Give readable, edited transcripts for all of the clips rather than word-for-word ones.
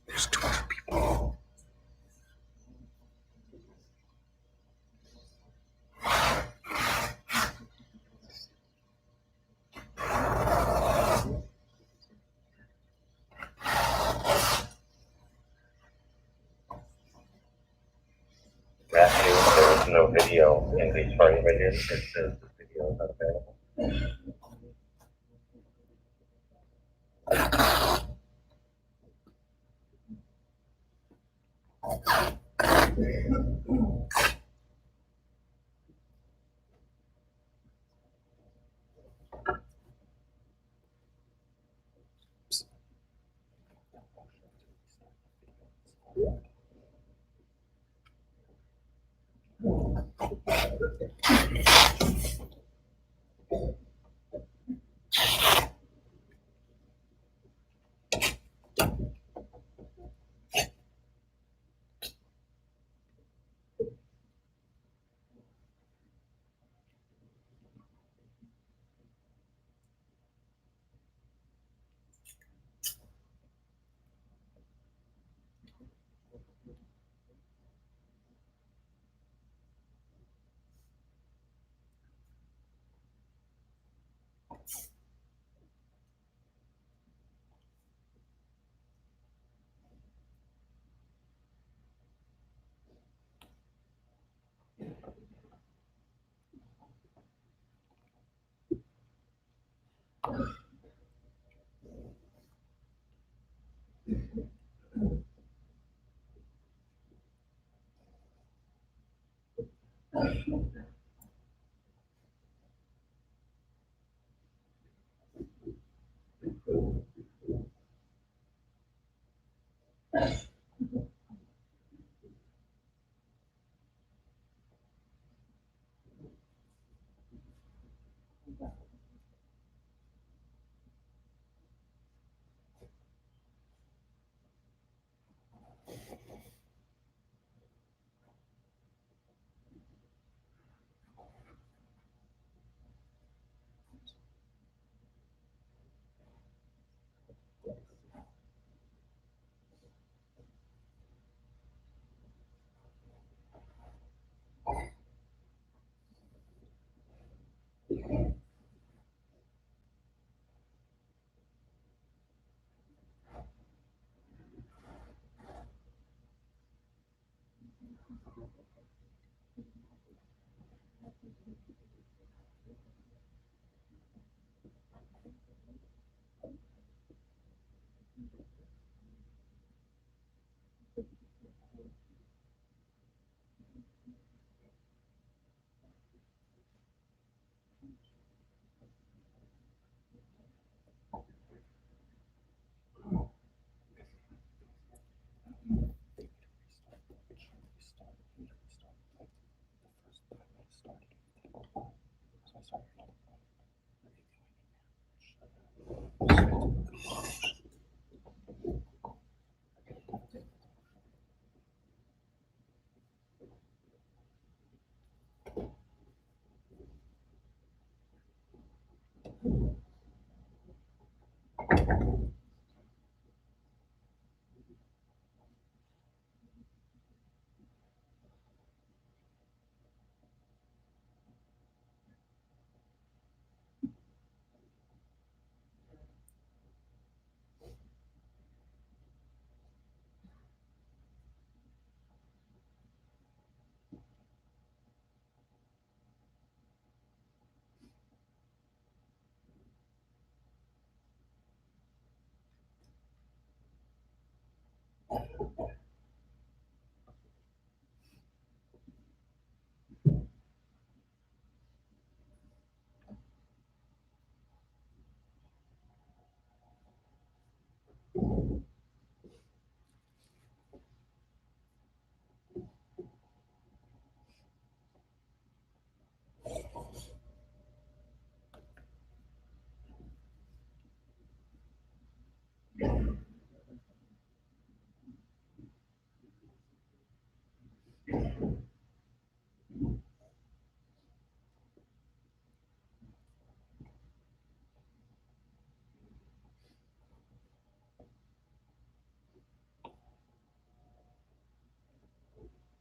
There's 12 people. Matthew, there was no video in the party images. It says the video is not available.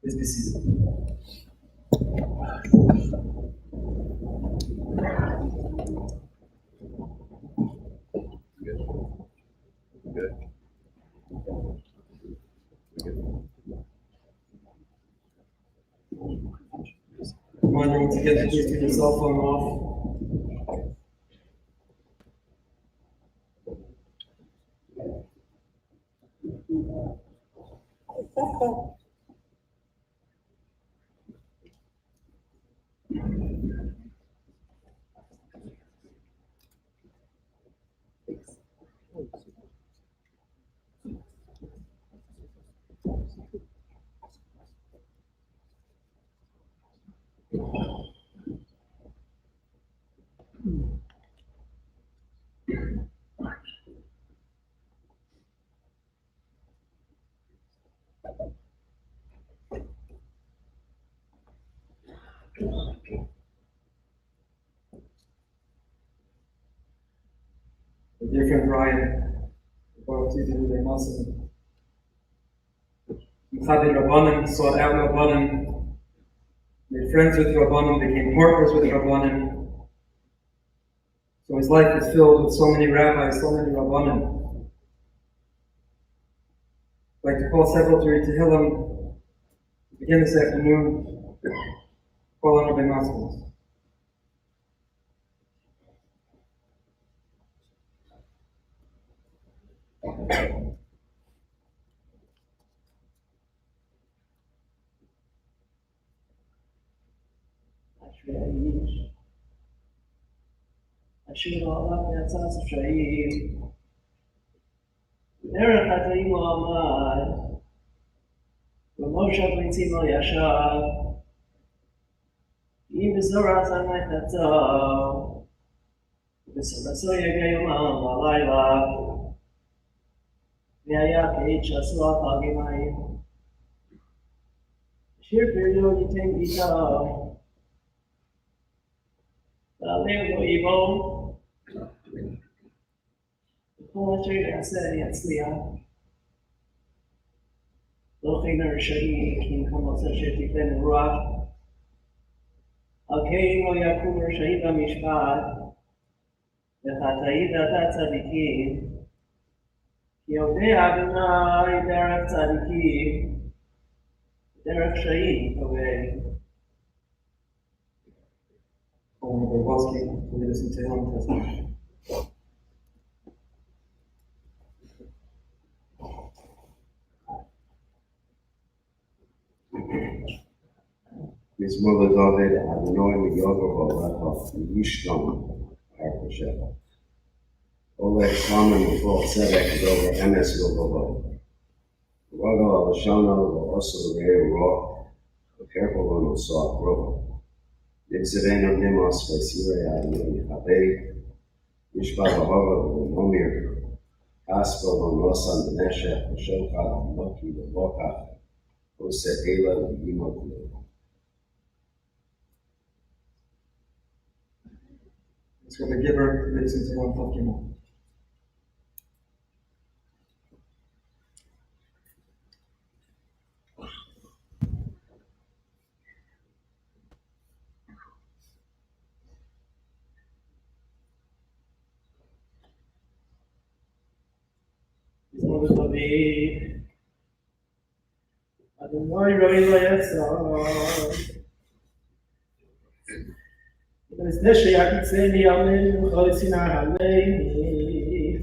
Please be seated. Remind everyone to get please turn your cell phone off. Dear friend Ryan, Rabbanim sought out Rabbanim, made friends with Rabbanim, became partners with Rabbanim. So his life is filled with so many rabbis, so many Rabbanim. I'd like to call several to read Tehillim to begin this afternoon. Call on Rabbi Maskins. השיר העולם יצא ספשעים, דרך חטאים הוא עמד, ומושב מצימו ישב, אם בזורה זנה חצו, ובסרסו יגע יומם הלילה, והיה כעת שעשו הפגמיים. שיר פריו ייתן ביתו, והלב לא יבוא, כל אשר יעשה יצליח. לא כן הרשעים, כי נקום אשר תפן רוח. על כן לא יקום רשעים במשפט, וחטאי דעת צדיקים. כי יודע אדוני דרך צדיקים, דרך רשעים טובים. To lead us into Tehillim testimony. Mizmor David, Adonai Miyogo Olecha, Yishtam, Harkoshecha. Olech Kamen Ufol Tzedek Dover Emes Yogovo. Rago Alashana, also the very raw, the careful one who saw Grovo. Yixavena Nimos, Vesire Adonai Habe, Yishba Lahava, Nomir, Haspel, Nosan, Neshech, Shokha, Moki, the Loka, Ose Ela, Yimot. Let's go to Gibber, lead us into Tehillim Tav Gimel. Rabbi. Adonai Rabbi Vayetzah. לפני שיקיצה לי עלינו וכל שנאה עליני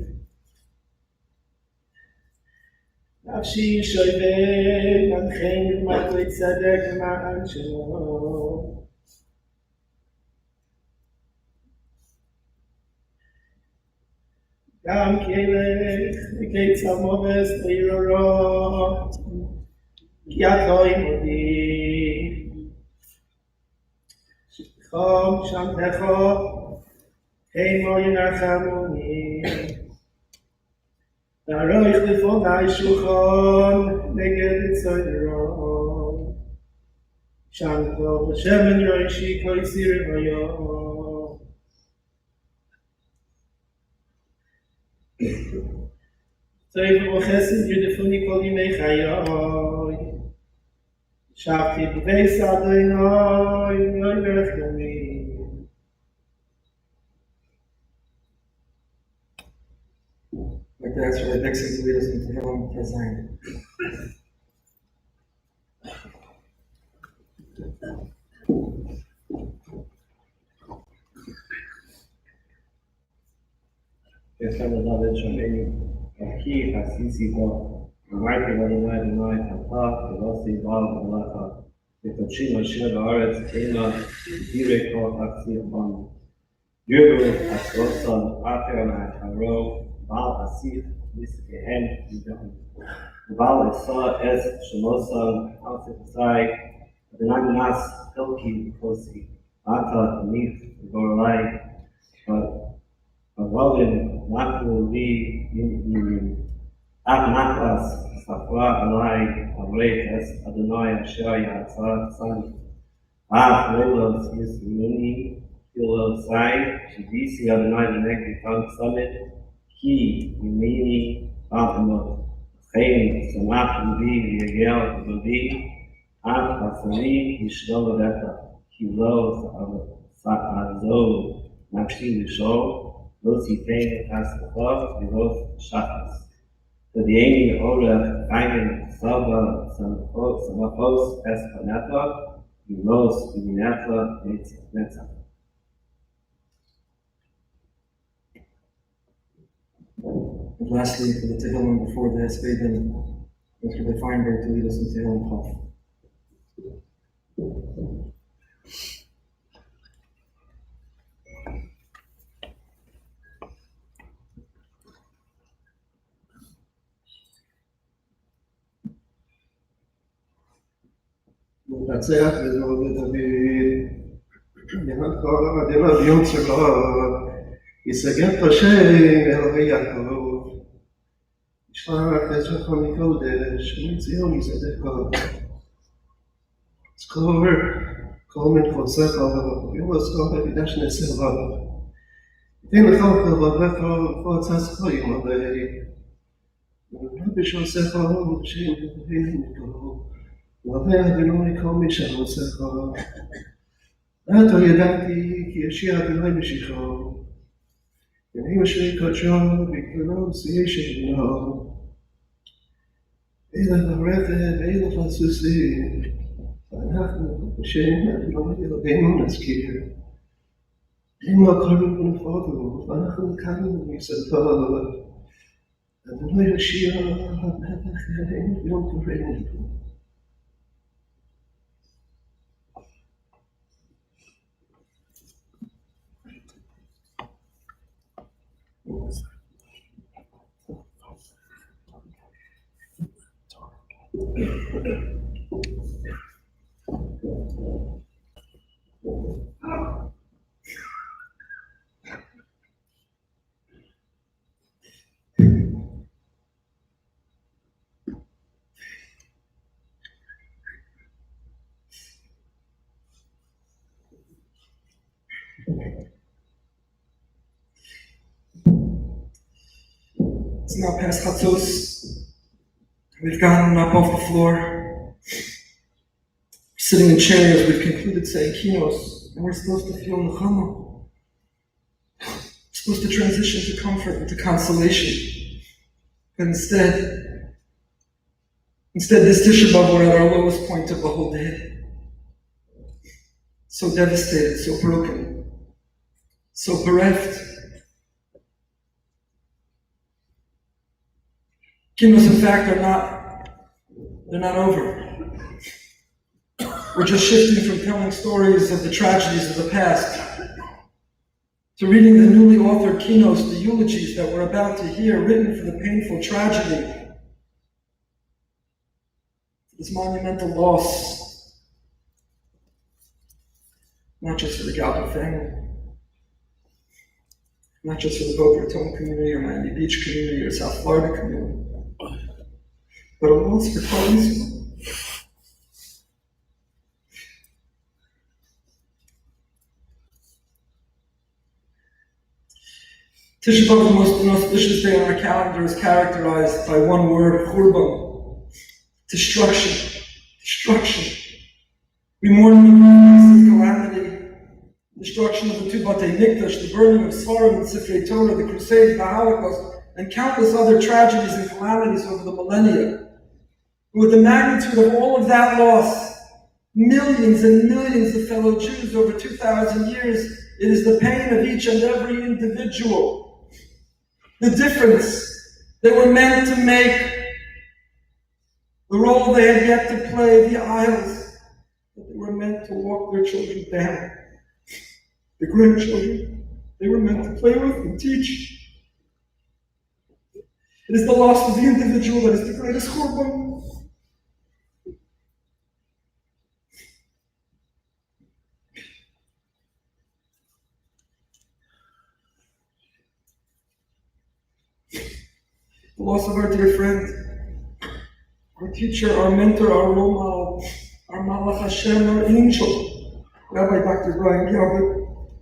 נפשי שואבת מנחם ומתוי צדק למען שלו גם כלך וכי צמובס לירורו כי את לא עמודי חום שמתךו, הימו ינחמוני. תערוך לפוני שולחון, נגד צוידרו. שמתו בשמן ראשי כל סיר היום. טוב ובחסד ירדפוני כל ימי חיי. שבתי בבייס אדוני, יוי ברך יומי. Like to ask Rabbi Dixon to lead us into Tehillim Tezayin. יש לנו דוד שומעים, כי עשיתי בו, אמרתי לאדוני אדוני, אתה ולא סיבה ולך, וקודשים אשר בארץ, אינה דירי כל חצי בנו. ירבו עשרוצון, אחר מהקרוב, בעל עשית מסכיהם מדון. ובעל עשה אס שמוסון, חצי, אדוני מנס חלקי וכוסי, אתה תמיך וגורלי, אבל אנחנו לי אף נחלס ספרה עלי הברקס אדוני אשר יעצר צני אף לילוס יסמיני פילוסי שביסי אדוני לנגד כאן צמד כי ימיני פעמות לכן שמח לבי ויגל בלבי אף עשרי ישלול לבטח כי לא סעזו נפשי לשאול לא ציפן הסלחות ולא שחס. תדיעני אורך חיין סבא סמכוס אספנתה ולוס ומינתה נצח. And lastly, for the Tehillim before the Esbeden, ask Rabbi Feinberg to lead us in Tehillim Chaf. מנצח וזו לדוד, יהנקו דבא ביום צבא, יסגר פשע אלוהי יעקב, ישלח עזרך מקודש, מציון יסדקו, זכור כל מנחוסך, ויבוסקו בבידש נסך, תן לך כרבך ופוצץ חיים עלי, ורבי שעושך שם אלוהים מקרוב, רבי אדוני כל מי שעושך, עתה ידעתי כי ישיע אדוני משיחו, ונהי אשר קדשו בגבולו שיאי שבנו, אלף הרכב ואלף הסוסים, ואנחנו בשם אדוני אלוהינו נזכיר. הם לא קרבו ונפרדו, ואנחנו קמנו מסתו, אדוני יושיע המלך אלינו ביום קורנו. It's now past Chatzos. We've gotten up off the floor, sitting in chairs. We've concluded saying kinos, and we're supposed to feel nechama. We're supposed to transition to comfort and to consolation. But instead, this Tisha B'Av, we're at our lowest point of the whole day. So devastated, so broken, so bereft. Kinos, in fact, they're not over. We're just shifting from telling stories of the tragedies of the past to reading the newly authored kinos, the eulogies that we're about to hear, written for the painful tragedy, for this monumental loss, not just for the Galbut family, not just for the Boca Raton community or Miami Beach community or South Florida community, but a loss for Israel. Tisha B'Av, the most inauspicious day on our calendar, is characterized by one word, churban, destruction. We mourn the calamity, destruction of the two Batei Mikdash, the burning of Sfarim and Sifrei Torah, the Crusades, the Holocaust, and countless other tragedies and calamities over the millennia. With the magnitude of all of that loss, millions and millions of fellow Jews over 2,000 years, it is the pain of each and every individual. The difference they were meant to make, the role they had yet to play, the aisles that they were meant to walk their children down, the grandchildren they were meant to play with and teach. It is the loss of the individual that is the greatest churban. The loss of our dear friend, our teacher, our mentor, our role model, our Malach Hashem, our angel, Rabbi Dr. Brian Galbut,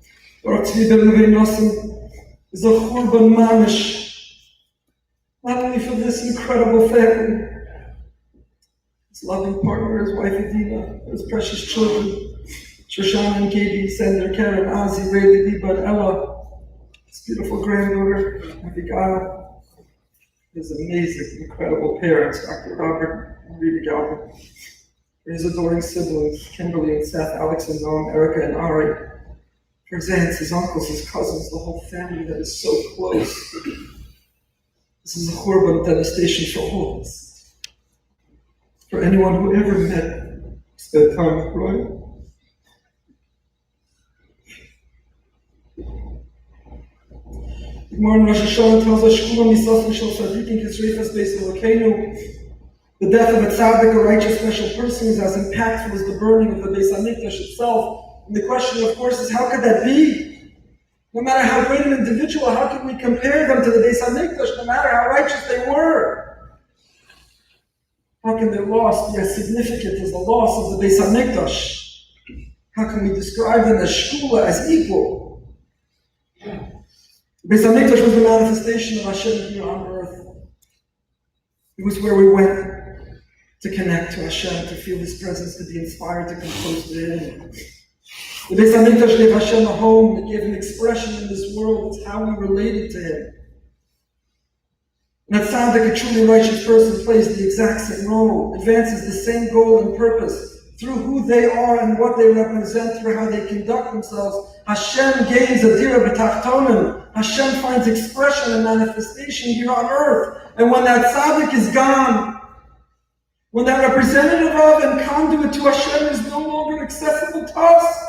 our Tzvi Ben Levei Nosson, is a churban mamish, not only for this incredible family, his loving partner, his wife Adina, his precious children, Shoshana and Katie, Sender, Karen, Azi, Ray, Liba, and Ella, his beautiful granddaughter, Abigail, his amazing, incredible parents, Dr. Robert and Rita Galbut, for his adoring siblings, Kimberly and Seth, Alex and Noam, Erica and Ari, for his aunts, his uncles, his cousins, the whole family that is so close. This is a churban devastation for all of us. For anyone who ever met, spent time with Brian. The Gemara in Rosh Hashanah tells us, Shkulam Yisafim Shel Tzadikim Kisreifas Beis Elokeinu. The death of a tzaddik, a righteous special person, is as impactful as the burning of the Beis HaMikdash itself. And the question, of course, is how could that be? No matter how great an individual, how can we compare them to the Beis HaMikdash, no matter how righteous they were? How can their loss be as significant as the loss of the Beis HaMikdash? How can we describe them as shkula, as equal? The Beis HaMikdash was the manifestation of Hashem here on earth. It was where we went to connect to Hashem, to feel His presence, to be inspired to come close to Him. The Beis HaMikdash gave Hashem a home, it gave Him expression in this world. It's how we related to Him. And that tzaddik, a truly righteous person, plays the exact same role, advances the same goal and purpose through who they are and what they represent, through how they conduct themselves. Hashem gains a dira b'tachtonim. Hashem finds expression and manifestation here on earth. And when that tzaddik is gone, when that representative of and conduit to Hashem is no longer accessible to us,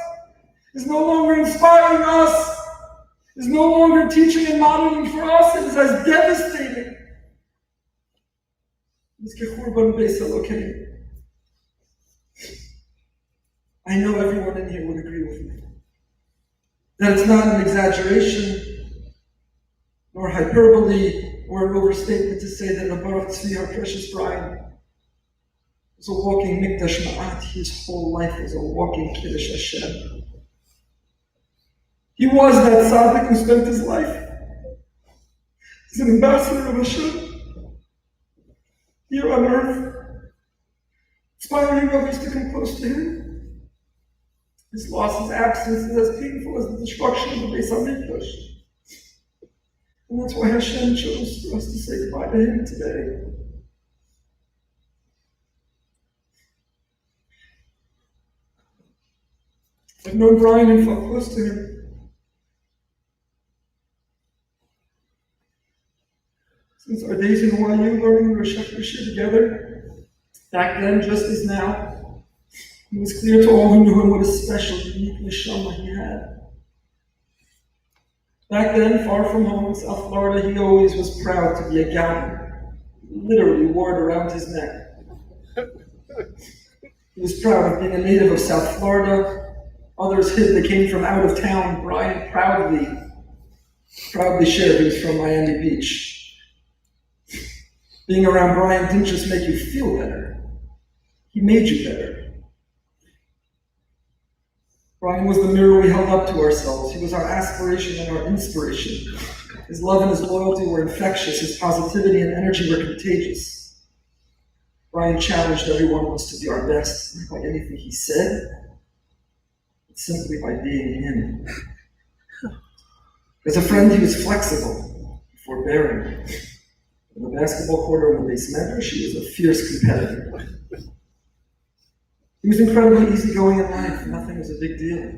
is no longer inspiring us, is no longer teaching and modeling for us, it is as devastating as Churban Beis Elokeinu. I know everyone in here would agree with me that it's not an exaggeration, nor hyperbole, or an overstatement to say that Rabbi Tzvi, our precious Brian, was a walking Mikdash Ma'at. His whole life was a walking Kiddush Hashem. He was that tzaddik who spent his life as an ambassador of Hashem here on earth, inspiring others to come close to Him. His loss, his absence is as painful as the destruction of the Beis HaMikdash. And that's why Hashem chose for us to say goodbye to him today. I've known Brian and felt close to him since our days in YU learning Rosh Hashanah together. Back then, just as now, it was clear to all who knew him what a special, unique neshama he had. Back then, far from home in South Florida, he always was proud to be a Galbut. He literally wore it around his neck. He was proud of being a native of South Florida. Others hid they came from out of town. Brian proudly shared he was from Miami Beach. Being around Brian didn't just make you feel better. He made you better. Brian was the mirror we held up to ourselves. He was our aspiration and our inspiration. His love and his loyalty were infectious. His positivity and energy were contagious. Brian challenged every one of us to be our best, not by anything he said, but simply by being him. As a friend, he was flexible, forbearing. In the basketball court or in the base measure, she was a fierce competitor. He was incredibly easygoing in life. Nothing was a big deal.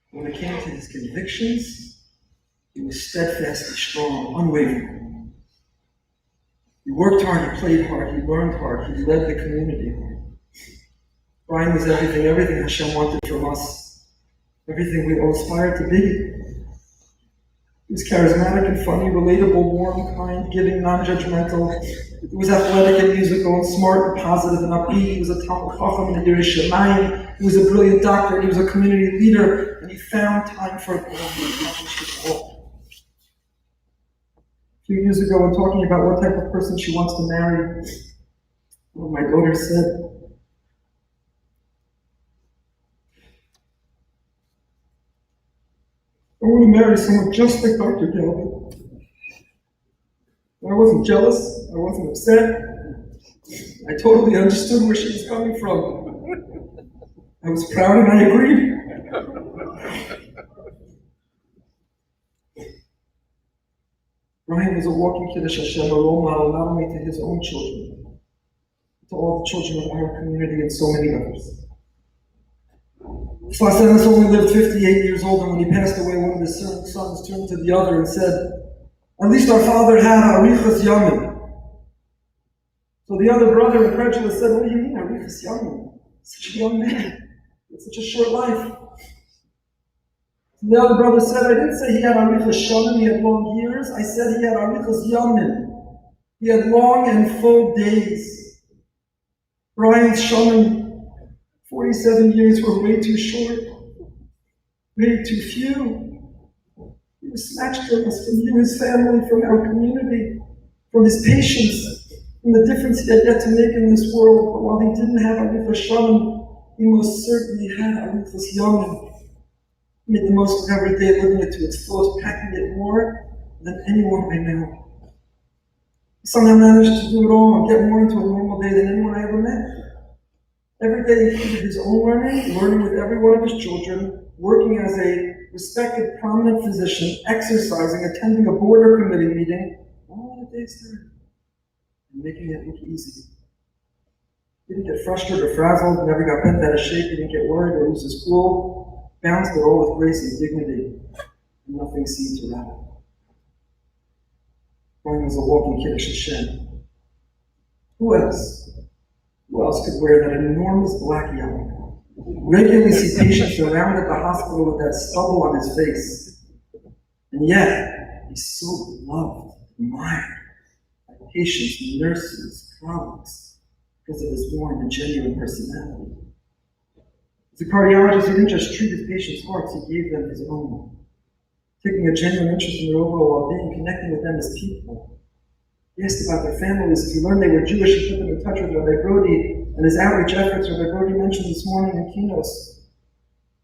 When it came to his convictions, he was steadfastly strong, unwavering. He worked hard, he played hard, he learned hard, he led the community hard. Brian was everything Hashem wanted from us, everything we all aspired to be. He was charismatic and funny, relatable, warm, kind, giving, non-judgmental. He was athletic and musical and smart and positive and upbeat. He was a Talmud Chacham and a Yerei Shamayim. He was a brilliant doctor and he was a community leader. And he found time for it all. A few years ago, when talking about what type of person she wants to marry, one of my daughters said, I want to marry someone just like Dr. Galbut. I wasn't jealous, I wasn't upset. I totally understood where she was coming from. I was proud and I agreed. Brian was a walking Kiddush Hashem, a role model not only to his own children, but to all the children of our community and so many others. Slasenis only lived 58 years old, and when he passed away, one of his sons turned to the other and said, at least our father had Arichas Yamin. So the other brother, incredulous, said, what do you mean, Arichas Yamin? Such a young man, with such a short life. And the other brother said, I didn't say he had Arichas Yamin, he had long years. I said he had Arichas Yamin. He had long and full days. Brian's Shaman, 47 years were way too short, way too few. He was snatched from us, from you, his family, from our community, from his patience, from the difference he had yet to make in this world. But while he didn't have Arichas Shaman, he most certainly had Arichas Yamin. He made the most of every day, living it to its fullest, packing it more than anyone I know. He somehow managed to do it all and get more into a normal day than anyone I ever met. Every day included his own learning with every one of his children, working as a respected, prominent physician, exercising, attending a board or committee meeting, all in a day's time, and making it look easy. He didn't get frustrated or frazzled, never got bent out of shape, he didn't get worried or lose his cool, balanced it all with grace and dignity, and nothing seemed to rattle. Brian was a walking Kiddush Hashem. Who else? Who else could wear that enormous black yarmulke? Regularly see patients around at the hospital with that stubble on his face. And yet, he's so loved, admired by patients, nurses, colleagues, because of his warm and genuine personality. As a cardiologist, he didn't just treat his patients' hearts, he gave them his own. Taking a genuine interest in their overall well-being, connecting with them as people. He asked about their families. If he learned they were Jewish, he put them in touch with Rabbi Brody and his outreach efforts. Rabbi Brody mentioned this morning in keynotes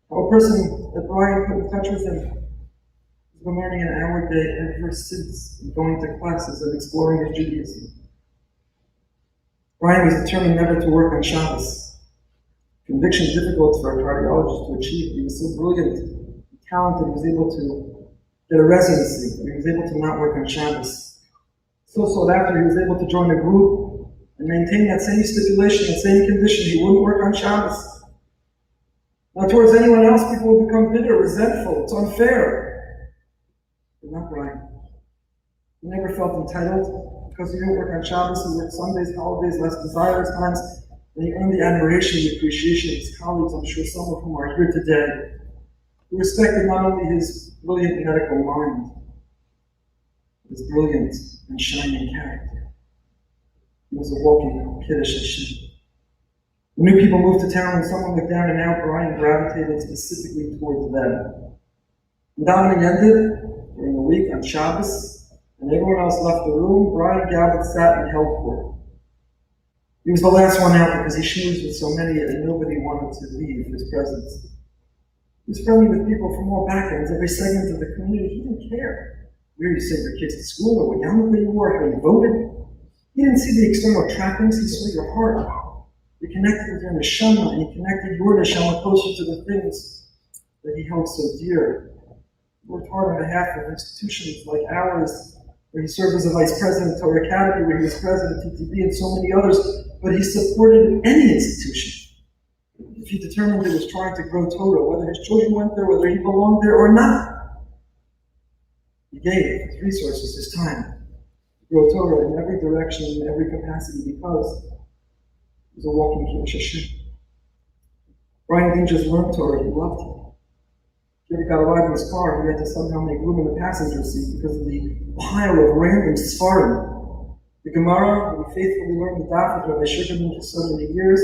how a person that Brian put in touch with him has been learning an hour a day ever since, and going to classes and exploring his Judaism. Brian was determined never to work on Shabbos. Conviction difficult for a cardiologist to achieve. He was so brilliant and talented, he was able to get a residency, where he was able to not work on Shabbos. So sought after, he was able to join a group and maintain that same stipulation, that same condition. He wouldn't work on Shabbos. Now, towards anyone else, people will become bitter, resentful. It's unfair. But not Brian. He never felt entitled because he didn't work on Shabbos. He worked Sundays, holidays, less desirous times, and he earned the admiration and appreciation of his colleagues, I'm sure some of whom are here today, who respected not only his brilliant medical mind, but his brilliant and shining character. He was a walking Kiddush Hashem. When new people moved to town and someone looked down and out, Brian gravitated specifically towards them. When davening ended, during the week on Shabbos, and everyone else left the room, Brian Galbut sat and held court. He was the last one out because he schmoozed with so many and nobody wanted to leave his presence. He was friendly with people from all backgrounds, every segment of the community. He didn't care where you sent your kids to school or what yarmulke you wore, how you voted. He didn't see the external trappings, he saw your heart. You connected with your neshama, and he connected your neshama closer to the things that he held so dear. He worked hard on behalf of institutions like ours, where he served as a vice president of Torah Academy, where he was president of TTB, and so many others, but he supported any institution. If he determined it was trying to grow Torah, whether his children went there, whether he belonged there or not. He gave his resources, his time, to grow Torah in every direction, in every capacity, because he was a walking Kiddush Hashem. Brian didn't just learn Torah, he loved it. If he ever got a ride in his car, he had to somehow make room in the passenger seat because of the pile of random Sfarim. The Gemara, he faithfully learned the Daf with Rabbi for so many years,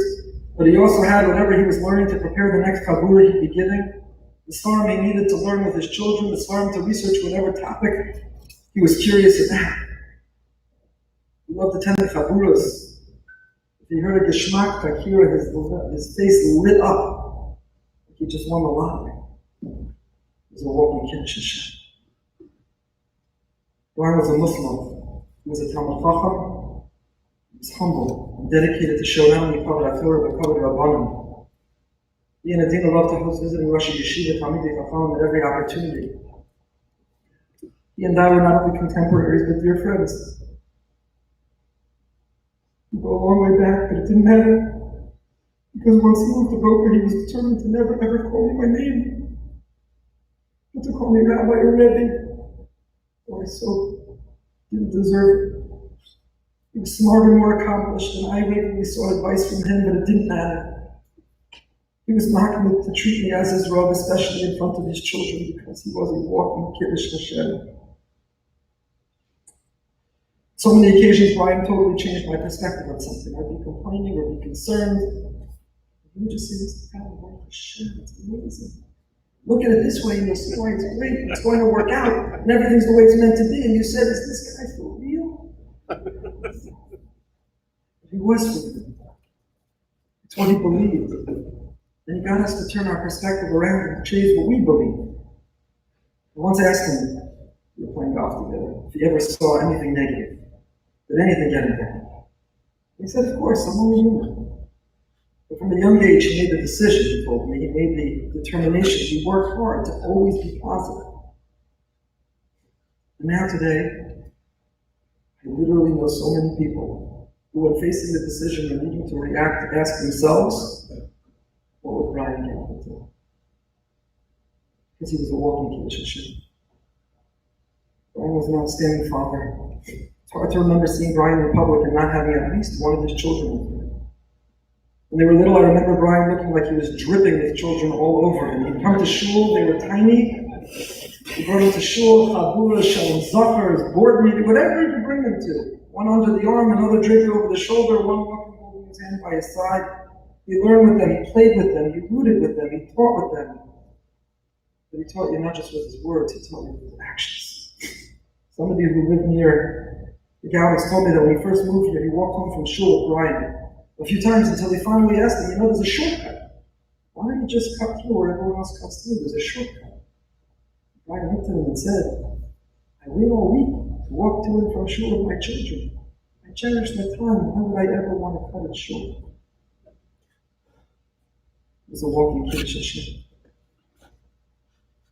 but he also had whatever he was learning to prepare the next Kabura he'd be giving. The Sfarim he needed to learn with his children, the Sfarim to research whatever topic he was curious about. He loved attending Chaburas. If he heard a Geshmak Takira, his face lit up like he just won the lottery. He was a walking Kiddush Hashem. Brian was a Muslim. He was a Talmud Chacham. He was humble and dedicated to show not only Kavod HaTorah, but Kavod Rabbanim. He and Adina loved to host visiting Rosh Yeshiva, Talmidei Chacham at every opportunity. He and I were not only contemporaries, but dear friends. We go a long way back, but it didn't matter. Because once he moved to Boca, he was determined to never ever call me my name. But to call me Rabbi or Rebbe. Oh, I so didn't deserve it. He was smarter and more accomplished, and I regularly sought advice from him, but it didn't matter. He was knocking to treat me as his Rav, especially in front of his children, because he was a walking Kiddush Hashem. So many occasions, Brian totally changed my perspective on something. I'd be complaining or be concerned. You would just say, this is kind of like Hashem, it's amazing. Look at it this way, and you'll see why it's great, it's going to work out, and everything's the way it's meant to be. And you said, is this guy for real? He was for real. It's what he believed. And he got us to turn our perspective around and change what we believe. I once asked him, we were playing golf together, if he ever saw anything negative. Did anything get him down? He said, of course, I'm only human. But from a young age, he made the decision, he told me, he made the determination, he worked hard to always be positive. And now today, I literally know so many people who, when facing the decision and needing to react, ask themselves, what would Brian Galbut do? Because he was a walking Kiddush Hashem. Brian was an outstanding father. It's hard to remember seeing Brian in public and not having at least one of his children with him. When they were little, I remember Brian looking like he was dripping with children all over him. He'd come to shul, they were tiny. He brought them to shul, chaburas, shalom zachars, board meeting, whatever he could bring them to. One under the arm, another draped over the shoulder, one walking holding his hand by his side. He learned with them, he played with them, he rooted with them, he taught with them. But he taught you not just with his words, he taught you with his actions. Some of you who live near the Galbuts told me that when he first moved here, he walked home from shul with Brian a few times until he finally asked him, there's a shortcut. Why don't you just cut through where everyone else cuts through? There's a shortcut. Brian looked at him and said, I wait all week to walk to and from shul with my children. I cherish that time. Why would I ever want to cut it short? It was a walking Kiddush Hashem.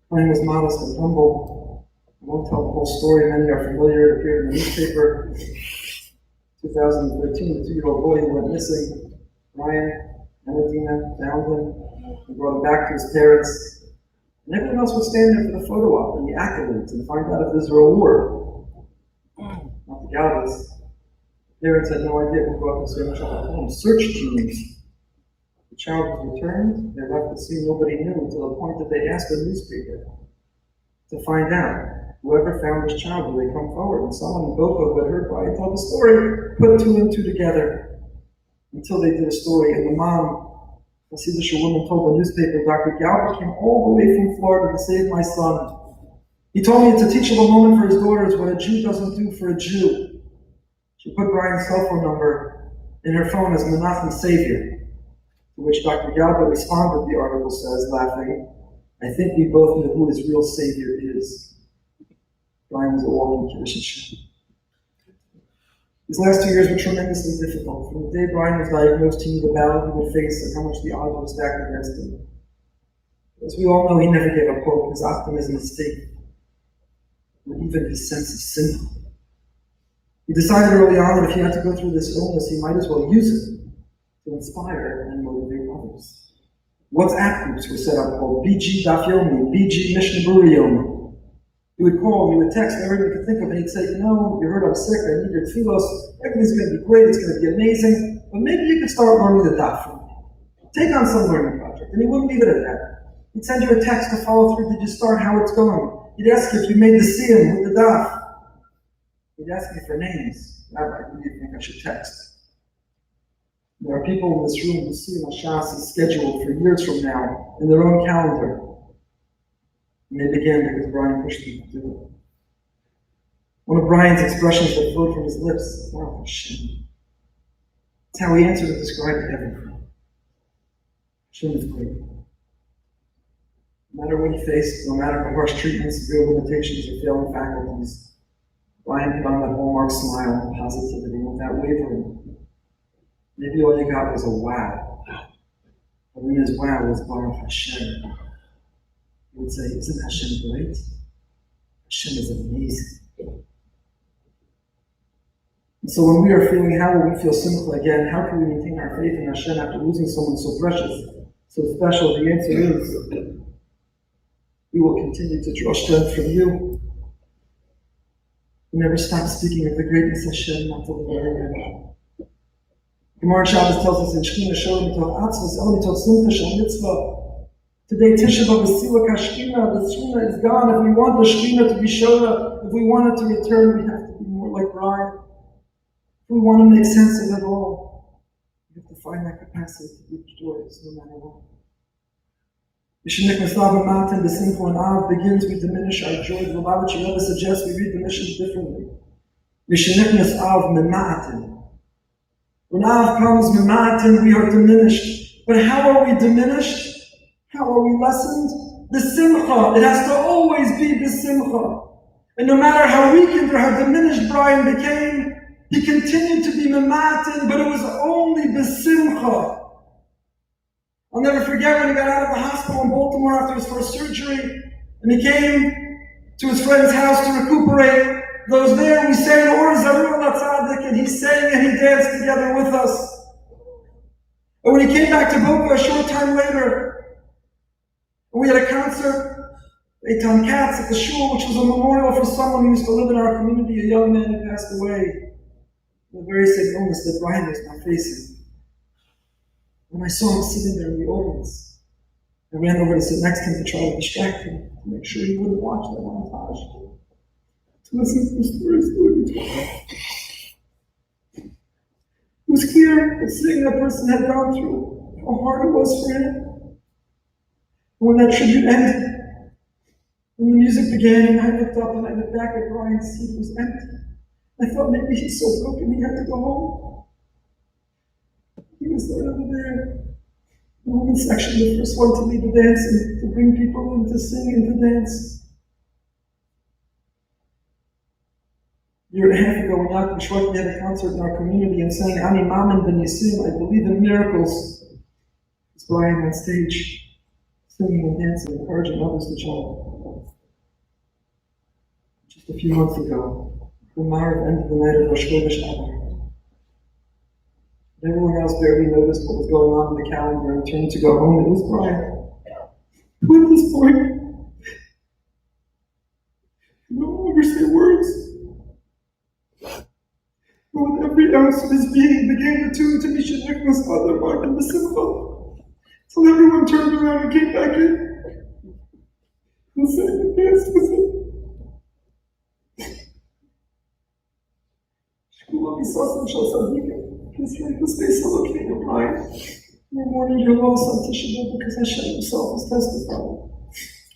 Brian was modest and humble, I won't tell the whole story, many are familiar. It appeared in the newspaper. 2013, the 2-year-old boy who went missing, Ryan and Adina, found him and brought him back to his parents. And everyone else would stand there for the photo op and the accolades and find out if there's a reward. Not the Galbuts. Parents had no idea who brought this young child home. Search teams. The child was returned. They left the scene. Nobody knew until the point that they asked the newspaper to find out. Whoever found this child, will they come forward? And someone in Boca who had heard Brian tell the story put 2 and 2 together until they did a story. And the mom, a Swedish woman, told the newspaper, Dr. Galbut came all the way from Florida to save my son. He told me it's a teachable moment for his daughters, what a Jew doesn't do for a Jew. She put Brian's cell phone number in her phone as Menachem Savior, to which Dr. Galbut responded, the article says, laughing, I think we both know who his real Savior is. Brian was a walking Kiddush. These last 2 years were tremendously difficult. From the day Brian was diagnosed, he knew the battle he would face and how much the odds were stacked against him. As we all know, he never gave up hope. His optimism, his faith, or even his sense of sin. He decided early on that if he had to go through this illness, he might as well use it to inspire and motivate others. WhatsApp groups were set up called BG Daf Yomi, BG Mishnah Berurah Yomi. He would call, he would text, everything he could think of, and he'd say, you heard I'm sick, I need your tefillos, everything's going to be great, it's going to be amazing, but maybe you could start learning the daf from me. Take on some learning project. And he wouldn't leave it at that. He'd send you a text to follow through, did you start, how it's going? He'd ask you if you made the siyum with the daf. He'd ask me for names. Rabbi, who do you think I should text? There are people in this room who see Mashas is scheduled for years from now in their own calendar. And they began because Brian pushed them to do it. One of Brian's expressions that flowed from his lips, wow, Hashem. It's how he answered and described everything. Hashem is great. No matter what he faced, no matter the harsh treatments, severe limitations, or failing faculties, Brian put on that hallmark smile and positivity without wavering. Maybe all you got was a wow. But in his wow was Baruch Hashem. He would say, isn't Hashem great? Hashem is amazing. And so when we are feeling, how will we feel simcha again? How can we maintain our faith in Hashem after losing someone so precious, so special? The answer is, we will continue to draw strength from you. We never stop speaking of the greatness of Hashem until the very end. Gemara Shabbos tells us in Shechina Shalom Mitoch Atzvus El Mitoch Simcha Shel Mitzvah. Today, Tisha B'Av is Silak HaShechina. The Shechina is gone. If we want the Shechina to be Shora, if we want it to return, we have to be more like Brian. If we want to make sense of it all, we have to find that capacity to be joyous no matter what. Yishinich Meslav Matan, the Simcha and Av begins, we diminish our joy. The Levaya never suggests we read the mission differently. Yishinich Meslav Mematin. When Av comes Mematin, we are diminished. But how are we diminished? How are we lessened? The simcha. It has to always be the simcha. And no matter how weakened or how diminished Brian became, he continued to be mematin, but it was only the simcha. I'll never forget when he got out of the hospital in Baltimore after his first surgery, and he came to his friend's house to recuperate. Those there, we sang Or Zarur Latzadik, and he sang and he danced together with us. And when he came back to Boca a short time later, we had a concert, Eitan Katz at the shul, which was a memorial for someone who used to live in our community, a young man who passed away with a very sick illness that Brian was now facing. When I saw him sitting there in the audience, I ran over to sit next to him to try to distract him, to make sure he wouldn't watch that montage, to listen to the stories that would be told. It was clear that seeing that person had gone through, how hard it was for him. When that tribute ended, when the music began, and I looked up and I looked back at Brian's seat, it was empty. I thought maybe he's so broken he had to go home. He was there over there, the women's section, the first one to lead the dance and to bring people in to sing and to dance. A year and a half ago, when Yaakov Shwekey had a concert in our community and sang Ani Mamen Ben Yisim, I believe in miracles, was Brian on stage, singing and dancing, encouraging others to join. just a few months ago, the Marav ended the night of Rosh Chodesh Adar. Everyone else barely noticed what was going on in the calendar and turned to go home. It was Brian, who at this point could no longer say words, but with every ounce of his being began to tune to Misha Nicholas' other mark in the simcha, till everyone turned around and came back in and said, "Yes, was it?" Shkulam Yisasam Shal Sadiqim. His life was based on looking at Brian. We're mourning your loss on Tisha B'Av because Hashem himself has testified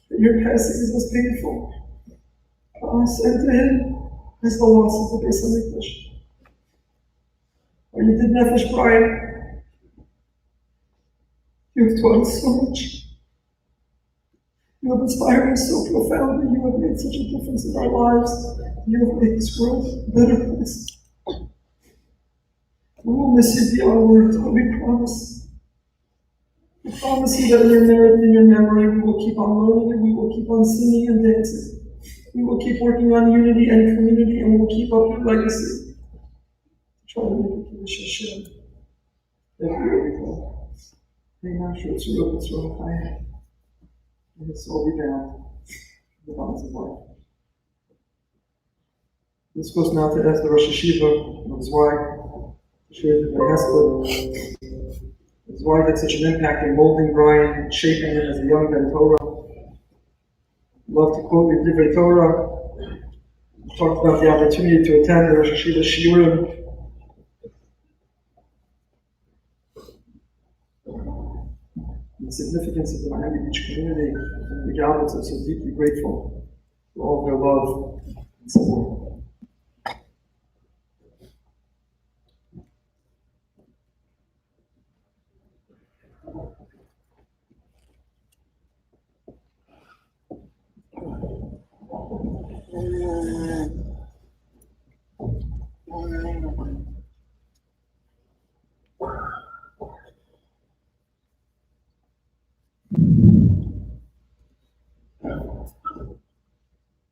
that your passing is as painful to us and to him as the loss of the Beis HaMikdash. When you did Nefesh Brian, you have taught us so much. You have inspired us so profoundly. You have made such a difference in our lives. You have made this world a better place. We will miss you beyond words, but we promise. We promise you that in your merit and in your memory, we will keep on learning and we will keep on singing and dancing. We will keep working on unity and community and we will keep up your legacy. Try to make it Kiddush Hashem everywhere we go. May his soul be bound in the bonds of life. This goes now to ask the Rosh Hashiva of his wife. His wife had such an impact in molding Brian, shaping him as a young Ben Torah. Love to quote in Divrei Torah. Talked about the opportunity to attend the Rosh Hashiva Shiurim. The significance of the Miami Beach community and the Galbuts are so deeply grateful for all their love and support.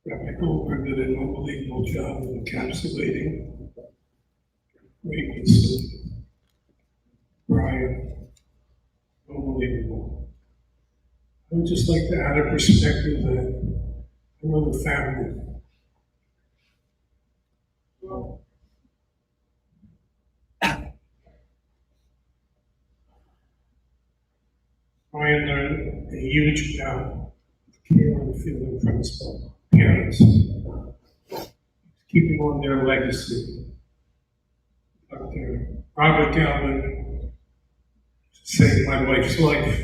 Rabbi Goldberg did an unbelievable job of encapsulating greatness of Brian. Unbelievable. I would just like to add a perspective that I know the family. Brian learned a huge amount of care and feeling from his parents, keeping on their legacy. Dr. Robert Galbut saved my wife's life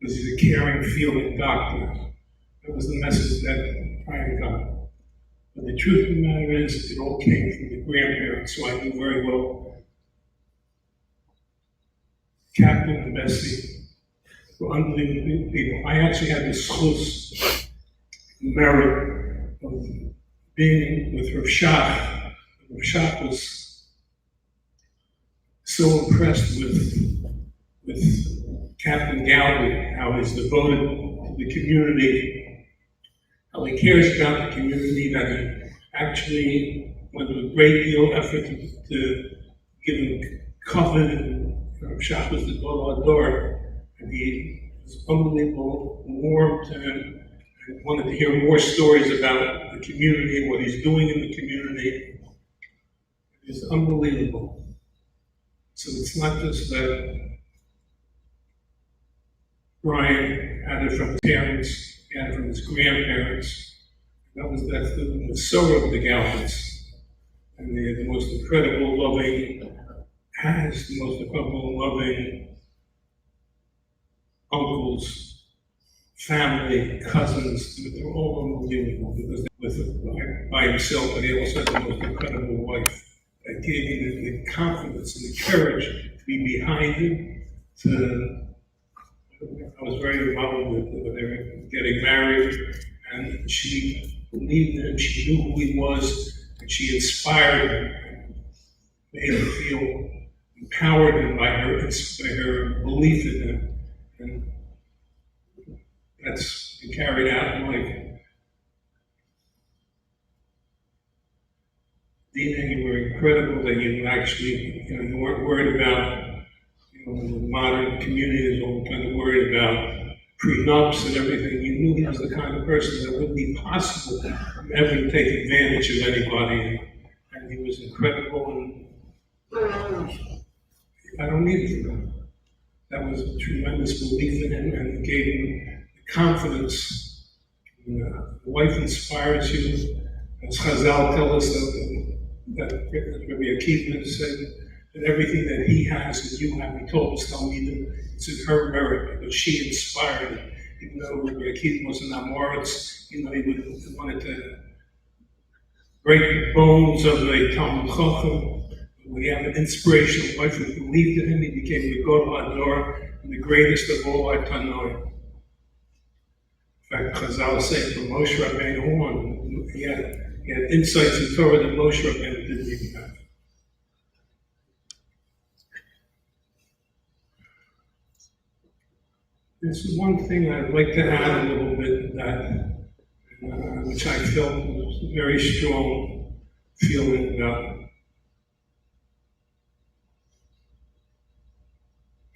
because he's a caring, feeling doctor. That was the message that Brian got. But the truth of the matter is, it all came from the grandparents, who I knew very well. Captain and Bessie were unbelievable people. I actually had this close merit of being with Rav Shach. Rav Shach was so impressed with Captain Galbut, how he's devoted to the community, how he cares about the community, that he actually went to a great deal of effort to give him comfort. Rav Shach was the door, and he was unbelievable, warm to him. I wanted to hear more stories about the community and what he's doing in the community. It's unbelievable. So it's not just that Brian had it from his parents, he had it from his grandparents. That's the sorrow of the Galbuts. And they're the most incredible, loving, the most incredible, loving uncles, family, cousins. They're all unbelievable because by himself, but he also had the most incredible wife that gave him the confidence and the courage to be behind him. I was very involved with when they were getting married, and she believed him, she knew who he was, and she inspired him, made him feel empowered him by her belief in him. And that's carried out in life. that you actually, you weren't worried about, the modern community is all kind of worried about prenups and everything. You knew he was the kind of person that wouldn't be possible ever to take advantage of anybody, and he was incredible, and I don't need it from him. That was a tremendous belief in him, and it gave him the confidence. The wife inspires you, as Chazal tell us that Rabbi Akiva said that everything that he has and you have, he told us, Talmidim, it's in her merit because she inspired him. Even though Rabbi Akiva was an Amoritz, he wanted to break the bones of the Talmud Chacham. We have an inspirational wife who believed in him. He became the Gadol Hador and the greatest of all our Tanoim. In fact, Chazal say from Moshe Rabbeinu on, he had insights in Torah that Moshe Rabbeinu didn't even have. This is one thing I'd like to add a little bit that, which I felt was a very strong feeling about.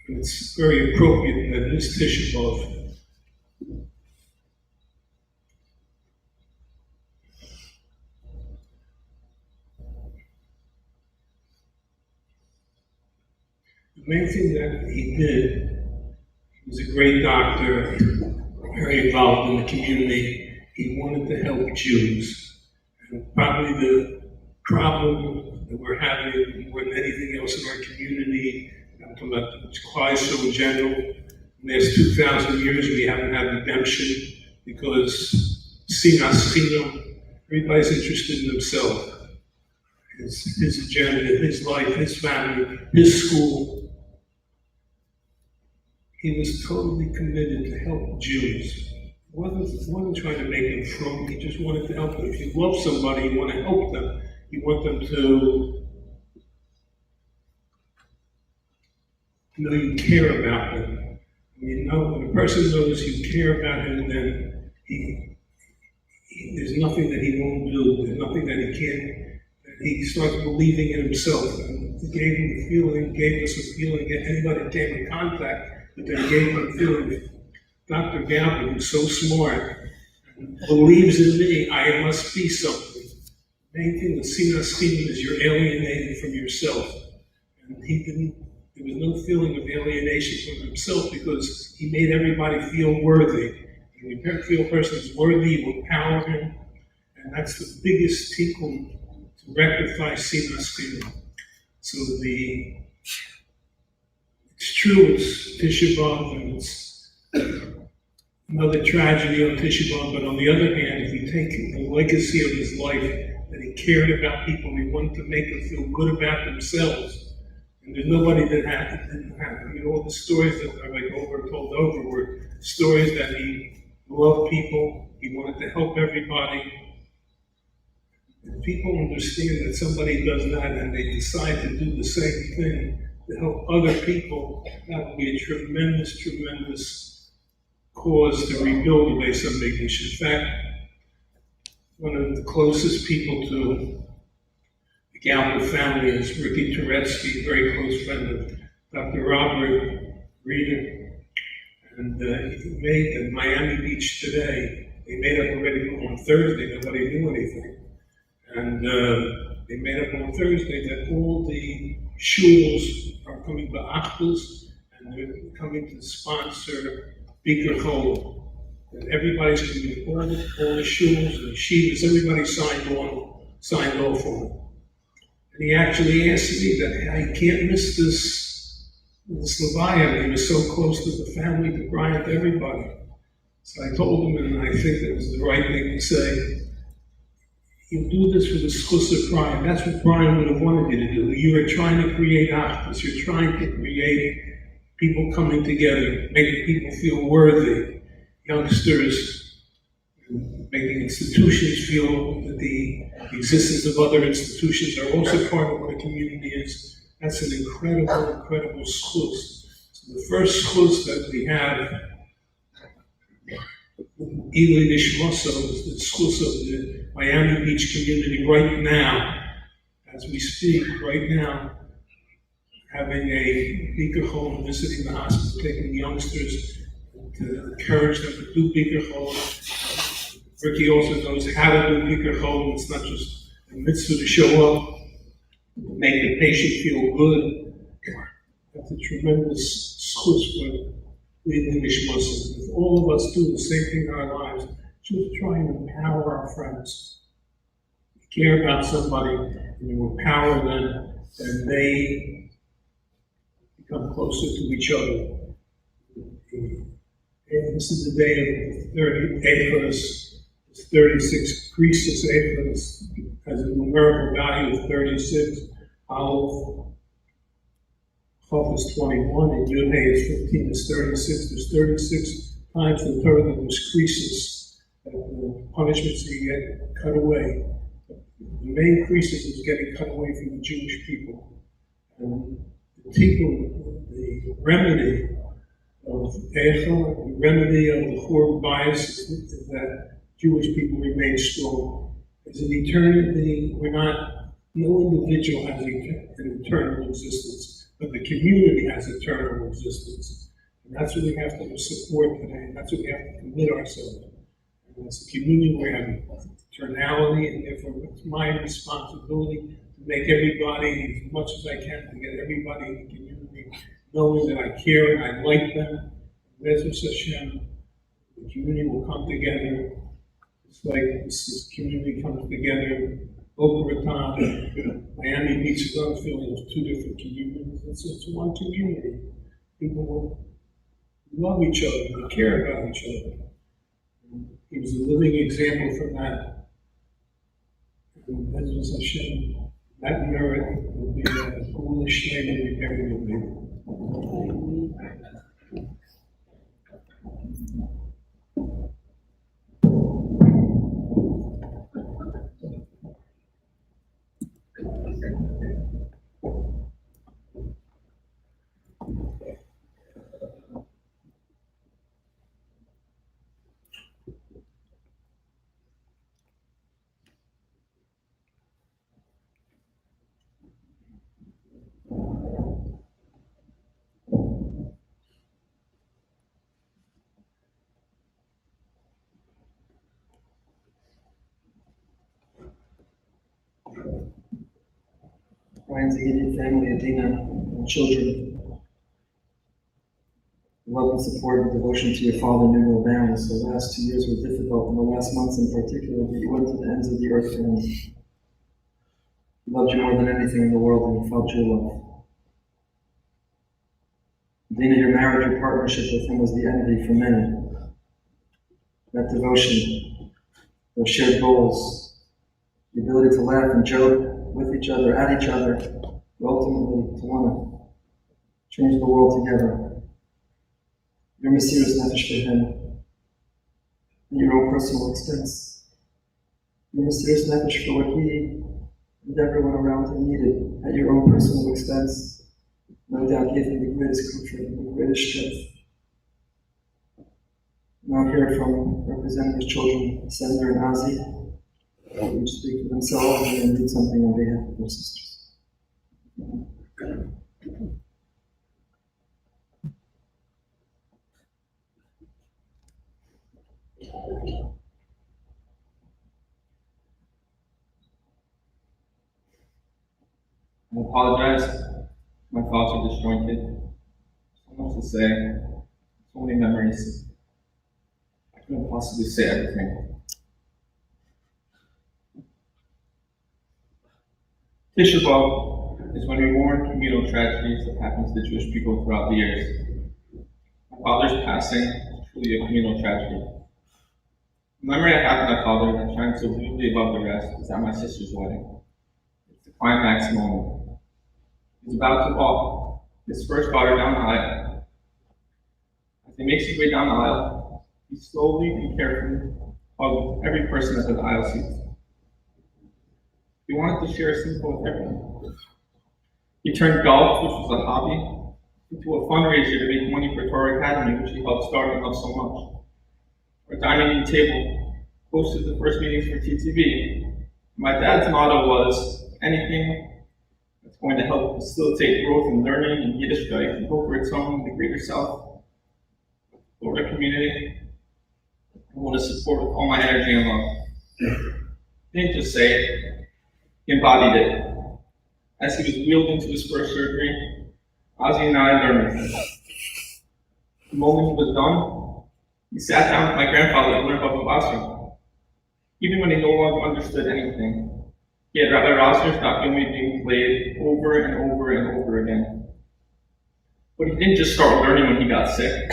And it's very appropriate that this Tisha B'Av. The main thing that he did, he was a great doctor, very involved in the community. He wanted to help Jews. And probably the problem that we're having more than anything else in our community, I'm talking about the Kleistro in general, in the last 2,000 years we haven't had redemption because Sinas Chinam, everybody's interested in himself. His agenda, his life, his family, his school. He was totally committed to help Jews. He wasn't trying to make them from, he just wanted to help them. If you love somebody, you want to help them. You want them to know you care about them. When a person knows you care about him, then there's nothing that he won't do. There's nothing that he can't. He starts believing in himself. And he gave him the feeling, gave us a feeling that anybody came in contact, but then gave him a feeling. Dr. Galbut, who's so smart, and believes in me, I must be something. The main thing with Sinas Chinam is you're alienated from yourself. And there was no feeling of alienation from himself because he made everybody feel worthy. And when you feel a person is worthy, you empower him. And that's the biggest tikkun to rectify Sinas Chinam. So it's true, it's Tisha B'Av, and it's another tragedy on Tisha B'Av, but on the other hand, if you take the legacy of his life, that he cared about people, he wanted to make them feel good about themselves. And there's nobody that didn't have. All the stories that Rabbi Goldberg told over were stories that he loved people, he wanted to help everybody. If people understand that somebody does that and they decide to do the same thing to help other people, that will be a tremendous, tremendous cause to rebuild the Beis HaMikdash. In fact, one of the closest people to the Galbut family is Ricky Turetsky, a very close friend of Dr. Robert Reeder. And he made at Miami Beach today, they made up already on Thursday, nobody knew anything. And they made up on Thursday that all the shuls are coming to Achdus and they're coming to sponsor Bikur Cholim. And everybody's coming, all the shuls and the yeshivas, everybody signed off on it. And he actually asked me that I can't miss this Levaya. He was so close to the family, to Brian, to everybody. So I told him, and I think that was the right thing to say, you do this for the schus of Brian. That's what Brian would have wanted you to do. You are trying to create achdus. You're trying to create people coming together, making people feel worthy. Youngsters, making institutions feel that the existence of other institutions are also part of what a community is. That's an incredible, incredible schus. So the first schus that we have, Eli Nishmoso, is the schus of the Miami Beach community right now. as we speak right now, having a bikerchol, visiting the hospital, taking youngsters to encourage them to do bikerchol. Ricky also knows how to do bikerchol. It's not just a mitzvah to show up, make the patient feel good. That's a tremendous schus for the English Muslims. If all of us do the same thing in our lives, just try and empower our friends. You care about somebody and you empower them, and they become closer to each other. And this is the day of the 38th, 36 Croesus Aphis has a numerical value of 36. Aleph Chof is 21, and Yud Hey is 15, is 36. There's 36 times the Torah that was Croesus, that the punishments that you get cut away. The main Croesus is getting cut away from the Jewish people. And the remedy of Eichel, the remedy of the Chor bias is that Jewish people remain strong. As an eternity, no individual has an eternal existence, but the community has eternal existence. And that's what we have to support today, and that's what we have to commit ourselves to. And as a community, we have eternality, and therefore it's my responsibility to make everybody, as much as I can, to get everybody in the community knowing that I care and I like them. Bezos Hashem, the community will come together. It's like this community comes together. Boca Raton, Miami Beach is unfilling of two different communities. It's one community. People will love each other, they care about each other. He was a living example for that. And Bezos Hashem, that merit will be a foolish thing to be buried with me. Ryan's immediate family, Adina, and children. Love and support and devotion to your father knew no bounds. The last 2 years were difficult, and the last months in particular, but you went to the ends of the earth for him. He loved you more than anything in the world, and he felt your love. Adina, your marriage, your partnership with him was the envy for many. That devotion, those shared goals, the ability to laugh and joke with each other, at each other, but ultimately to want to change the world together. Your mysterious nefesh for him, at your own personal expense. Your mysterious nefesh for what he and everyone around him needed, at your own personal expense. No doubt gave him the greatest comfort and the greatest strength. Now hear from representing his children, Senator and Ozzy. They each speak for themselves and then read something on behalf of their sisters. I apologize. My thoughts are disjointed. So much to say. So many memories. I couldn't possibly say everything. Tisha B'Av is when we mourn communal tragedies that happen to the Jewish people throughout the years. My father's passing is truly a communal tragedy. The memory I have of my father that shines so vividly above the rest is at my sister's wedding. It's the climax moment. He's about to walk his first daughter down the aisle. As he makes his way down the aisle, he slowly and carefully hugs every person at the aisle seats. He wanted to share a simple with everyone. He turned golf, which was a hobby, into a fundraiser to make money for Torah Academy, which he helped start and loved so much. Our dining room table hosted the first meetings for TTV. My dad's motto was, anything that's going to help facilitate growth and learning in Yiddishkeit and go for its own in the greater South Florida community. I want to support with all my energy and love. He didn't just say it, he embodied it. As he was wheeled into his first surgery, Ozzy and I learned with him. The moment he was done, he sat down with my grandfather and learned about Babasra. Even when he no longer understood anything, he had Rabbi Rosner's documentary being played over and over and over again. But he didn't just start learning when he got sick.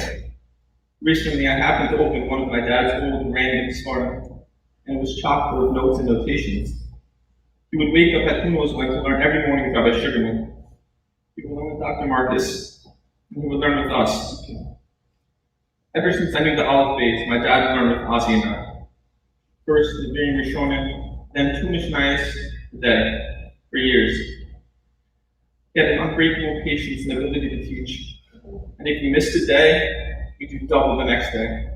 Recently, I happened to open one of my dad's old random Svarim, and it was chock full of notes and notations. He would wake up at Kumosweg to learn every morning with Rabbi Sugarman. He would learn with Dr. Marcus, and he would learn with us. Ever since I knew the Aleph Beis, my dad learned with Ozzy and I. First, the Being Rishonim, then 2 Mishnayos a day, for years. He had an unbreakable patience and ability to teach. And if you missed a day, he'd do double the next day.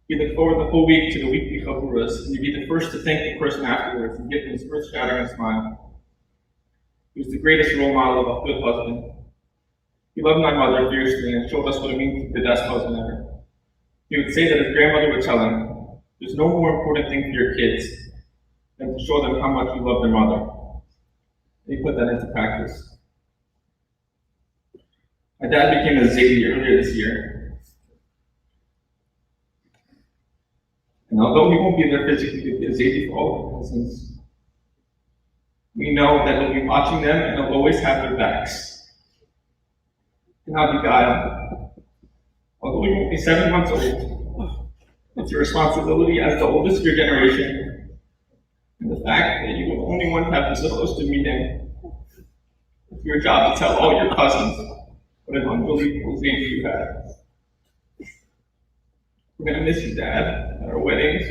He'd look forward the whole week to the weekly chaburas, and he'd be the first to thank the person afterwards and give him his earth-shattering smile. He was the greatest role model of a good husband. He loved my mother fiercely and showed us what it means to be the best husband ever. He would say that his grandmother would tell him, there's no more important thing for your kids than to show them how much you love their mother. And he put that into practice. My dad became a Zaidi earlier this year. And although he won't be there physically to be a Zaidi for all of the cousins, we know that he'll be watching them and he'll always have their backs. And Abigail, although you won't be 7 months old, it's your responsibility as the oldest of your generation, and the fact that you will only one have the supposed to meet him. It's your job to tell all your cousins what an unbelievable name you had. We're going to miss you, Dad, at our weddings,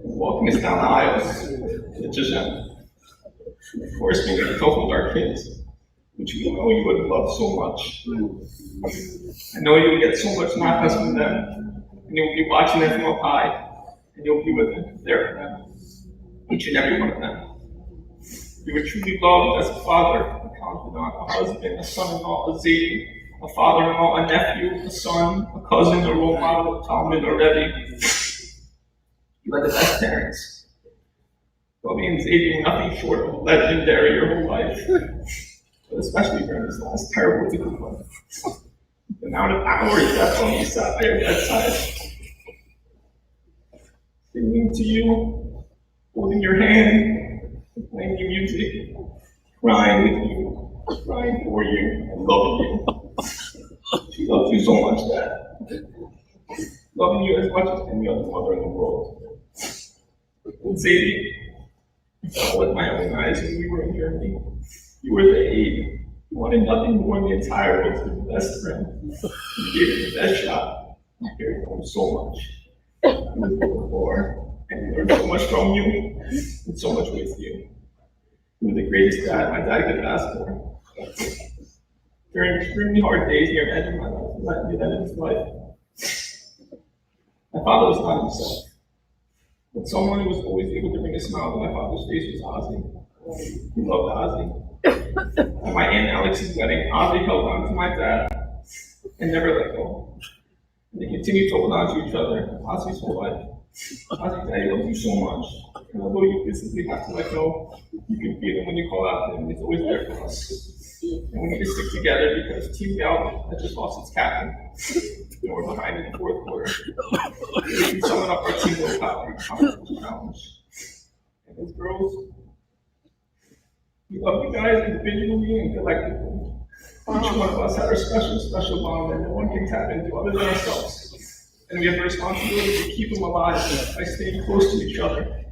walking us down the aisles to Hashem. Of course, we're going to talk with our kids, which we know you would love so much. I know you'll get so much nachas from them, and you'll be watching them from up high, and you'll be with them, there for them, each and every one of them. You were truly loved as a father, a confidant, a husband, a son-in-law, a zaidi, a father-in-law, a nephew, a son, a cousin, a role model, a Talmud, a Rebbe. You had the best parents. Rabbi and Zaidi were nothing short of legendary your whole life, but especially during this last terrible difficult one. The amount of hours that Tony sat by your bedside, singing to you, holding your hand, playing your music, crying with you, crying for you, and loving you. She loves you so much, Dad. Loving you as much as any other mother in the world. And Zaidi, I saw with my own eyes when we were in Germany. You were the aide. You wanted nothing more in the entire world to be the best friend. You gave it the best shot. You cared for him so much. You was before, and he learned so much from you, and so much with you. You were the greatest dad my dad could ask for. During extremely hard days near the end of my life, near the end of his life, my father was not himself. But someone who was always able to bring a smile to my father's face was Ozzy. He loved Ozzy. At my Aunt Alex's wedding, Ozzy held on to my dad and never let go. And they continued to hold on to each other, Ozzy's whole life. Ozzy, Daddy loves you so much. And although you physically have to let go, you can feel it when you call out to him. He's always there for us. And we need to stick together because Team Galbut had just lost its captain. And we're behind in the fourth quarter. We can summon up our team willpower and confidence challenge. And as girls, we love you guys individually and collectively. Each one of us had our special bond that no one can tap into other than ourselves. And we have a responsibility to keep them alive by staying close to each other,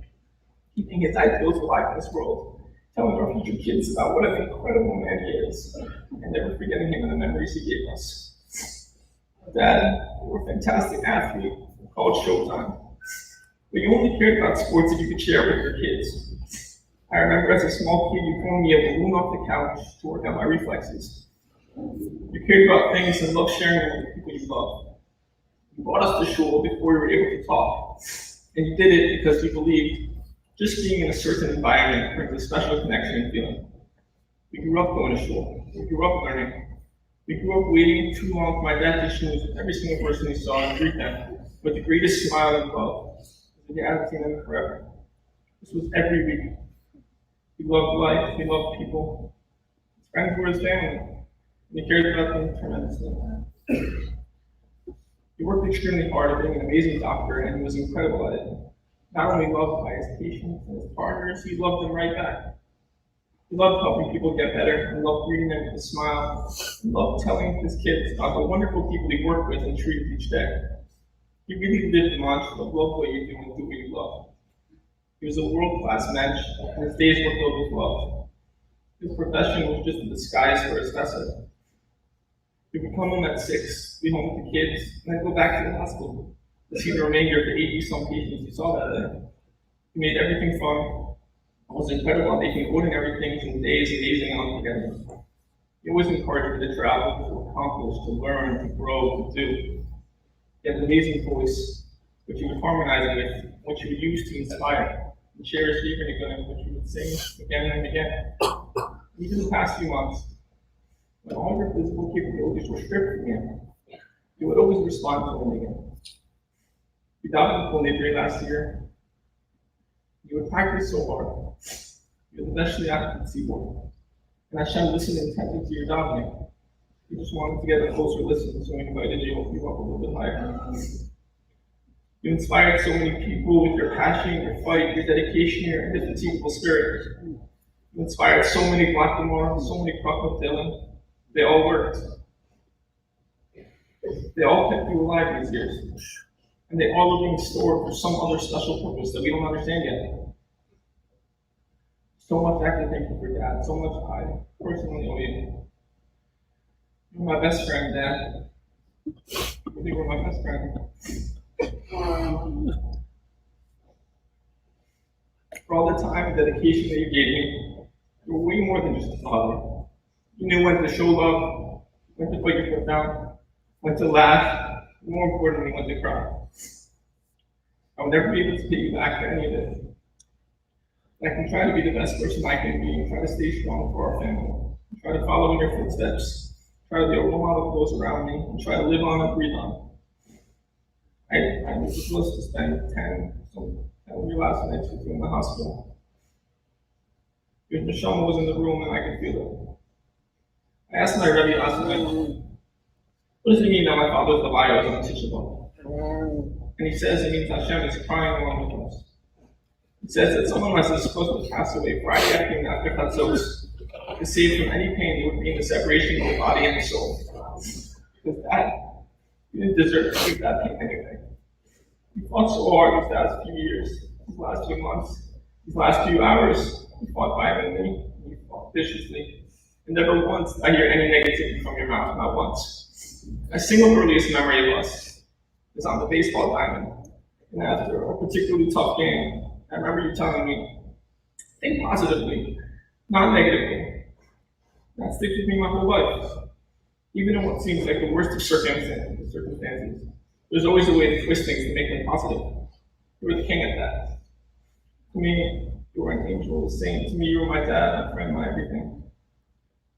keeping his ideals alive in this world. Telling our future kids about what an incredible man he is, and never forgetting him and the memories he gave us. Dad, you were a fantastic athlete, called Showtime, but you only cared about sports if you could share with your kids. I remember as a small kid, you pulled me a balloon off the couch to work out my reflexes. You cared about things and loved sharing them with the people you loved. You brought us to shul before we were able to talk, and you did it because you believed Just being in a certain environment brings a special connection and feeling. We grew up going to shul. We grew up learning. We grew up waiting too long for my dad to schmooze with every single person we saw and greet them with the greatest smile and love. We hadn't seen them forever. This was every week. He loved life. He loved people. His friends were his family. And he cared about them tremendously. He worked extremely hard at being an amazing doctor, and he was incredible at it. Not only loved by his patients and his partners, he loved them right back. He loved helping people get better, and loved greeting them with a smile, and loved telling his kids about the wonderful people he worked with and treated each day. He really lived the mantra of love what you do and do what you love. He was a world-class mensch, and his days were filled with love. His profession was just a disguise for his vessel. He would come home at 6, be home with the kids, and then go back to the hospital to see the remainder of the 80-some patients he saw that day. He made everything fun, and was incredible at making ordinary things in days amazing and unforgettable. He always encouraged me to travel, to accomplish, to learn, to grow, to do. He had an amazing voice, which he would harmonize with, which he would use to inspire, and cherish even again, which he would sing again and again. Even the past few months, when all your physical capabilities were stripped from him, he would always respond to them again. He died in full Nidri last year. He would practice so hard. He was eventually out at the seaboard. And Hashem listened intently to your davening. He just wanted to get a closer listen, so he invited you up a little bit higher. You inspired so many people with your passion, your fight, your dedication, your indefatigable spirit. You inspired so many Black Lamar, so many Krakov Dylan. They all worked. They all kept you alive these years. And they all are being stored for some other special purpose that we don't understand yet. So much I can thank you for Dad. So much I personally owe you. You're my best friend, Dad. You think we're my best friend. For all the time and dedication that you gave me, you were way more than just a father. You knew when to show love, when to put your foot down, when to laugh, and more importantly, when to cry. I will never be able to pay you back for any of this. I can try to be the best person I can be and try to stay strong for our family. Try to follow in your footsteps. Try to be a role model for those around me and try to live on and breathe on. I was supposed to spend 10 of your last nights with you in the hospital. Your neshama was in the room and I could feel it. I asked my Rabbi last night, what does it mean that my father's Levaya was unteachable? And he says it means Hashem is crying along with us. He says that someone is supposed to pass away Friday afternoon after Chatzos to save from any pain that would be in the separation of the body and the soul. Because that, you didn't deserve to leave that pain anyway. You fought so hard these last few years, these last few months, these last few hours. You fought violently, you fought viciously. And never once did I hear any negativity from your mouth, not once. My single earliest memory of us is on the baseball diamond. And after a particularly tough game, I remember you telling me, think positively, not negatively. That sticks with me my whole life. Even in what seems like the worst of circumstances, there's always a way to twist things to make them positive. You were the king at that. To me, you were an angel, a saint. To me, you were my dad, my friend, my everything.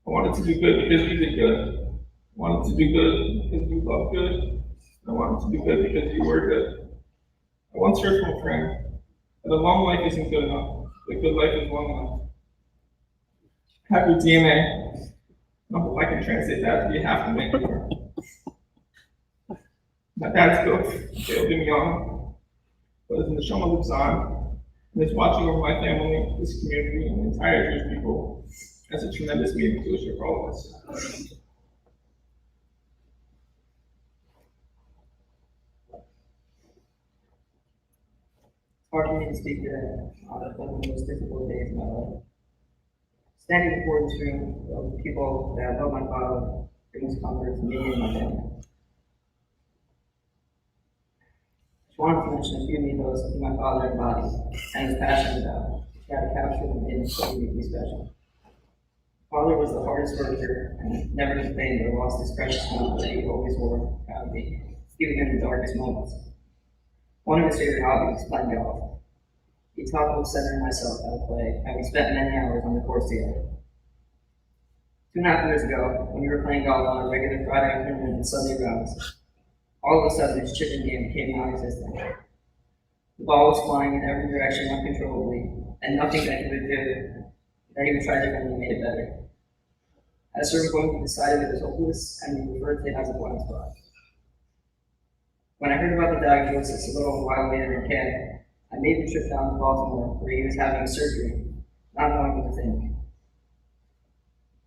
I wanted to do good because you did good. I wanted to do good because you loved good. I wanted to do good because you were good. I once heard from a friend that a long life isn't good enough, but a good life is long enough. Have your DNA. I hope I can translate that to be half the man. My dad's built, failed me on, but as the neshama lives on, and is watching over my family, this community, and the entire Jewish people, as a tremendous meaning to for all of us. Hard for me to speak today on one of the most difficult days of my life. Standing before this room of people that love my father brings comfort to me and my family. I just wanted to mention a few mythos of my father embodied and his passion about, try to capture them in something uniquely special. Father was the hardest worker and never complained or lost his precious moment that he always wore proudly, even in the darkest moments. One of his favorite hobbies was playing golf. He taught both Center and myself how to play, and we spent many hours on the course together. 2.5 years ago, when we were playing golf on our regular Friday afternoon and Sunday rounds, all of a sudden his chipping game became non-existent. The ball was flying in every direction uncontrollably, and nothing that he would do, that he would try differently, made it better. At a certain point, we decided it was hopeless, and we referred to it as a blind spot. When I heard about the diagnosis a little while later in camp, I made the trip down to Baltimore where he was having surgery, not knowing what to think.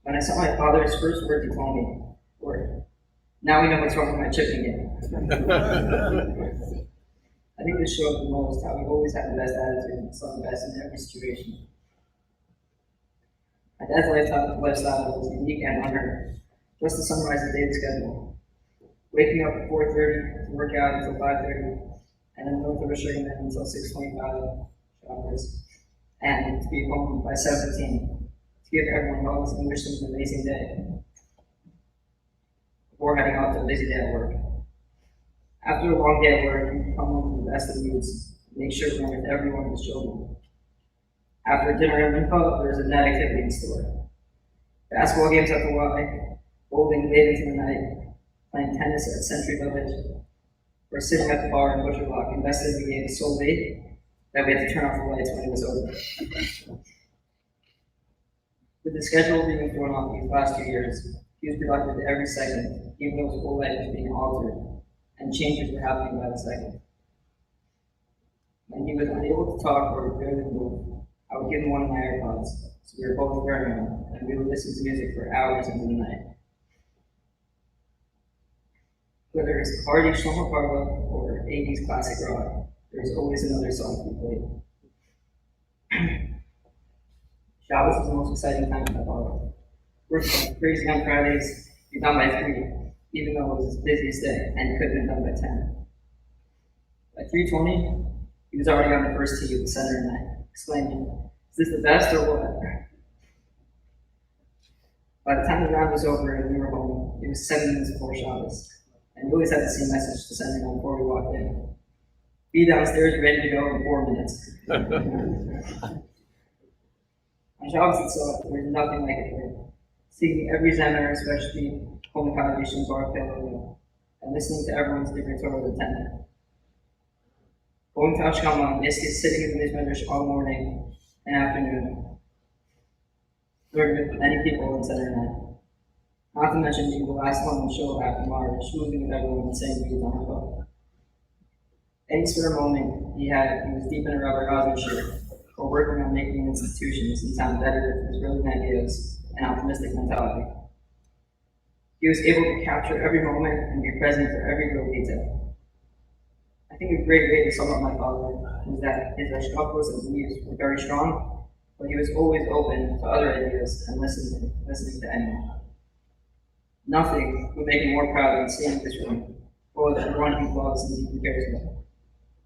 When I saw my father, his first words he told me were, "Now we know what's wrong with my chipping game." I think this showed the most how we always had the best attitude and saw the best in every situation. My dad's lifestyle was unique and unheard. Just to summarize the daily schedule: waking up at 4:30 to work out until 5:30, and then go to a sugar man until 6:25 showers, and to be home by 7:15 to give everyone hugs and wish them an amazing day before heading off to a busy day at work. After a long day at work, you come home with the best of moods, make sure to with everyone with children. After dinner and info, there's a net activity in store. Basketball games at the Y, bowling late into the night, playing tennis at Century Village, or sitting at the bar in Butcher Block, invested in the game so late that we had to turn off the lights when it was over. With the schedule being thrown off these last 2 years, he was productive every second, even though his whole life was being altered, and changes were happening by the second. When he was unable to talk or barely move, I would give him one of my AirPods, so we were both wearing them, and we would listen to music for hours into the night. Whether it's party, Shlomo Parva, or 80s classic rock, there's always another song to be played. Shabbos is the most exciting time of all. Working like crazy on Fridays, be done by 3, even though it was his busiest day, and could have been done by 10. By 3:20, he was already on the first tee with the center and I, exclaiming, "Is this the best or what?" By the time the round was over and we were home, it was 7 minutes before Shabbos, and we always had the same message to send everyone before we walked in. Be downstairs ready to go in 4 minutes. On Shabbos itself, there was nothing like it for me. Seeing every Zemer, especially home congregation bar pillow, and listening to everyone's different Torah attendant. Going to Ashkelon, basically sitting in the Mizmedrash all morning and afternoon, learning with many people in Center night. Not to mention being the last one in show after March, moving with everyone and saying reads on her book. Any spare moment he was deep in a Rabbi Rosin shirt, or working on making institutions and sound better with his brilliant ideas and optimistic mentality. He was able to capture every moment and be present for every little detail. I think a great way to sum up my father was that his ashkafos and beliefs were very strong, but he was always open to other ideas and listening to anyone. Nothing would make me more proud than seeing this room full of everyone he loves and deeply cares about,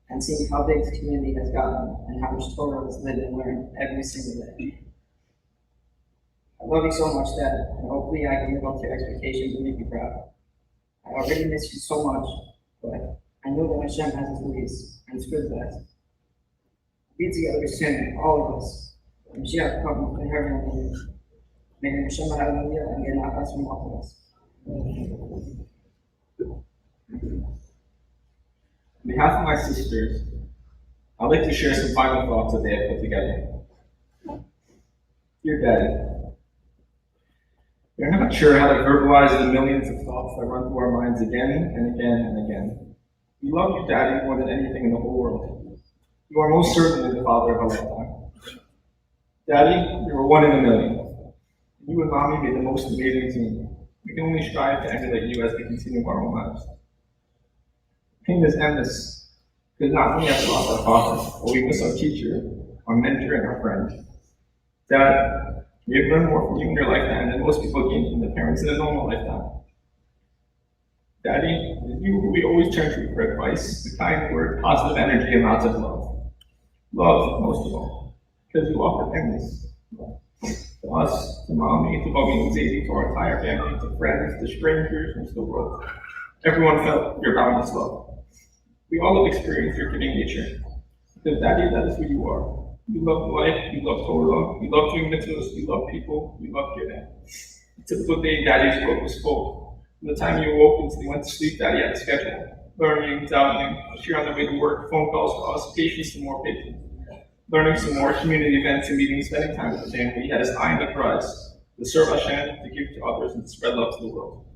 and seeing how big the community has gotten and how much Torah is lived and learned every single day. I love you so much, Dad, and hopefully I can live up to your expectations and make you proud. I already miss you so much, but I know that Hashem has his ways, and it's for the best. We'll be together soon, all of us. And Mashiach come to everyone. May Hashem hallelujah and get out us from all of us. On behalf of my sisters, I'd like to share some final thoughts that they have put together. Dear Daddy, we're not sure how to verbalize the millions of thoughts that run through our minds again and again and again. We love you, Daddy, more than anything in the whole world. You are most certainly the father of our lifetime. Daddy, you are 1 in a million. You and Mommy made the most amazing team. We can only strive to emulate you as we continue our own lives. Pain is endless, because not only have we lost our father, but we miss our teacher, our mentor, and our friend. Dad, we have learned more from you in your lifetime than most people gain from their parents in a normal lifetime. Daddy, it is you who we always turn to for advice, the kind word, positive energy, and lots of love. Love, most of all, because you offer endless love. To us, to Mommy, to Bobby and Zadie, to our entire family, to friends, to strangers, and to the world. Everyone felt your boundless love. We all have experienced your giving nature. Because Daddy, that is who you are. You love life, you love Torah, you love doing mitzvahs, you love people, you love giving. A typical day, Daddy's world was full. From the time you awoke until you went to sleep, Daddy had a schedule. Learning, doubting, cheer on the way to work, phone calls for us, patience and more patience. Learning some more, community events and meetings, spending time with the family. He had his eye on the prize, to serve Hashem, to give to others, and to spread love to the world.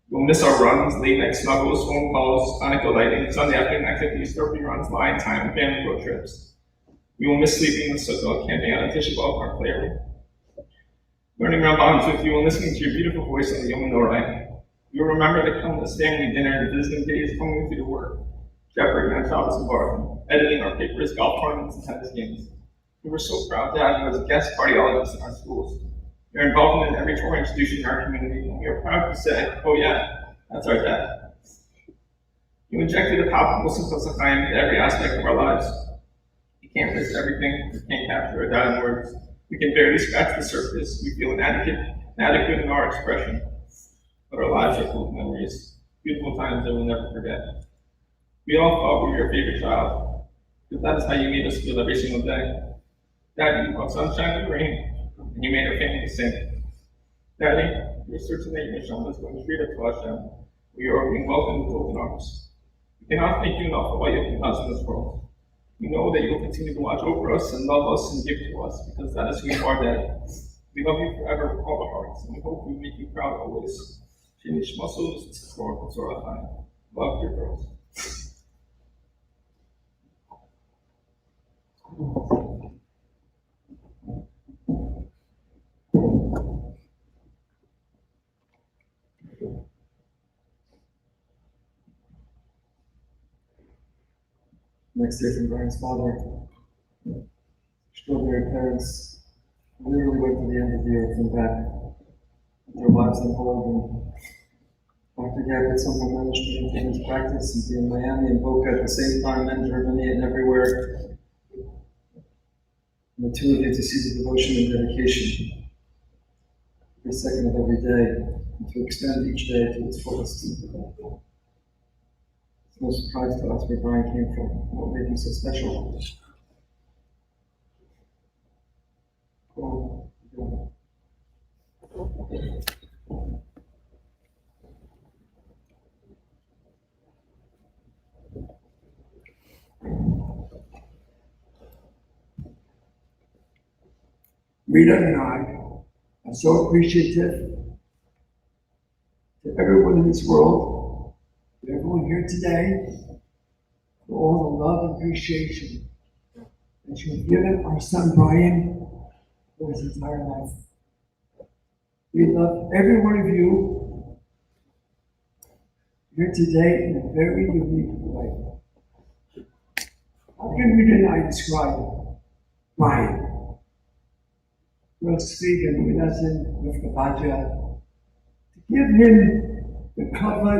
We'll miss our runs, late night snuggles, phone calls, Hanukkah lighting, Sunday afternoon activities, therapy runs, line time, and family road trips. We will miss sleeping in the sukkah, camping out on Tisha B'Av in our playroom. Learning Rabbans with you and listening to your beautiful voice on the Yom Norai. We will remember the countless family dinner, the visiting days coming through to work, shepherding on Shabbos and Baruch, editing our papers, golf tournaments, and tennis games. We were so proud to have you as a guest cardiologist in our schools. Your involvement in every Torah institution in our community, and we are proud to say, oh yeah, that's our dad. You injected a palpable sense of Chaim into every aspect of our lives. You can't list everything, you can't capture it out in words. We can barely scratch the surface. We feel inadequate in our expression. But our lives are full of memories, beautiful times that we'll never forget. We all thought we were your favorite child, because that is how you made us feel every single day. Daddy, you brought sunshine and rain, and you made our family sing. Daddy, you're certain that your neshama is going straight up to Hashem. We are being welcomed with open arms. We cannot thank you enough for what you have done in this world. We know that you will continue to watch over us and love us and give to us, because that is who you are, Daddy. We love you forever with all our hearts, and we hope we make you proud always. Finish muscles for Torah. Love your girls. Next day from Brian's father. Extraordinary parents literally went to the end of the earth and back. Their lives on hold, and Dr. Galbut somehow managed to maintain his practice and be in Miami and Boca at the same time, and Germany and everywhere. And the two of you to see the devotion and dedication every second of every day, and to extend each day to its fullest. It's no surprise to us where Brian came from, and what made him so special. Cool. Rita and I are so appreciative to everyone in this world, to everyone here today, for all the love and appreciation that you have given our son Brian for his entire life. We love every one of you here today in a very unique way. How can Rita and I describe Brian? We'll speak and we listen with Levaya to give him the cover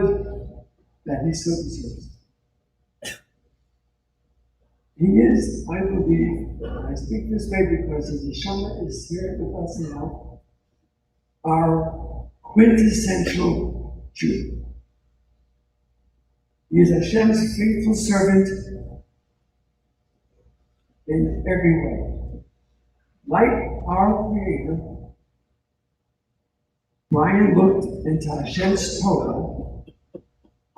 that he so deserves. He is, I believe, and I speak this way because his neshama is here with us now, our quintessential Jew. He is Hashem's faithful servant in every way. Like our Creator, Brian looked into Hashem's Torah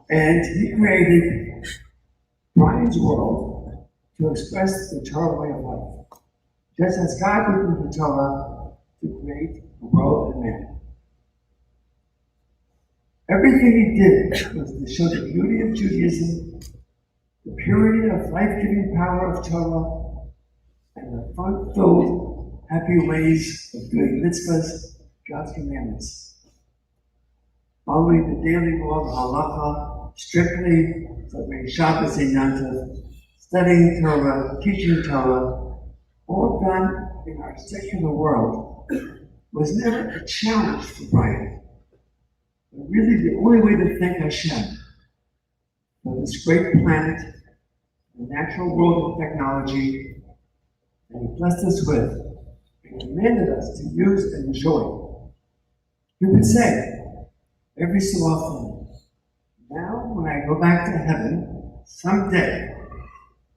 and he created Brian's world to express the Torah way of life. Just as God looked into Torah to create the world and man. Everything he did was to show the beauty of Judaism, the purity of life-giving power of Torah, and the fun-filled happy ways of doing mitzvahs, God's commandments. Following the daily law of halacha, strictly, celebrating Shabbos and Yom Tov, studying Torah, teaching Torah, all done in our secular world, was never a challenge for Brian. But really the only way to thank Hashem for this great planet, the natural world of technology that he blessed us with, and commanded us to use and enjoy. You could say, every so often, now when I go back to heaven, someday,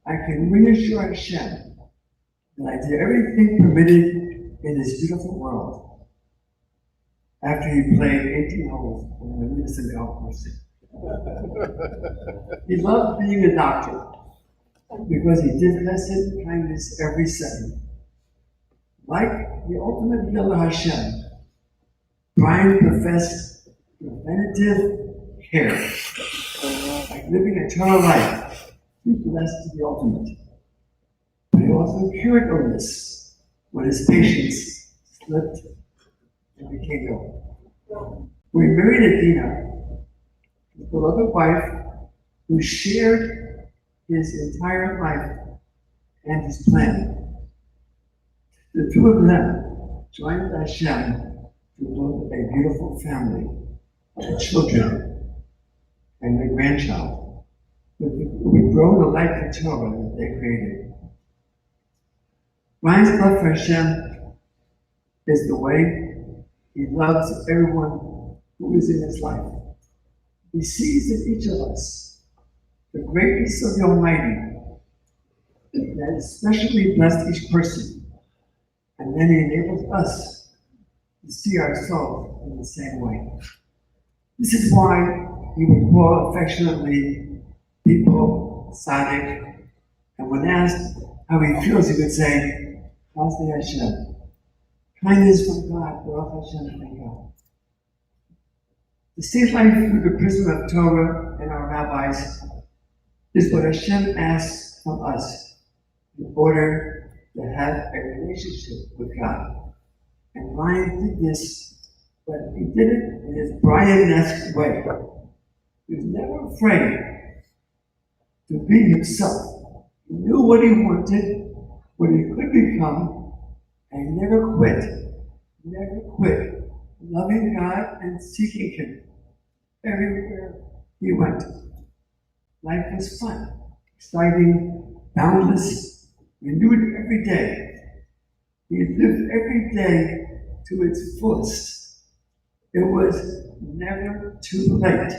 I can reassure Hashem that I did everything permitted in this beautiful world. After he played 18 holes on a magnificent golf course. He loved being a doctor because he did chesed and kindness every second. Like the ultimate healer Hashem, Brian professed preventative care, like living a eternal life, he blessed to the ultimate. But he also cured illness when his patients slipped and became ill. We married Adina, his beloved wife, who shared his entire life and his plan. The two of them joined Hashem to build a beautiful family of children and a grandchild. We grow to like the Torah that they created. Ryan's love for Hashem is the way he loves everyone who is in his life. He sees in each of us the greatness of the Almighty that especially blessed each person, and then he enables us to see ourselves in the same way. This is why he would call affectionately people Tzaddik, and when asked how he feels, he would say, Chesed Hashem. Kindness from God, Baruch Hashem, thank God. To see life through the prism of Torah and our rabbis is what Hashem asks from us in order to have a relationship with God. And Ryan did this, but he did it in his Brian-esque way. He was never afraid to be himself. He knew what he wanted, what he could become, and he never quit loving God and seeking Him everywhere he went. Life was fun, exciting, boundless, renewed every day. He lived every day to its fullest. It was never too late.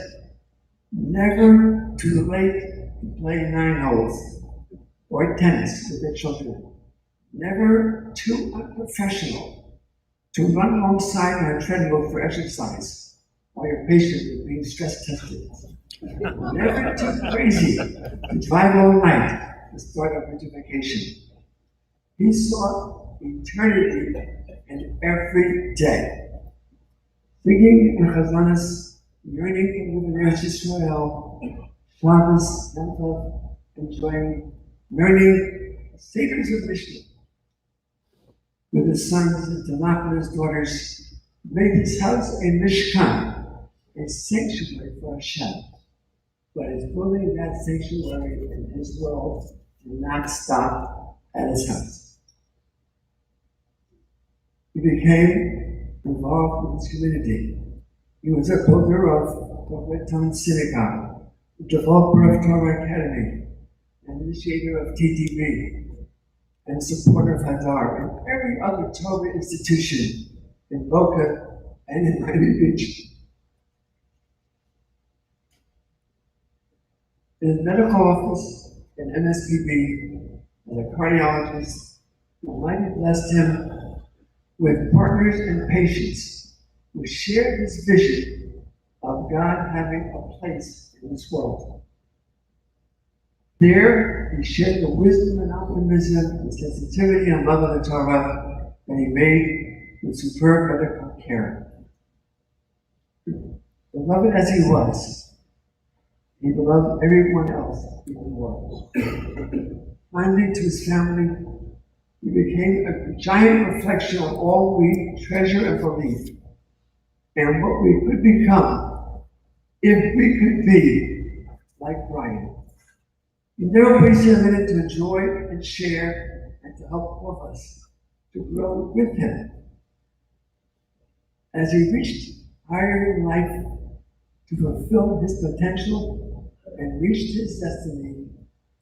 Never too late to play 9 holes or tennis with their children. Never too unprofessional to run alongside on a treadmill for exercise while your patient is being stress tested. Never too crazy to drive all night to start up into vacation. He sought eternity in every day. Singing in Chazanas, yearning to live in Eretz Yisrael, Shabbos, Yom Tov, enjoying, learning secrets of Mishnah. With his sons and Tanakh and his daughters, made his house a Mishkan, a sanctuary for Hashem. But his building that sanctuary in his world did not stop at his house. He became involved with his community. He was a builder of Galbut Synagogue, the developer of Torah Academy, and initiator of TTV, and supporter of Hadar and every other Torah institution in Boca and in Miami Beach. In his medical office in MSPB, as a cardiologist, Almighty blessed him with partners and patients who shared his vision of God having a place in this world. There, he shared the wisdom and optimism, the sensitivity and love of the Torah that he made with superb medical care. Beloved as he was, he loved everyone else even more. Finally, to his family, he became a giant reflection of all we treasure and believe, and what we could become if we could be like Brian. He never wasted a minute to enjoy and share and to help all of us to grow with him. As he reached higher in life to fulfill his potential and reached his destiny,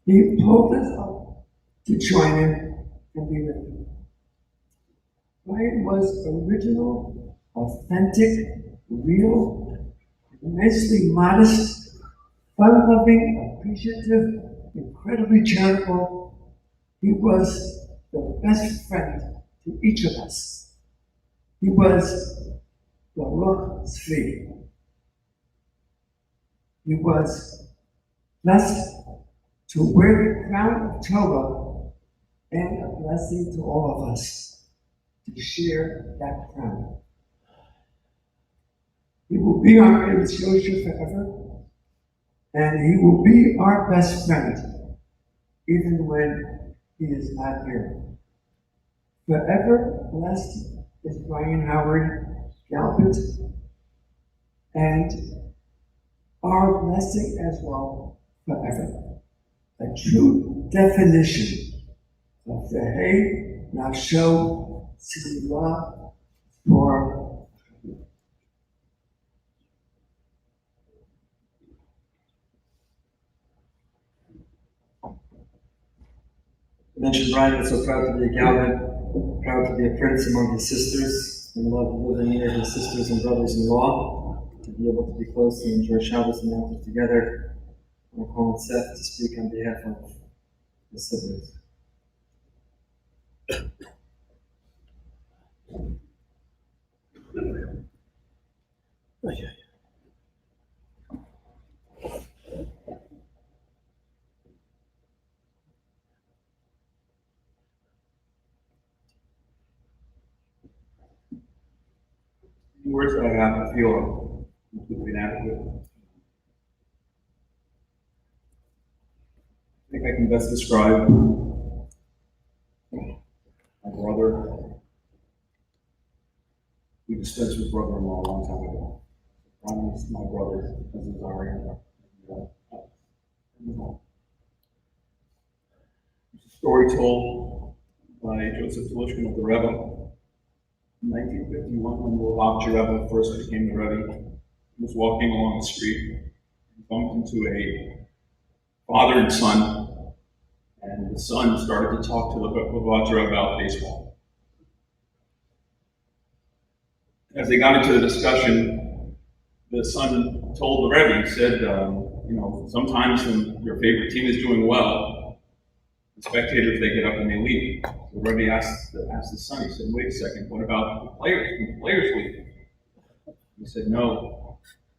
he pulled us up to join him and be with him. Brian was original, authentic, real, immensely modest, fun-loving, appreciative, incredibly charitable. He was the best friend to each of us. He was the Ruach Tzvi. He was blessed to wear the crown of Torah and a blessing to all of us to share that crown. He will be our Eretz Yosher forever, and he will be our best friend, even when he is not here. Forever blessed is Brian Howard Galbut, and our blessing as well forever. A true definition of the Hey Nafsho Tzivah for I mentioned Brian was so proud to be a Galbut, proud to be a prince among his sisters, and loved living near his sisters and brothers-in-law, to be able to be close and enjoy Shabbos and Yom Tov together. I'm calling Seth to speak on behalf of his siblings. The words that I have, I feel completely inadequate. I think I can best describe my brother. We dispensed with brother-in-law a long time ago. Brian is my brother, as is Ari. There's a story told by Joseph Telushkin of the Rebbe. In 1951, when the Levaya Rebbe first became the Rabbi, he was walking along the street. He bumped into a father and son, and the son started to talk to the Levaya Rebbe about baseball. As they got into the discussion, the son told the Rebbe, he said, sometimes when your favorite team is doing well, the spectators, they get up and they leave. So the Rebbe asked the son, he said, wait a second, what about the players? Can the players leave? He said, no,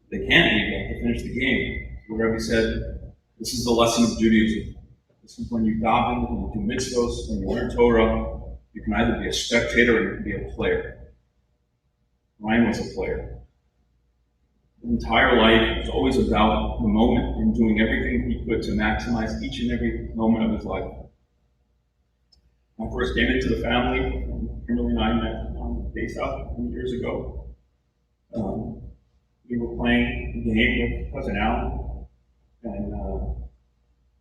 they can't leave, they have to finish the game. So the Rebbe said, this is the lesson of Judaism. This is when you daven, when you do mitzvos, when you learn Torah, you can either be a spectator or you can be a player. Ryan was a player. His entire life was always about the moment and doing everything he could to maximize each and every moment of his life. When I first came into the family, Kimberly and I met on Day South many years ago. We were playing a game with Cousin Alan, and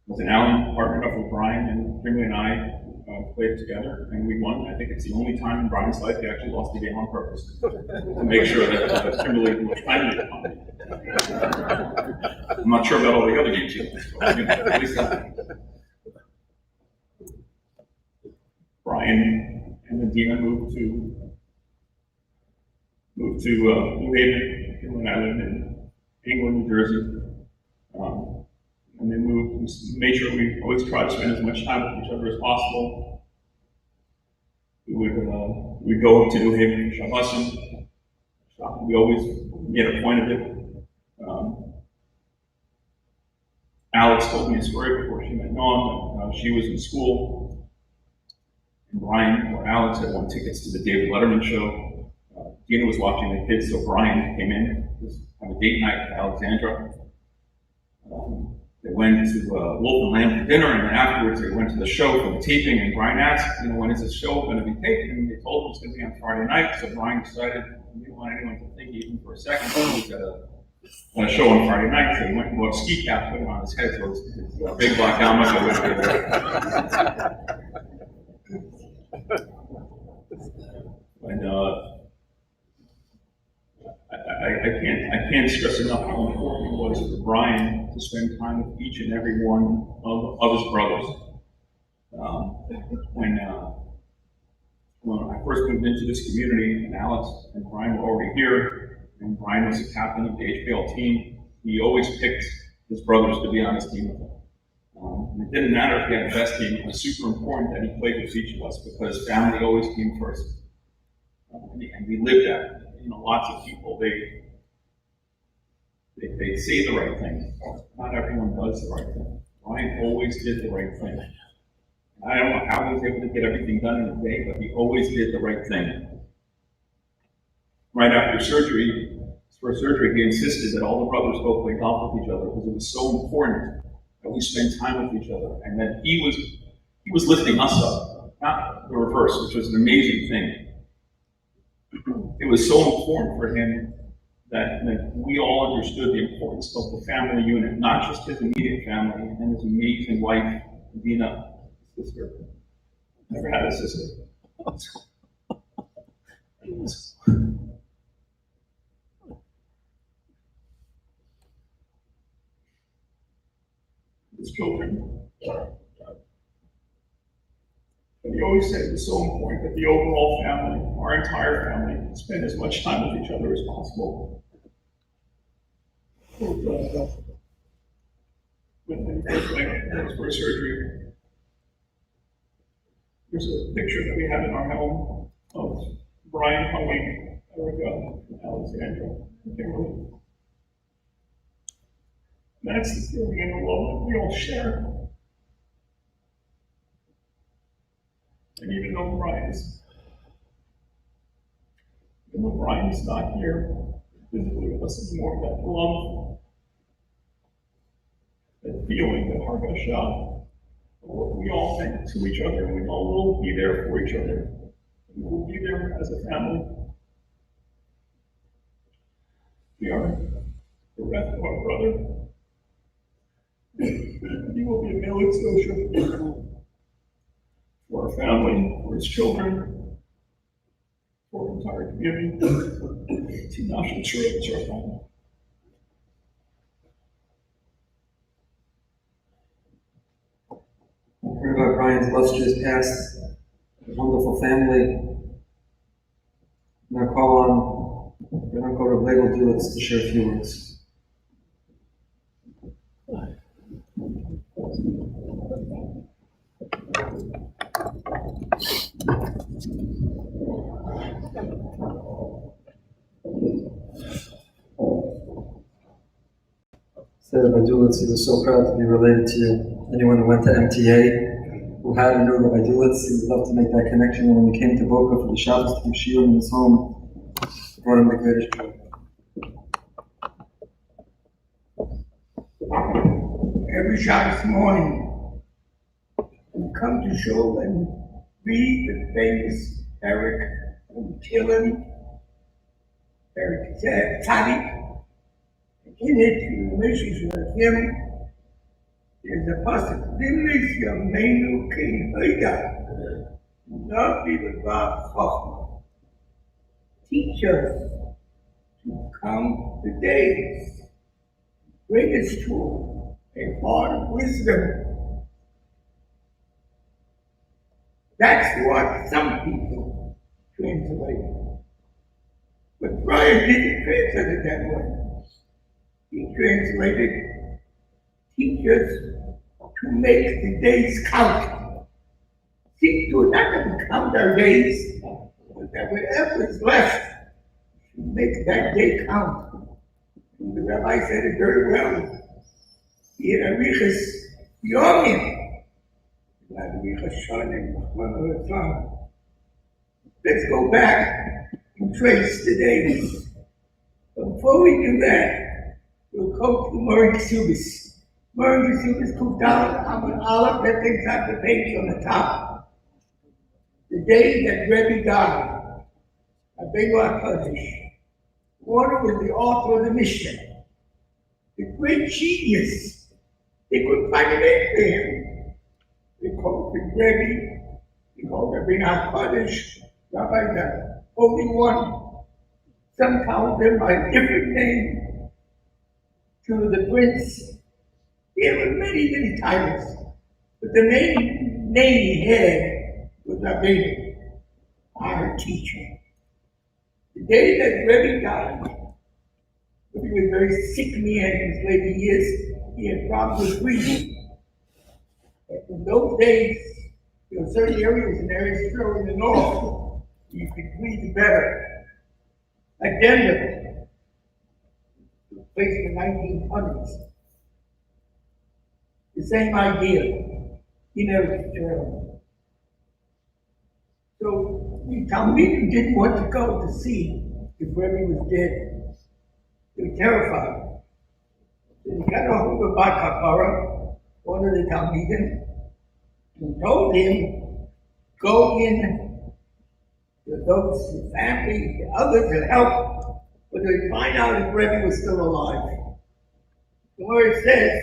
Cousin Alan partnered up with Brian, and Kimberly and I played together, and we won. I think it's the only time in Brian's life he actually lost the game on purpose to make sure that Kimberly was finally won. I'm not sure about all the other games he lost, but at least that. Brian and Medina moved to New Haven when I lived in England, New Jersey. And they moved, made sure we always tried to spend as much time with each other as possible. We'd go up to New Haven for Shabbosim. We always made a point of it. Alex told me a story before she met Noam. She was in school, and Brian or Alex had won tickets to the David Letterman show. Dina was watching the kids, so Brian came in to have a date night with Alexandra. They went to Wolf and Lamb for dinner, and then afterwards they went to the show for the taping, and Brian asked, when is this show going to be taped? And they told him it's going to be on Friday night, so Brian decided he didn't want anyone to think even for a second he was at a show on Friday night, so he went and bought a ski cap, put it on his head, so his big black helmet went there. And I can't stress enough how important it was for Brian to spend time with each and every one of his brothers. When I first moved into this community, and Alex and Brian were already here, and Brian was the captain of the HPL team, he always picked his brothers to be on his team with him. And it didn't matter if he had the best team, it was super important that he played with each of us because family always came first. And we lived that. Lots of people, they say the right thing. Not everyone does the right thing. Ryan always did the right thing. I don't know how he was able to get everything done in a day, but he always did the right thing. Right after surgery, his first surgery, he insisted that all the brothers go play golf with each other because it was so important that we spend time with each other. And that he was lifting us up, not the reverse, which was an amazing thing. It was so important for him that we all understood the importance of the family unit, not just his immediate family and his amazing wife, Dina, his sister. Never had a sister. His children. And he always said it was so important that the overall family, our entire family, spend as much time with each other as possible. When he first went his first surgery, there's a picture that we have in our home of Brian hugging Erica and Alexandra and Kimberly. That's the feeling in the world that we all share. And even though Brian is not here physically with us anymore, that love, that feeling, that hargasha, what we all think to each other, and we all will be there for each other. We will be there as a family. We are the rest of our brother. He will be a Nova Scotia for our family, for his children, for our entire community, to national church, our family. Heard about Brian's illustrious past, a wonderful family. I'm going to call on your Uncle Rabbi Galbut to share a few words. Said Rabbi Dulitz, he was so proud to be related to you. Anyone who went to MTA, who had a knew Rabbi Dulitz, he would love to make that connection. And when you came to Boca for the Shabbos to give shiur in his home, it brought him the greatest joy. Every Shabbos morning, we come to shul and read the famous Eric from Tillen, Eric Tzaddik. In it, relationship with him, there's a possibility of Menu King Hoida, not be the Bar Chochmah. Teach us to count the days, bring us to a heart of wisdom. That's what some people translate. But Brian didn't translate it that way. He translated, teach us to make the days count. Seek to not to count our days, but that whatever is left, make that day count. And the rabbi said it very well. He had Arichas Yomim, not Arichas Shanim. Let's go back and trace the days. But before we do that, we'll go to Moran Kesubis. Moran Kesubis comes down on Aleph, that thing's on the page on the top. The day that Rabbi died, Rabbeinu HaKadosh, one was the author of the Mishnah. The great genius. They couldn't find a name for him. They called him Rabbi, they called Rabbeinu HaKadosh, Rabbi the only one. Some called him by a different name. To the prince, there were many, many titles, but the main name he had was Rabbi, our teacher. The day that Rabbi died, he was a very sick man in his later years. He had problems with breathing. In those days, there were certain areas and areas still in the north you could breathe better. Like Denver, placed in the 1900s. The same idea, So the Talmudim didn't want to go to see if Rebbe was dead. They were terrified. So they got a hold of Bar Kapara, one of the Talmudim, and told him, go in to those, the family, the others to help, but they find out if Rebbe was still alive. The word says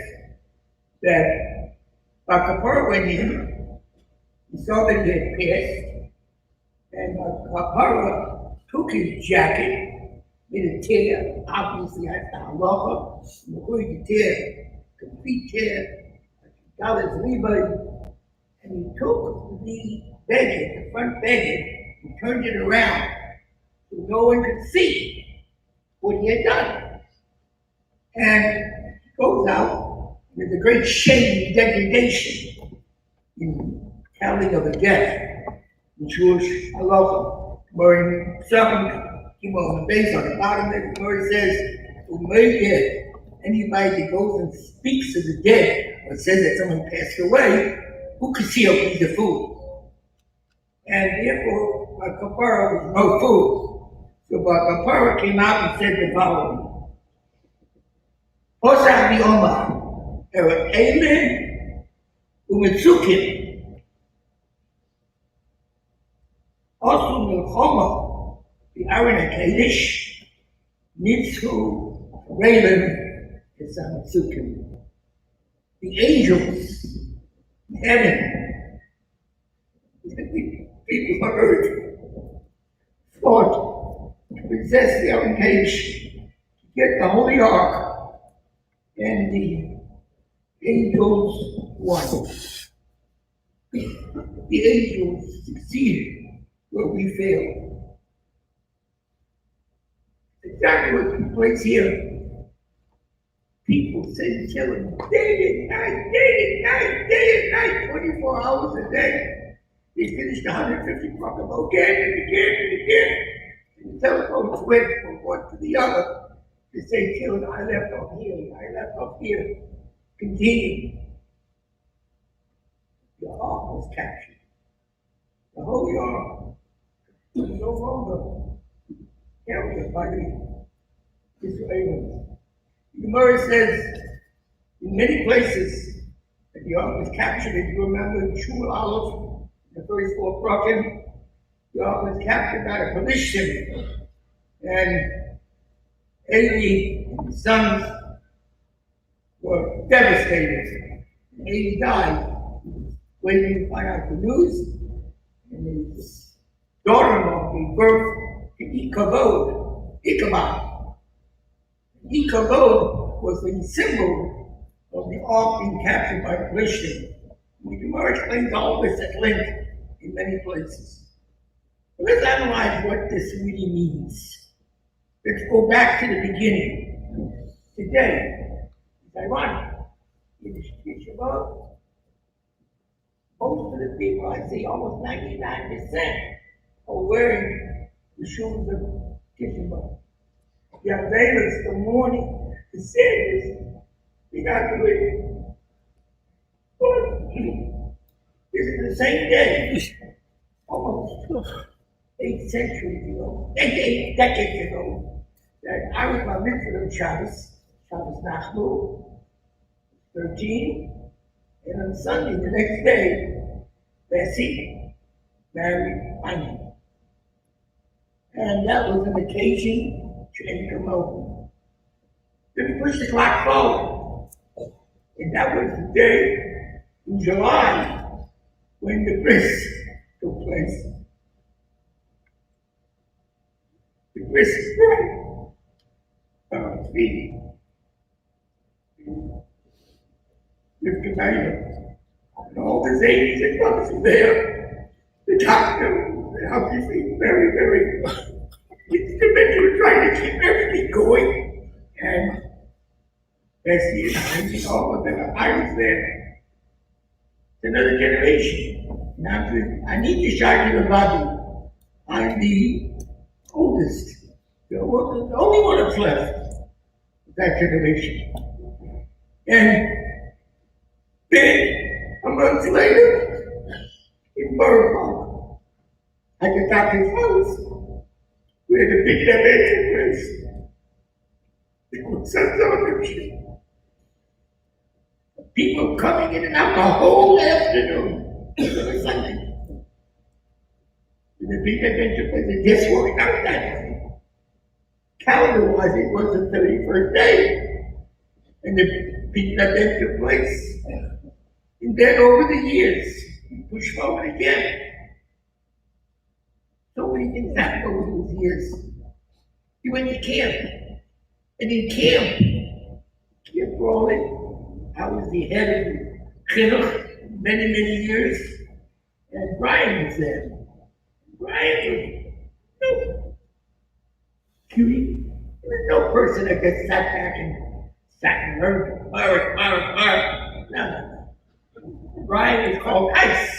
that Bar Kapara went in, he saw that he had passed, and Kapara took his jacket, made a tear, obviously that's the halacha, and going to tear, complete tear, Dallas Levaya, and he took the beggar, the front beggar, and turned it around so no one could see what he had done. And he goes out, and there's a great shame and degradation in telling of a death. In Jewish halacha, where some people on the base, on the bottom, where it says, anybody that goes and speaks to the dead, or says that someone passed away, who could see he's a fool? And therefore, Bar Kapara was no fool. So Bar Kapara came out and said the following. Osah Bi'omah, Eret Eilen, Umetzukim, also Milchoma, the Aaron HaKadosh, Nitzhu, Raven, is Amitzukim. The angels in heaven, people on earth, fought to possess the Aaron HaKadosh, to get the Holy Ark, and the angels won. The angels succeeded where we failed. Exactly what took place here. People said killing day and night, day and night, day and night, 24 hours a day. They finished 150 program again and again and again. And the telephones went from one to the other to say, killing, I left off here, I left off here. Continue. The ark was captured. The Holy Ark was no longer carried by the Israelis. The Gemara says in many places that the ark was captured. If you remember in Shul Aleph, the first 4 Prakim, the ark was captured by a Philistine. And Eli and his sons were devastated. And Eli died. Waiting to find out the news. And his daughter-in-law gave birth to Ichabod. Ichabod was the symbol of the ark being captured by the Philistines. The Gemara explains all this at length in many places. But let's analyze what this really means. Let's go back to the beginning. Today, it's ironic. In Shabbat, most of the people, I see almost 99%, are wearing the shoes of Kishiba. The Avedas, the mourning, the sadness, they got to do it. But this is the same day, almost 8 centuries ago, 8 decades ago, that I was my mitzvah of Shabbos Nachmu, 13, and on Sunday, the next day, Bessie married Anya. And that was an occasion to come over. Then we pushed the clock forward. And that was the day in July when the bris took place. The bris is right. It's me. With Gabriel. And all the ladies and brothers were there. The doctor was obviously very, very instrumental in trying to keep everything going. And Bessie and all of them, I was there. another generation. Now, I need to shout to the body. I'm the oldest, the only one that's left of that generation. And then, a month later, in Borough at the doctor's house, where the big event took place, there was some celebration. People coming in and out the whole afternoon. It was Sunday. And the big event took place, and guess what? Not that day. Calendar-wise, it was the 31st day. And the big event took place. And then over the years, we pushed forward again. So many things happened over those years. He went to camp. And in camp Raleigh, I was the head of the chinuch many, many years. And Brian was there. Brian was cutie. There was no person that just sat back and learned. No. Brian was called Ice.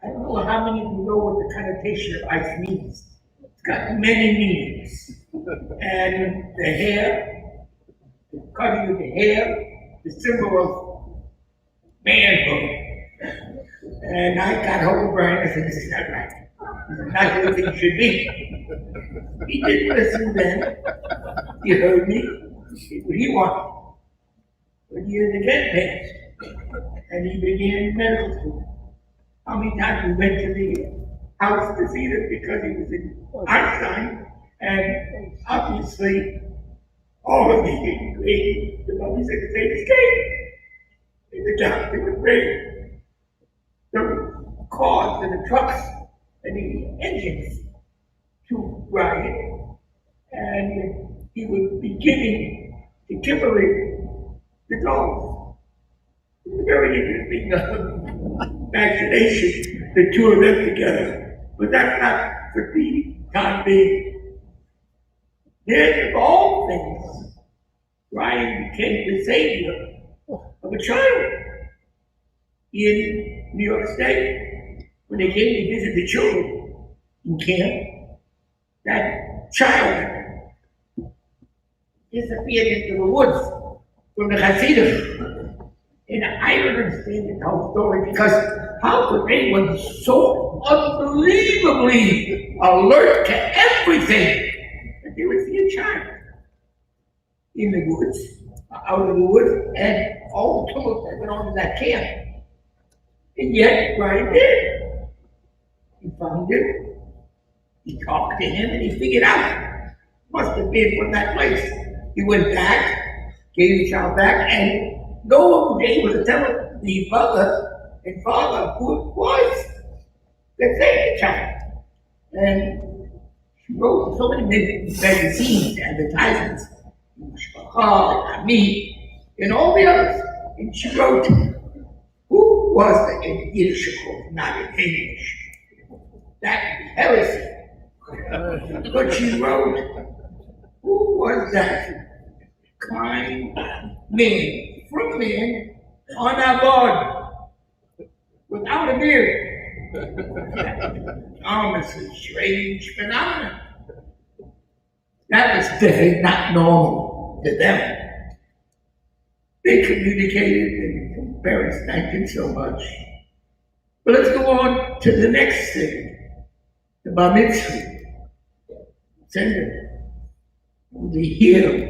I don't know how many of you know what the connotation of ice means. It's got many meanings. And the hair, the cutting of the hair, the symbol of manhood. And I got hold of Brian and I said, this is not right. This is not what things should be. He didn't listen then. He heard me. He did what he wanted. But years again passed. And he began medical school. How many times we went to the house to see him because he was in Einstein, and obviously all of the mummies at the same escape. And the doctor would bring the cars and the trucks and the engines to Brian, and he was beginning to kimberly the dogs. It was very interesting imagination, the two of them together. But that's not for the time being. Then, of all things, Brian became the savior of a child in New York State. When they came to visit the children in camp, that child disappeared into the woods from the Hasidim. And I don't understand the whole story, because how could anyone be so unbelievably alert to everything that they would see a child in the woods, out of the woods, and all the tumult that went on in that camp? And yet, Brian did. He found him, he talked to him, and he figured out. Must have been from that place. He went back, gave the child back, and no one was able to tell the mother and father who it was that saved the child. And she wrote so many magazines, advertisements, and all the others. And she wrote, who was the in Yiddish, not in English? That heresy. But she wrote, who was that kind man, from man, on our board, without a beard? It's a strange phenomenon. That was definitely not normal to them. They communicated, and parents thanked him so much. But let's go on to the next thing, the bar mitzvah. Send it. They hear him.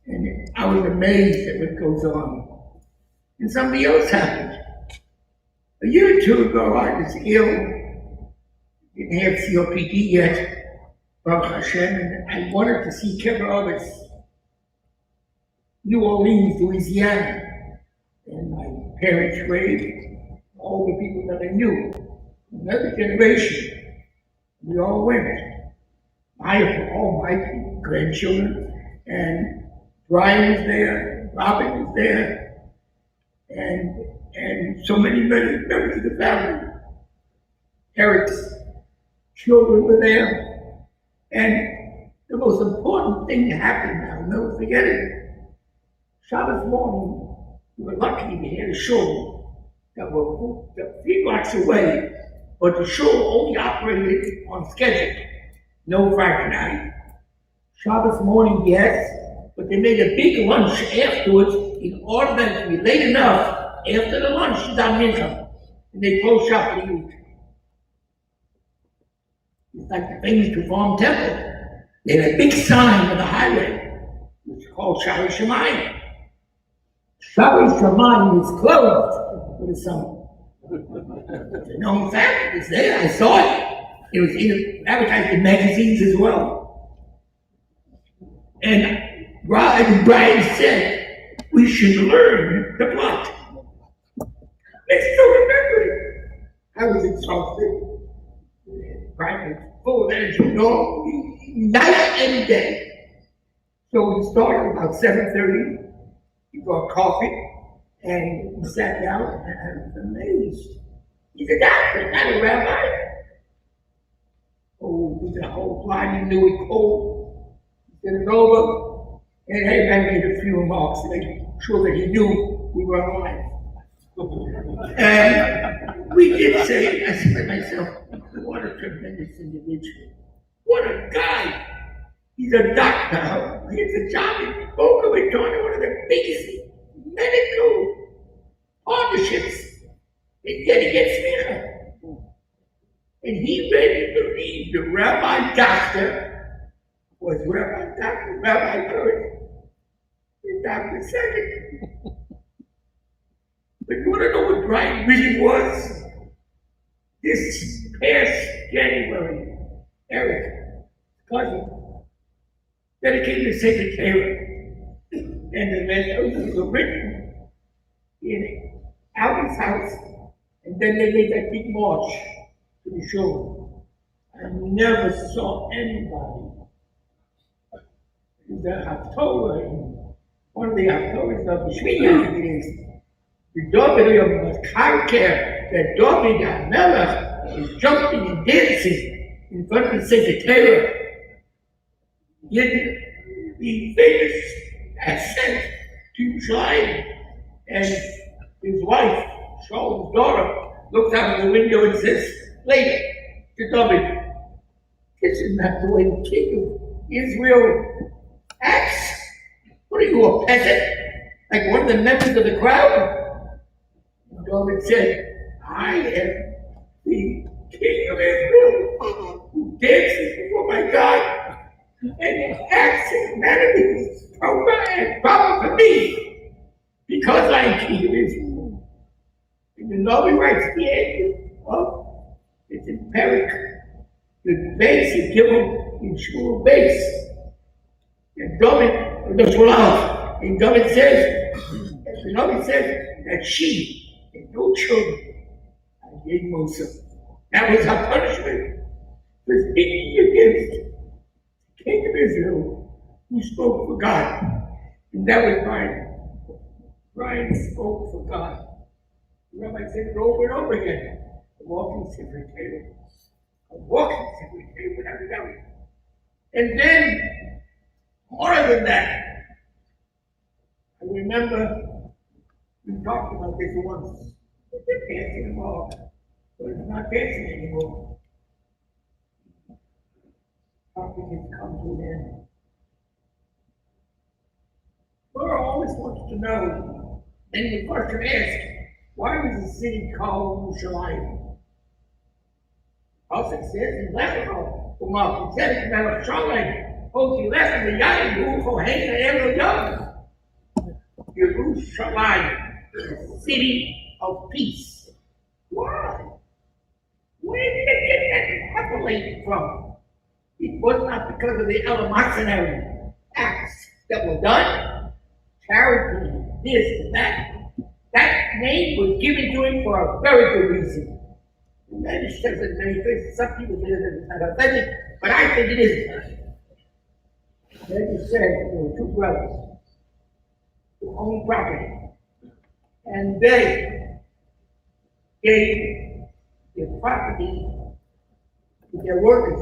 And I was amazed at what goes on. And something else happened. A year or two ago, I was ill. Didn't have COPD yet, Baruch Hashem, and I wanted to see Kibbutz, New Orleans, Louisiana. And my parents raised all the people that I knew. Another generation. We all went. All my grandchildren, and Brian was there, Robin was there, and so many members of the family. Eric's children were there. And the most important thing that happened, I'll never forget it. Shabbos morning, We were lucky we had a shul that were 3 blocks away, but the shul only operated on schedule. No Friday night. Shabbos morning, yes, but they made a big lunch afterwards in order that to be late enough after the lunch to done mincha. And they closed shop for the youth. It's like the famous Reform Temple. They had a big sign on the highway, which is called Shari Shemayim. Shari Shemayim is closed for the summer. It's a known fact. It's there. I saw it. It was advertised in magazines as well. And Brian said we should learn the plot. I still remember it. I was exhausted. Brian was full of energy, night and day. So we started about 7:30. We brought coffee, and we sat down, and I was amazed. He's a doctor, not a rabbi. Oh, we did a whole line, he knew it cold. He did it over, and I made a few remarks to make sure that he knew we were alive. And we did say, I said to myself, what a tremendous individual. What a guy. He's a doctor. He has a job in Boca Raton, one of the biggest medical partnerships. And yet he gets smeared. And he really believed the Rabbi Doctor was Rabbi Doctor, Rabbi first, and Doctor second. But you want to know what Brian really was? This past January, Eric, cousin, dedicated to Sacred Torah. And the messages were written in Albie's house, and then they made that big march to the shul. I never saw anybody. The Haftorah, one of the Haftorahs of the Shmini is the David of the Karker, that David HaMelech is jumping and dancing in front of the Sacred Torah. Yet the famous ascent to Yerushalayim, and his wife, Shaul's daughter, looks out of the window and says, later, to David, this is not the way the king of Israel acts. What are you, a peasant? Like one of the members of the crowd? And David said, I am the king of Israel who dances before my God and acts in a manner that is proper for me because I am king of Israel. And the Navi writes the end of it's in Perik, the base is given in Shmuel base. And David, the Shmuel, and David says, the Navi says that she and no children I gave Moses. That was her punishment for speaking against the king of Israel who spoke for God. And that was Brian. Brian spoke for God. The rabbi said it over and over again. A walking secretary. A walking secretary without a doubt. And then, more than that, I remember we talked about this once. They're dancing involved, but it's not dancing anymore. Talking has come to an end. Laura always wants to know, and the question asked, why was the city called Yerushalayim? Also says in Levaya, Umar, he said in Yerushalayim, Hoki Lechem, the Yadim, Kohen, and Yom. Yerushalayim, the city of peace. Why? Where did they get that appellation from? It was not because of the eleemosynary acts that were done, charity, this and that. That name was given to him for a very good reason. And that is says in many places, some people say that it's not authentic, but I think it is. Then it says there were two brothers who owned property, and they gave their property to their workers.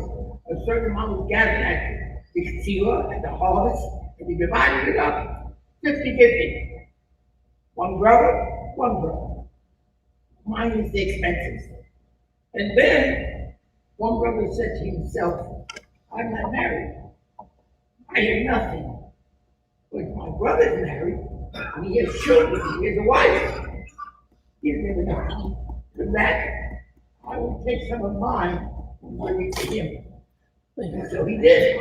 A certain amount was gathered at the tzila, at the harvest, and they divided it up 50-50. One brother, one brother. Mine is the expenses. And then one brother said to himself, I'm not married. I have nothing. But my brother's married, and he has children, he has a wife. He's never nothing. For that, I will take some of mine and bring it to him. And so he did.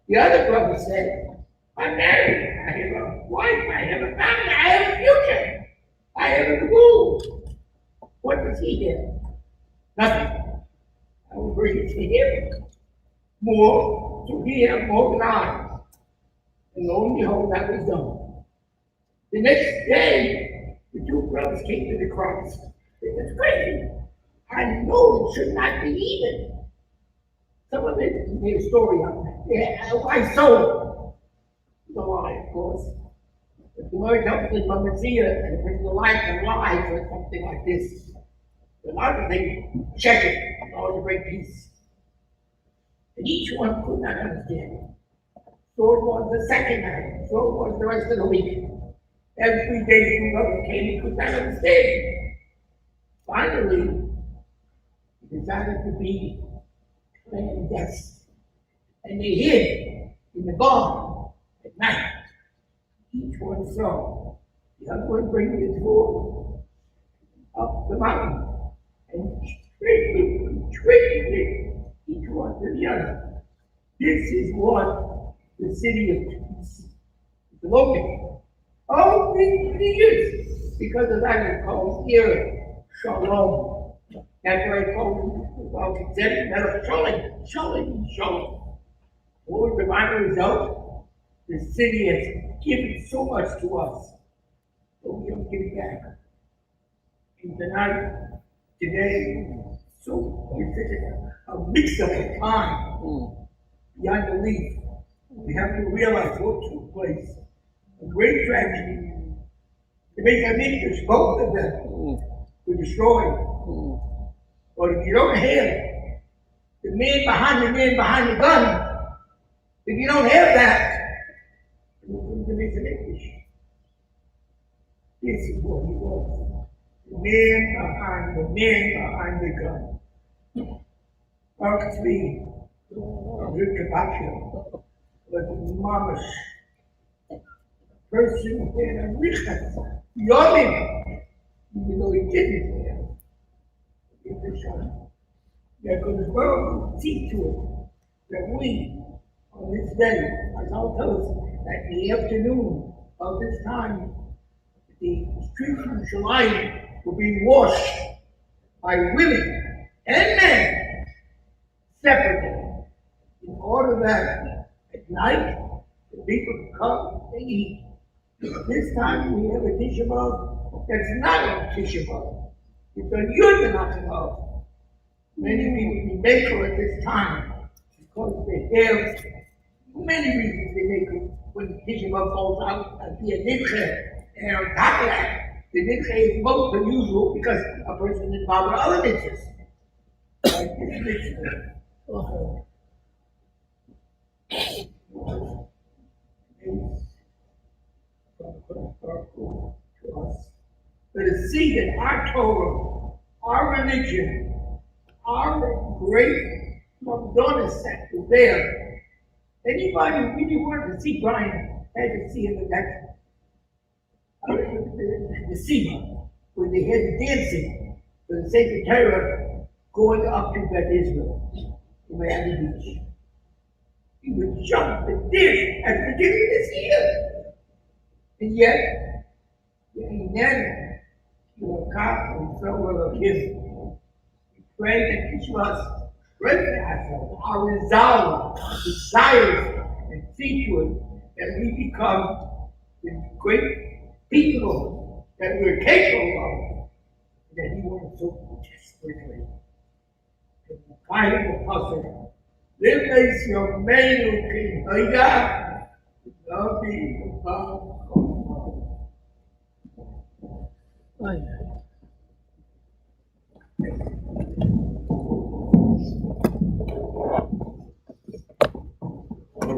The other brother said, I'm married, I have a wife, I have a family, I have a future, I have a goal. What does he have? Nothing. I will bring it to him. More, so he have more than I. And lo and behold, that was done. The next day, the two brothers came to the cross. It was crazy. I know it should not be even. Some of it made a story on that. Yeah, I sold the lie, of course. But the Lord helps me from the seer and brings the life and life or something like this. The other thing, check it, and all the great peace. And each one could not understand. So it was the second night, so it was the rest of the week. Every day two brothers came, he could not understand. Finally, he decided to be clandestine. And they hid in the barn at night. Each one saw the other one bring his food up the mountain and tricked each one to the other. This is what the city of peace is located. All these years, because of that, it's called here Shalom. That's why it's called Shalom. What was the final result? The city has given so much to us, but we don't give it back. And tonight, today, so it's a mix-up of time beyond belief. We have to realize what took place. A great tragedy. The Mexicans, both of them, were destroyed. But if you don't have the man behind the gun, if you don't have that, you're the Mexicans. This is what he was. The man behind the gun. Mark 3, good Kabakio, was the mamash. Person who had a richness, yawning, even though he didn't have the son. That could well see to it that we, on this day, as I'll tell us, that in the afternoon of this time, the streets of Yerushalayim were being washed by women and men separately, in order that at night the people could come and eat. This time we have a Tisha B'Av that's not a Tisha B'Av. It's a Yud B'Av. Many people make her at this time because they have many reasons they make her when Tisha B'Av falls out and be a Nidche. And on top of that, the Nidche is most unusual because a person is involved with other Nidches. Like this Nidche. But to see that our Torah, our religion, our great Madonna sect is there. Anybody who really wanted to see Brian had to see him in that the Sima, where they had the dancing for the Sacred Torah going up to Beth Israel in Miami Beach. He would jump and dance at the beginning of this year. And yet, he never to a cop and so of him. We pray that each of us strengthen ourselves, our resolve, our desires, and see to it that we become the great people that we're capable of, that he wants so desperately. The kind of apostle, live as your man who can hide, love me, God.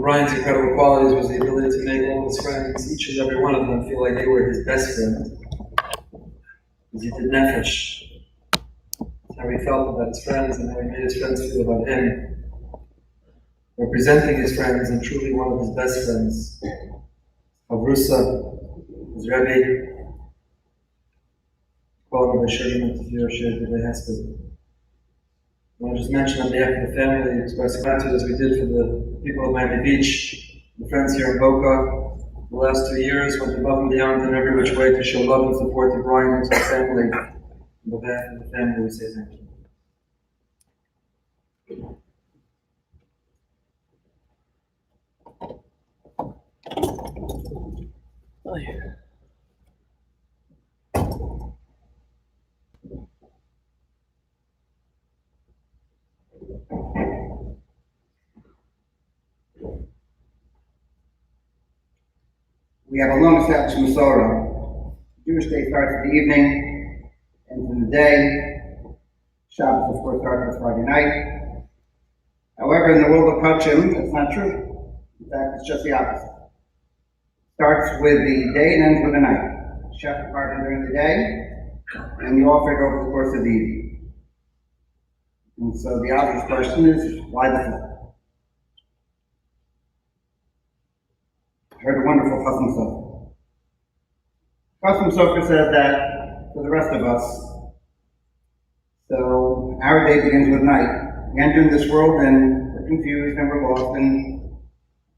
Brian's incredible qualities was the ability to make all his friends, each and every one of them, feel like they were his best friend. Because he did nefesh. That's how he felt about his friends and how he made his friends feel about him. Representing his friends and truly one of his best friends. Avrusa, his Rabbi, called Rabbi Sherman to your share the Hesped. I want to just mention on behalf of the family, express gratitude as we did for the people of Miami Beach, the friends here in Boca. The last 2 years went above and beyond in every which way to show love and support to Brian and to his family. On behalf of the family, we say thank you. We have a long established Masorah. Jewish day starts in the evening, ends in the day. Shabbos, of course, starts on Friday night. However, in the world of Kachim, that's not true. In fact, it's just the opposite. Starts with the day and ends with the night. Shechar party during the day, and you offer it over the course of the evening. And so the obvious question is, why the flood? I heard a wonderful Chasam Sofer. Chasam Sofer says that for the rest of us, so our day begins with night. We enter in this world and we're confused and we're lost and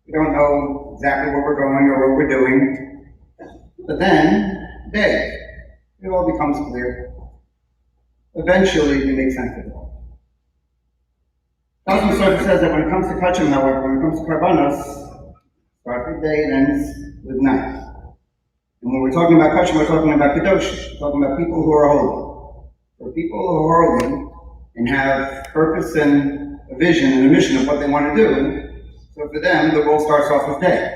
we don't know exactly where we're going or what we're doing. But then, day, it all becomes clear. Eventually, we make sense of it. Chasam Sofer says that when it comes to Kachim, however, when it comes to Karbanos, starts with day and ends with night. And when we're talking about Kachim, we're talking about Kadosh. We're talking about people who are holy. For people who are holy and have purpose and a vision and a mission of what they want to do, so for them, the role starts off with day.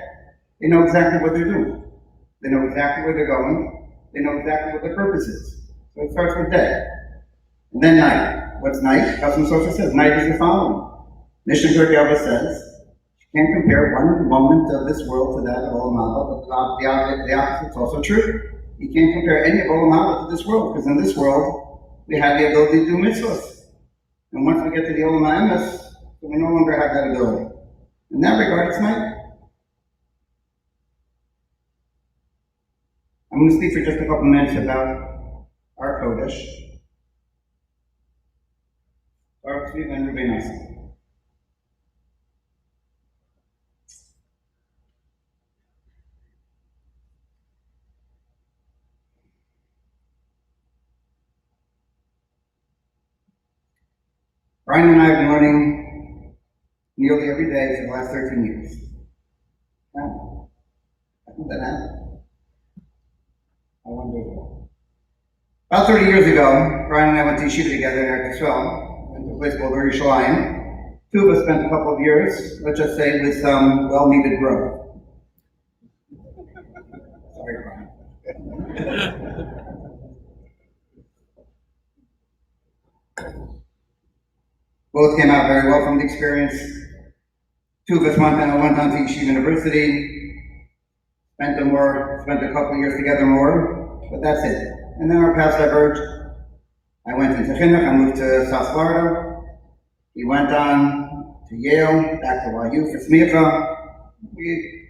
They know exactly what they're doing. They know exactly where they're going. They know exactly what their purpose is. So it starts with day. And then night. What's night? Chasam Sofer says night is the following. Mishnah Gergava says, you can't compare one moment of this world to that of Olam Haba, but the opposite is also true. You can't compare any of Olam Haba to this world, because in this world, we have the ability to do mitzvahs. And once we get to the Olam Ha'emes, we no longer have that ability. In that regard, it's night. I'm going to speak for just a couple minutes about our Kodesh. Baruch Tzvi and Rabbi Nasi. Brian and I have been learning nearly every day for the last 13 years. How did that happen? I wonder. About 30 years ago, Brian and I went to Yeshiva together in Eretz Yisrael, went to a place called Yerushalayim. Two of us spent a couple of years, let's just say, with some well-needed growth. Sorry, Brian. Both came out very well from the experience. Two of us went on to Yeshiva University, spent a couple of years together more, but that's it. And then our paths diverged. I went into Chinuch, I moved to South Florida. He went on to Yale, back to YU for Smicha. We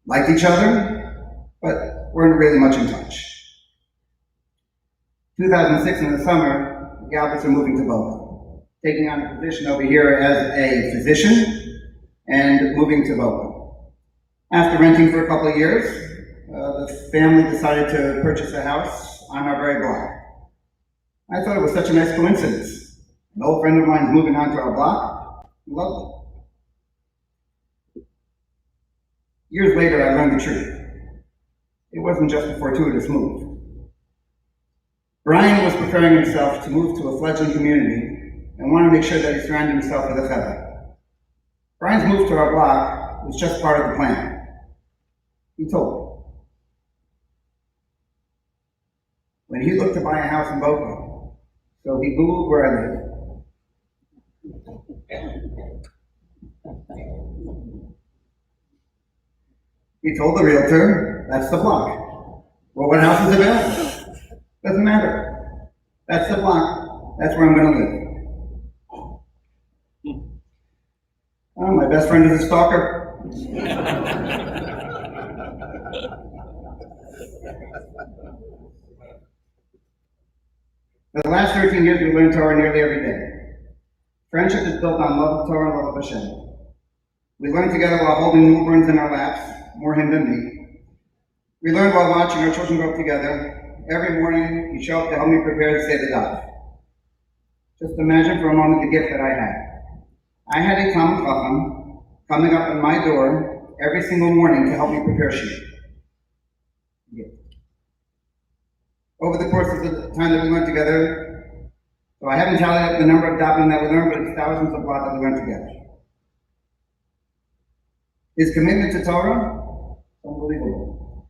liked each other, but weren't really much in touch. 2006 in the summer, the Galbuts are moving to Boca, taking on a position over here as a physician and moving to Boca. After renting for a couple of years, the family decided to purchase a house on our very block. I thought it was such a nice coincidence. An old friend of mine is moving onto our block. Lovely. Years later, I learned the truth. It wasn't just a fortuitous move. Brian was preparing himself to move to a fledgling community and wanted to make sure that he surrounded himself with a chevra. Brian's move to our block was just part of the plan. He told me. When he looked to buy a house in Boca, so he Googled where I lived. He told the realtor, that's the block. Well, what house is available? Doesn't matter. That's the block. That's where I'm going to live. Oh, my best friend is a stalker. For the last 13 years, we learned Torah nearly every day. Friendship is built on love of Torah and love of Hashem. We learn together while holding newborns in our laps, more him than me. We learn while watching our children grow up together. Every morning, you show up to help me prepare to say the daf. Just imagine for a moment the gift that I had. I had a Talmid Chacham coming up at my door every single morning to help me prepare sheet. Over the course of the time that we went together, so I haven't tallied up the number of davening that we learned, but it's thousands of blot that we learned together. His commitment to Torah, unbelievable.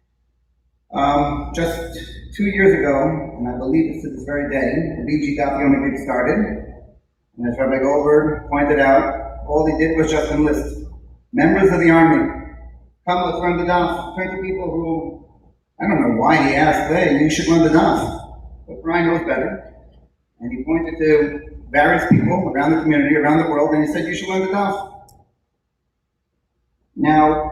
Just 2 years ago, and I believe it's to this very day, the BG Daf Yomi Group started. And as Rabbi Goldberg pointed out, all he did was just enlist members of the army. Come, let's learn the Daf. Turn to people who, I don't know why he asked, hey, you should learn the Daf. But Brian knows better. And he pointed to various people around the community, around the world, and he said, you should learn the Daf. Now,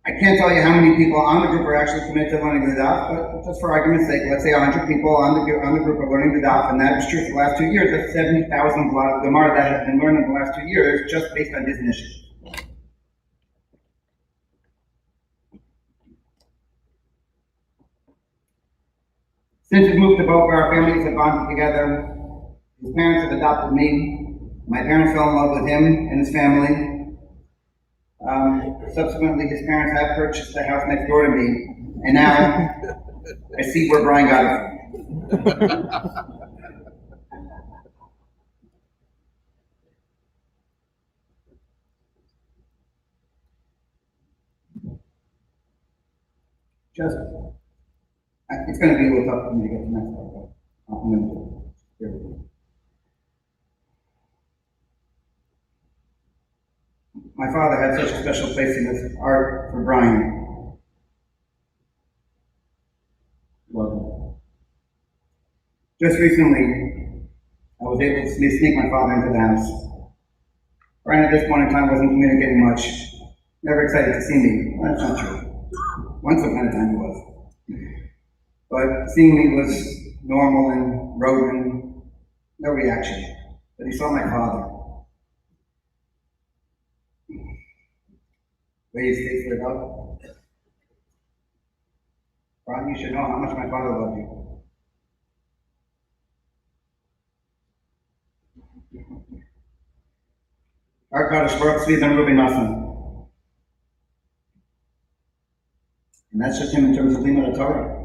I can't tell you how many people on the group are actually committed to learning the Daf, but just for argument's sake, let's say 100 people on the group are learning the Daf, and that is true for the last 2 years. That's 70,000 blot of Gemara that has been learned in the last 2 years just based on his initiative. Since his move to Boca, our families have bonded together. His parents have adopted me. My parents fell in love with him and his family. Subsequently, his parents have purchased the house next door to me, and now I see where Brian got it from. It's going to be a little tough for me to get to the next part, but I'm going to do it. My father had such a special place in his heart for Brian. Love him. Just recently, I was able to sneak my father into the house. Brian at this point in time wasn't communicating much, never excited to see me. Well, that's not true. Once upon a time he was. But seeing me was normal and rodent, no reaction. But he saw my father. Raised his face up. Ron, you should know how much my father loved you. Our Kaddish Baruch Tzvi ben Ruben Nasan. And that's just him in terms of Limud Torah.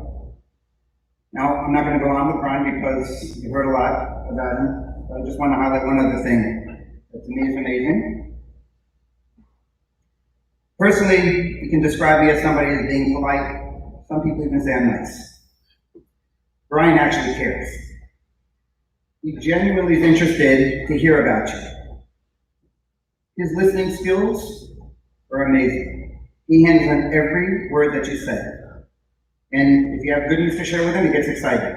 Now, I'm not going to go on with Brian because you've heard a lot about him, but I just want to highlight one other thing that to me is amazing. Personally, you can describe me as somebody as being polite. Some people even say I'm nice. Brian actually cares. He genuinely is interested to hear about you. His listening skills are amazing. He hangs on every word that you say. And if you have good news to share with him, he gets excited.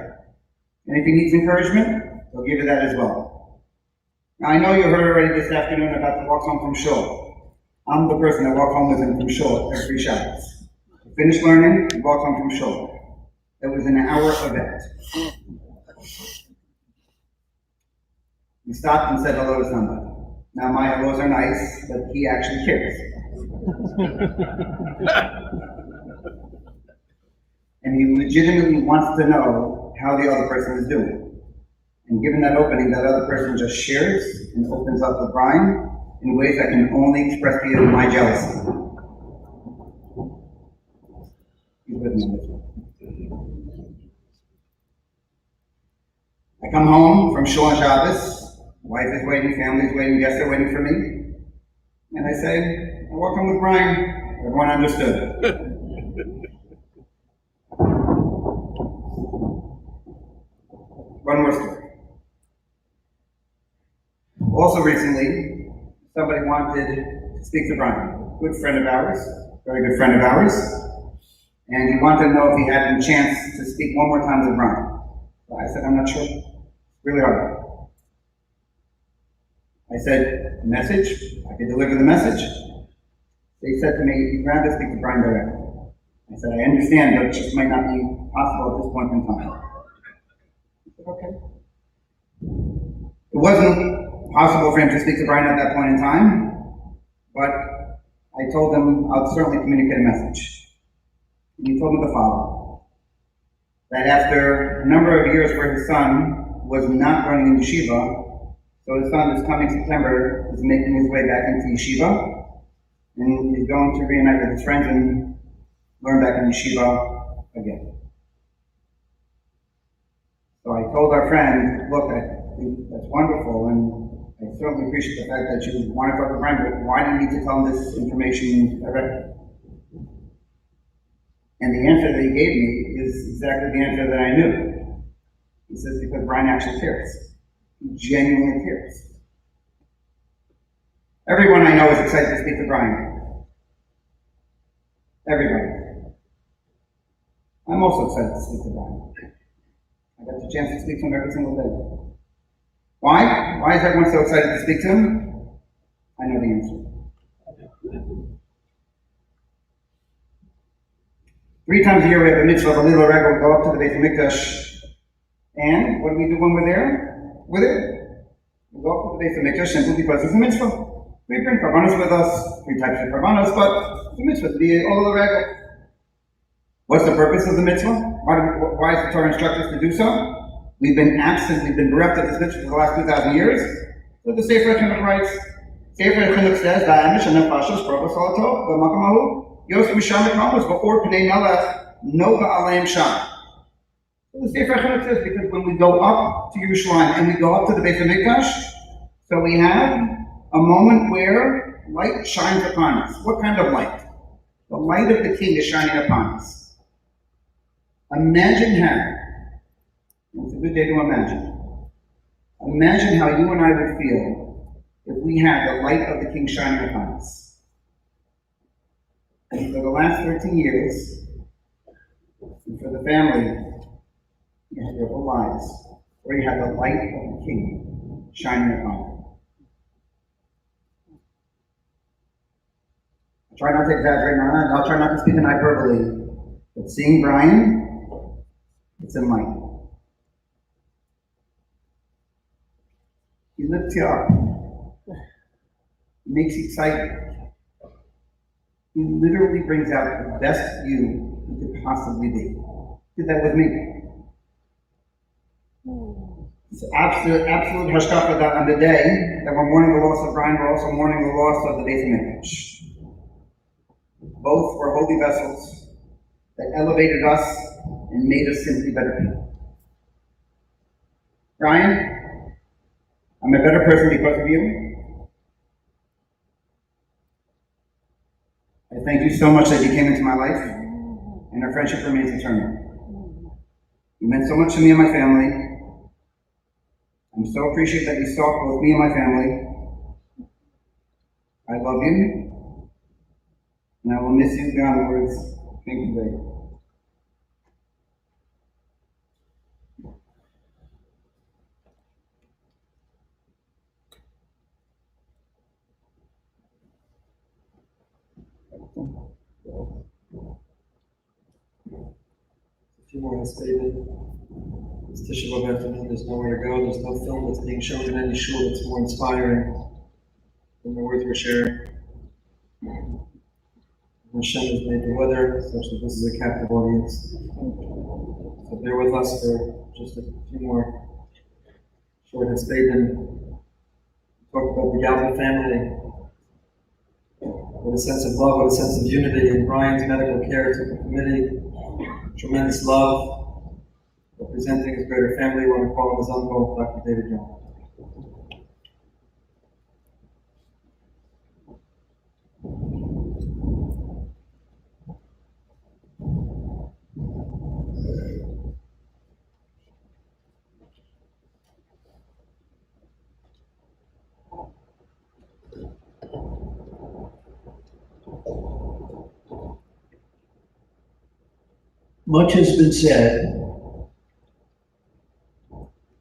And if he needs encouragement, he'll give you that as well. Now, I know you heard already this afternoon about the walks home from shul. I'm the person that walked home with him from shul every Shabbos. Finished learning, we walked home from shul. It was an hour event. We stopped and said hello to somebody. Now, my hellos are nice, but he actually cares. And he legitimately wants to know how the other person is doing. And given that opening, that other person just shares and opens up with Brian in ways that can only express to you my jealousy. He's with me on this one. I come home from shul on Shabbos. Wife is waiting, family is waiting, guests are waiting for me. And I say, I walk home with Brian. Everyone understood. One more story. Also recently, somebody wanted to speak to Brian, a good friend of ours, very good friend of ours, and he wanted to know if he had a chance to speak one more time with Brian. So I said, I'm not sure. It's really hard. I said, message, I could deliver the message. They said to me, you'd rather speak to Brian directly. I said, I understand, but it just might not be possible at this point in time. I said, okay. It wasn't possible for him to speak to Brian at that point in time, but I told him I'll certainly communicate a message. And he told me the following, that after a number of years where his son was not running in yeshiva, so his son this coming September is making his way back into yeshiva, and he's going to reunite with his friends and learn back in yeshiva again. So I told our friend, look, I think that's wonderful, and I certainly appreciate the fact that you want to talk to Brian, but why do you need to tell him this information directly? And the answer that he gave me is exactly the answer that I knew. He says, because Brian actually cares. He genuinely cares. Everyone I know is excited to speak to Brian. Everybody. I'm also excited to speak to Brian. I got the chance to speak to him every single day. Why? Why is everyone so excited to speak to him? I know the answer. 3 times a year we have a mitzvah, the Lila Regel, we go up to the Beit HaMikdash. And what do we do when we're there? We're there. We go up to the Beit HaMikdash simply because it's a mitzvah. We bring karbanos with us, 3 types of karbanos, but it's a mitzvah to be all of the Regel. What's the purpose of the mitzvah? Why does the Torah instruct us to do so? We've been absent, we've been bereft of this mitzvah for the last 2,000 years. So the Sefer Chinuch writes, Sefer Chinuch says, Va'amish and Nefashos, Prabhu Salato, V'makamahu, Yosef Misham Ekamos, V'or Pnei Melech, Nova Aleim Sham. So the Sefer Chinuch says, because when we go up to Yerushalayim and we go up to the Beit HaMikdash, so we have a moment where light shines upon us. What kind of light? The light of the King is shining upon us. Imagine how, it's a good day to imagine how you and I would feel if we had the light of the King shining upon us. And for the last 13 years, and for the family, you had your whole lives, where you had the light of the King shining upon you. I'll try not to exaggerate, I'll try not to speak in hyperbole, but seeing Brian, it's enlightening. He lifts you up. He makes you excited. He literally brings out the best you could possibly be. He did that with me. It's absolute hashkafa that on the day that we're mourning the loss of Brian, we're also mourning the loss of the Beit HaMikdash. Both were holy vessels that elevated us and made us simply better people. Brian, I'm a better person because of you. I thank you so much that you came into my life, and our friendship remains eternal. You meant so much to me and my family. I'm so appreciative that you saw both me and my family. I love you, and I will miss you beyond words. Thank you, baby. A few more has stated. It's Tisha B'Av afternoon, there's nowhere to go, there's no film that's being shown in any shul that's more inspiring than the words we're sharing. Hashem has made the weather such that this is a captive audience. So bear with us for just a few more short Hespedim. Talk about the Galbut family. With a sense of love, with a sense of unity in Brian's medical care to the committee. Tremendous love. Representing his greater family, we want to call him his uncle, Dr. David Young. much has been said.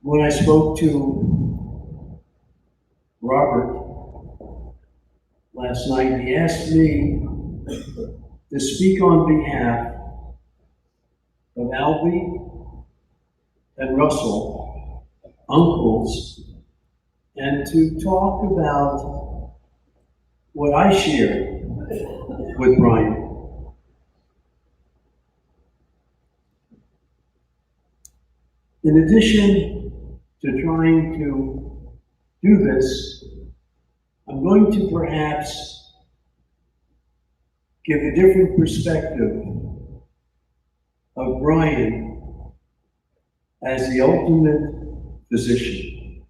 When I spoke to Robert last night, he asked me to speak on behalf of Albie and Russell, uncles, and to talk about what I shared with Brian. In addition to trying to do this, I'm going to perhaps give a different perspective of Brian as the ultimate physician.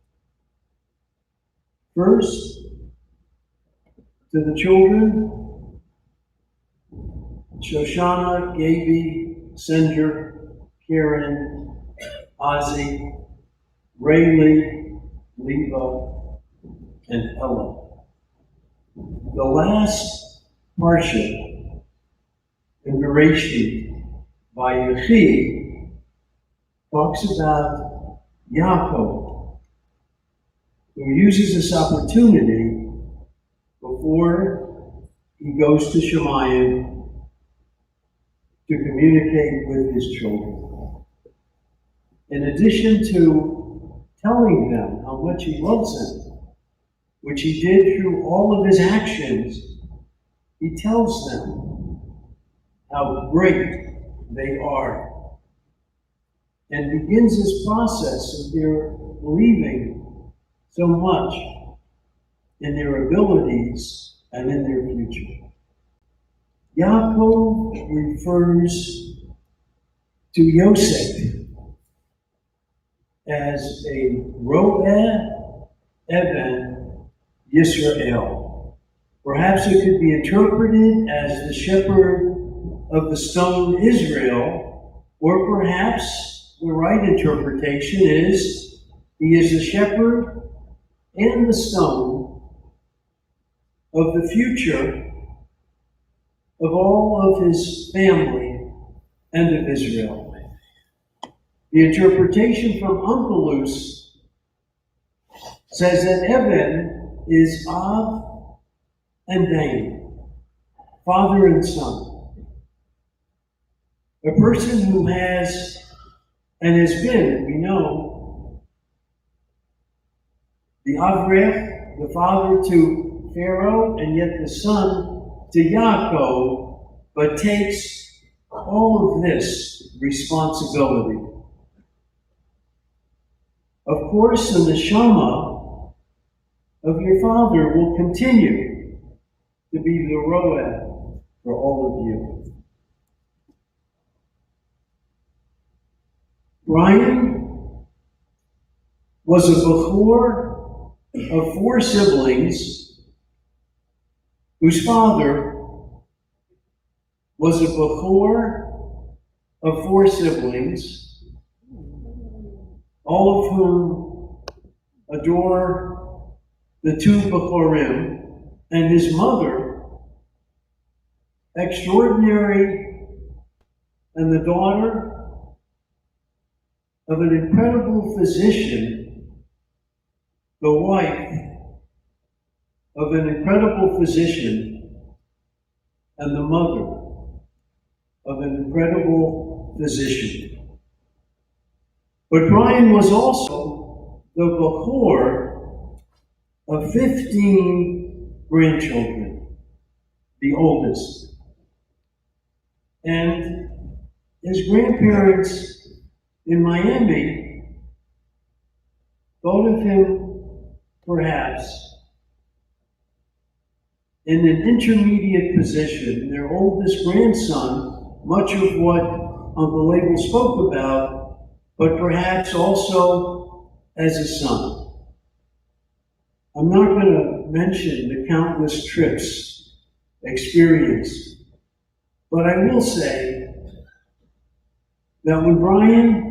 First, to the children, Shoshana, Gaby, Sender, Karen, Ozzy, Rayleigh, Leva, and Ella. The last parsha in Bereshit by Yechi talks about Yaakov, who uses this opportunity before he goes to Shemayim to communicate with his children. In addition to telling them how much he loves them, which he did through all of his actions, he tells them how great they are and begins this process of their believing so much in their abilities and in their future. Yaakov refers to Yosef as a Ro'eh Even Yisrael. Perhaps it could be interpreted as the shepherd of the stone Israel, or perhaps the right interpretation is he is the shepherd and the stone of the future of all of his family and of Israel. The interpretation from Onkelos says that Eben is Av and Dain, father and son. A person who has and has been, we know, the Avrech, the father to Pharaoh, and yet the son to Yaakov, but takes all of this responsibility. Of course, the neshama of your father will continue to be the roeh for all of you. Brian was a bechor of 4 siblings whose father was a bechor of 4 siblings, all of whom adore the 2 bechorim, and his mother, extraordinary, and the daughter of an incredible physician, the wife of an incredible physician, and the mother of an incredible physician. But Brian was also the bechor of 15 grandchildren, the oldest. And his grandparents in Miami thought of him perhaps in an intermediate position. Their oldest grandson, much of what Uncle Abel spoke about, but perhaps also as a son. I'm not going to mention the countless trips experienced, but I will say that when Brian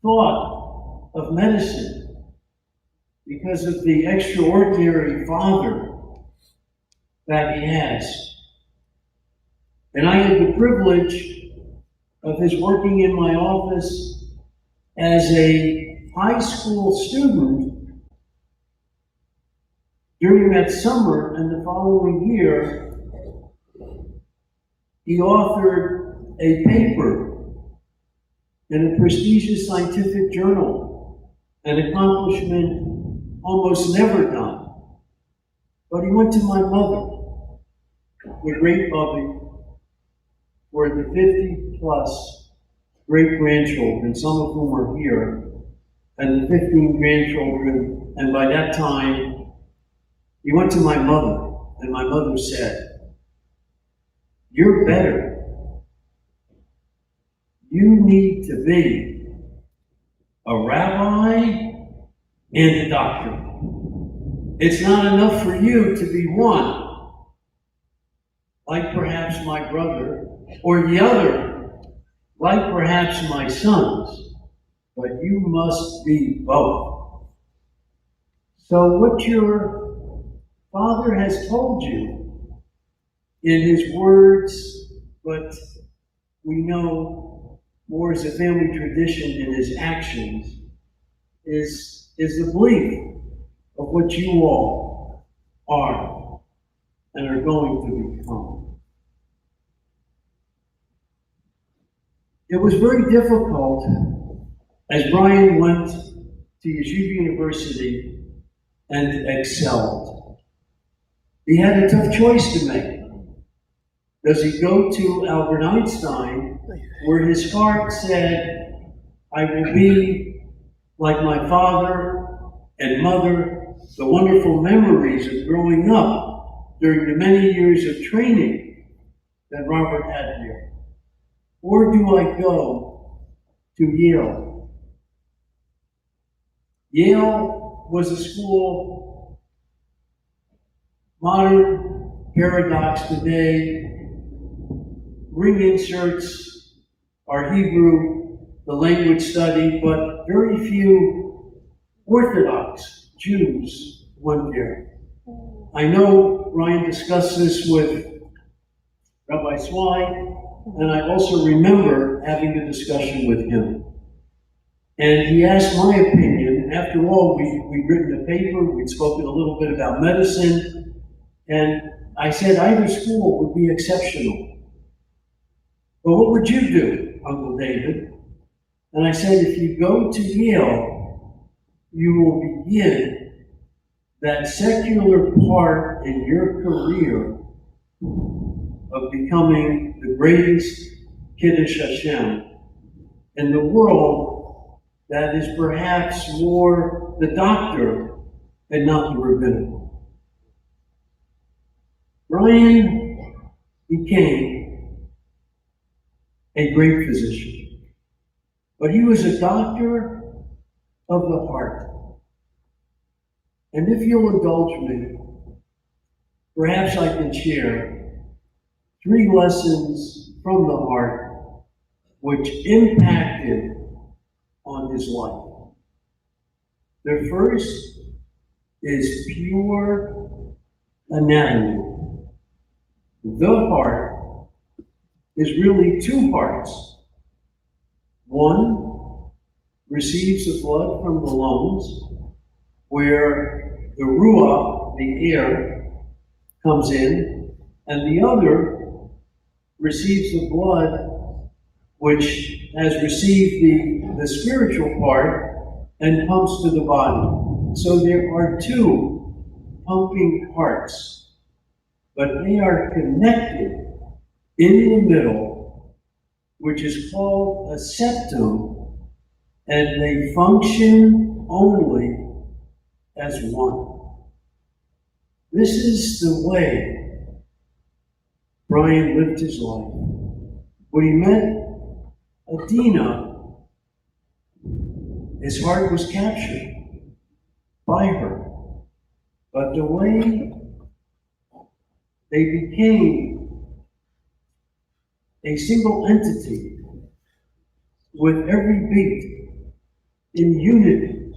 thought of medicine, because of the extraordinary father that he has, and I had the privilege of his working in my office as a high school student during that summer and the following year. He authored a paper in a prestigious scientific journal, an accomplishment almost never done. But he went to my mother, the great Bubby, for the 50 plus great-grandchildren, some of whom are here, and the 15 grandchildren. And by that time, he went to my mother, and my mother said, "You're better. You need to be a rabbi and a doctor. It's not enough for you to be one, like perhaps my brother, or the other, like perhaps my sons, but you must be both." So what your father has told you in his words, but we know more as a family tradition in his actions, is the belief of what you all are and are going to become. It was very difficult as Brian went to Yeshiva University and excelled. He had a tough choice to make. Does he go to Albert Einstein, where his heart said, "I will be like my father and mother," the wonderful memories of growing up during the many years of training that Robert had here? Or do I go to Yale? Yale was a school, modern paradox today. Ring inserts are Hebrew, the language study, but very few Orthodox Jews went there. I know Ryan discussed this with Rabbi Swine, and I also remember having a discussion with him. And he asked my opinion. After all, we'd written a paper, we'd spoken a little bit about medicine, and I said either school would be exceptional. But what would you do, Uncle David? And I said, if you go to Yale, you will begin that secular part in your career of becoming the greatest Kiddush Hashem in the world that is perhaps more the doctor and not the rabbinical. Brian became a great physician, but he was a doctor of the heart. And if you'll indulge me, perhaps I can share 3 lessons from the heart which impacted on his life. The first is pure anatomy. The heart is really 2 parts. One receives the blood from the lungs, where the ruach, the air, comes in, and the other receives the blood, which has received the spiritual part and pumps to the body. So there are 2 pumping parts, but they are connected in the middle, which is called a septum, and they function only as one. This is the way Brian lived his life. When he met Adina, his heart was captured by her. But the way they became a single entity with every beat in unity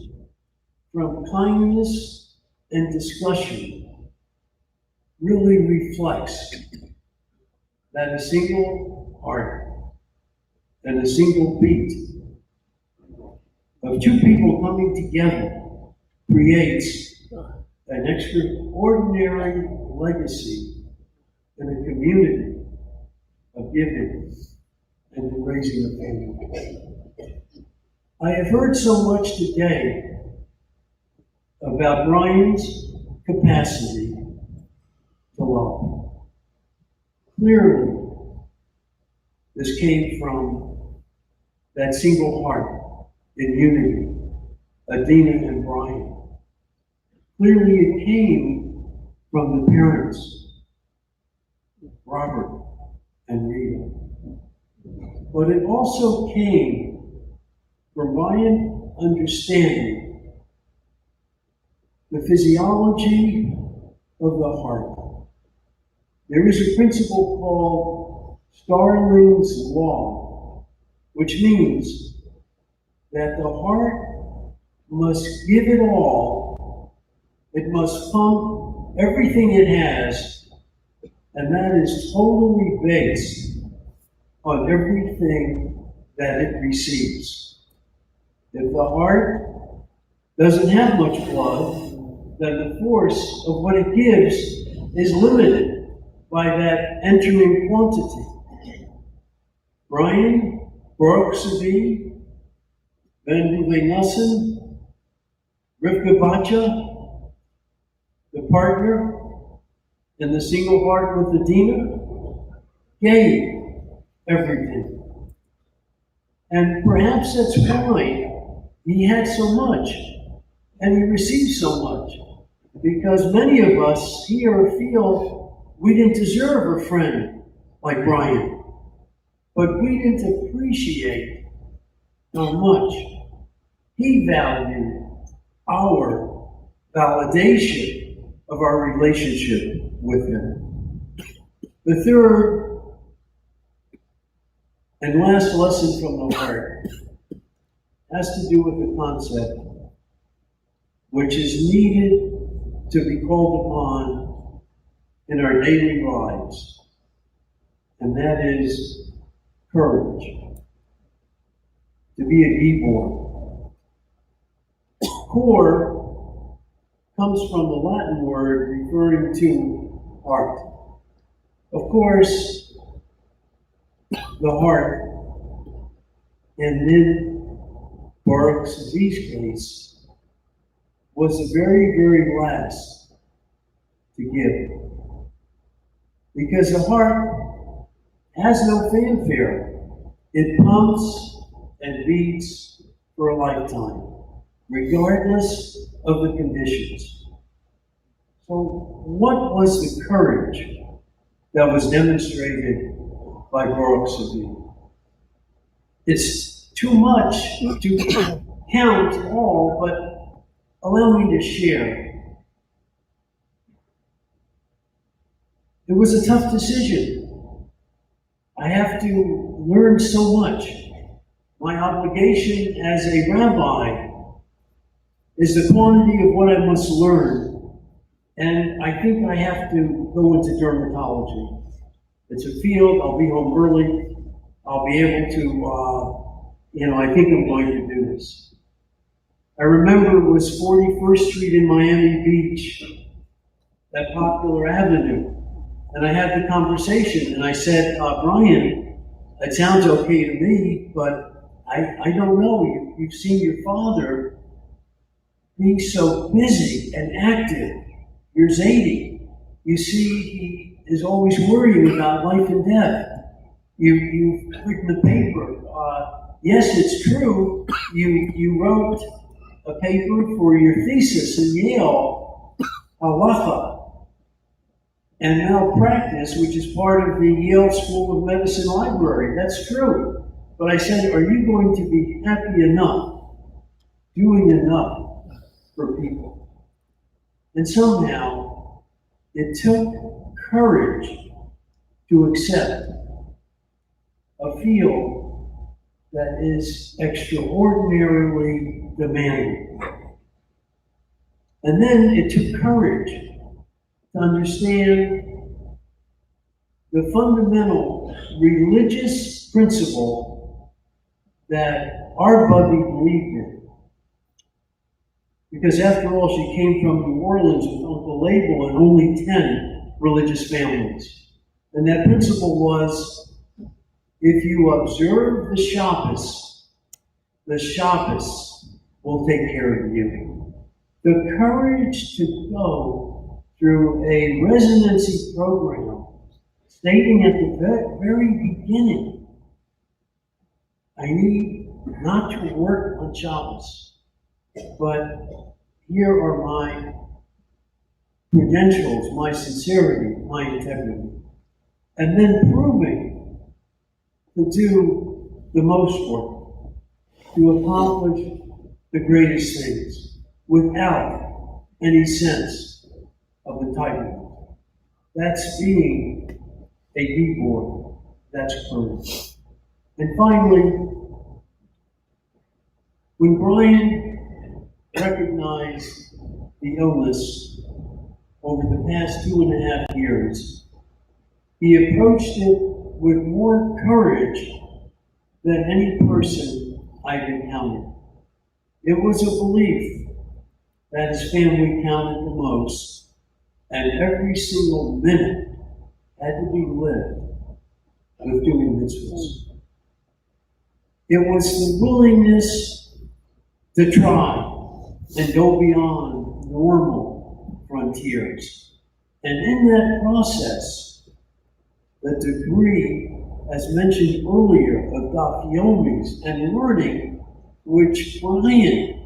from kindness and discussion really reflects that a single heart and a single beat of two people coming together creates an extraordinary legacy in a community of giving and raising a family. I have heard so much today about Brian's capacity to love. Clearly, this came from that single heart in unity, Adina and Brian. Clearly, it came from the parents, Robert and Rita. But it also came from Brian understanding the physiology of the heart. There is a principle called Starling's Law, which means that the heart must give it all. It must pump everything it has, and that is totally based on everything that it receives. If the heart doesn't have much blood, then the force of what it gives is limited by that entering quantity. Brian, Baruch Sabi, Ben Nussen, Rivka Bacha, the partner in the single heart with Adina, gave everything. And perhaps that's why he had so much and he received so much. Because many of us here feel we didn't deserve a friend like Brian, but we didn't appreciate how much he valued our validation of our relationship with him. The third and last lesson from the heart has to do with the concept which is needed to be called upon in our daily lives, and that is courage. To be a Gibor. Cor comes from the Latin word referring to heart. Of course, the heart, and in Baruch Sabi's case, was the very, very last to give. Because the heart has no fanfare. It pumps and beats for a lifetime, regardless of the conditions. So what was the courage that was demonstrated by Baruch Sabi? It's too much to count all, but allow me to share. It was a tough decision. I have to learn so much. My obligation as a rabbi is the quantity of what I must learn. And I think I have to go into dermatology. It's a field, I'll be home early. I'll be able to, I think I'm going to do this. I remember it was 41st Street in Miami Beach, that popular avenue. And I had the conversation and I said, Brian, it sounds okay to me, but I don't know. You've seen your father being so busy and active. You're 80. You see, he is always worrying about life and death. You've written the paper. Yes, it's true. You wrote a paper for your thesis in Yale, Halacha, and malpractice, which is part of the Yale School of Medicine library. That's true. But I said, are you going to be happy enough, doing enough for people? And somehow, it took courage to accept a field that is extraordinarily demanding. And then it took courage to understand the fundamental religious principle that our Buddy believed in. Because after all, she came from New Orleans with Uncle Abel and only 10 religious families. And that principle was, if you observe the Shabbos will take care of you. The courage to go through a residency program, stating at the very beginning, I need not to work on Shabbos, but here are my credentials, my sincerity, my integrity. And then proving to do the most work, to accomplish the greatest things without any sense of entitlement. That's being a B-board. That's courage. And finally, when Brian recognized the illness over the past 2.5 years, he approached it with more courage than any person I've encountered. It was a belief that his family counted the most, and every single minute had to be lived with doing mitzvahs. It was the willingness to try and go beyond normal frontiers. And in that process, the degree, as mentioned earlier, of Dafyomis and learning, which Brian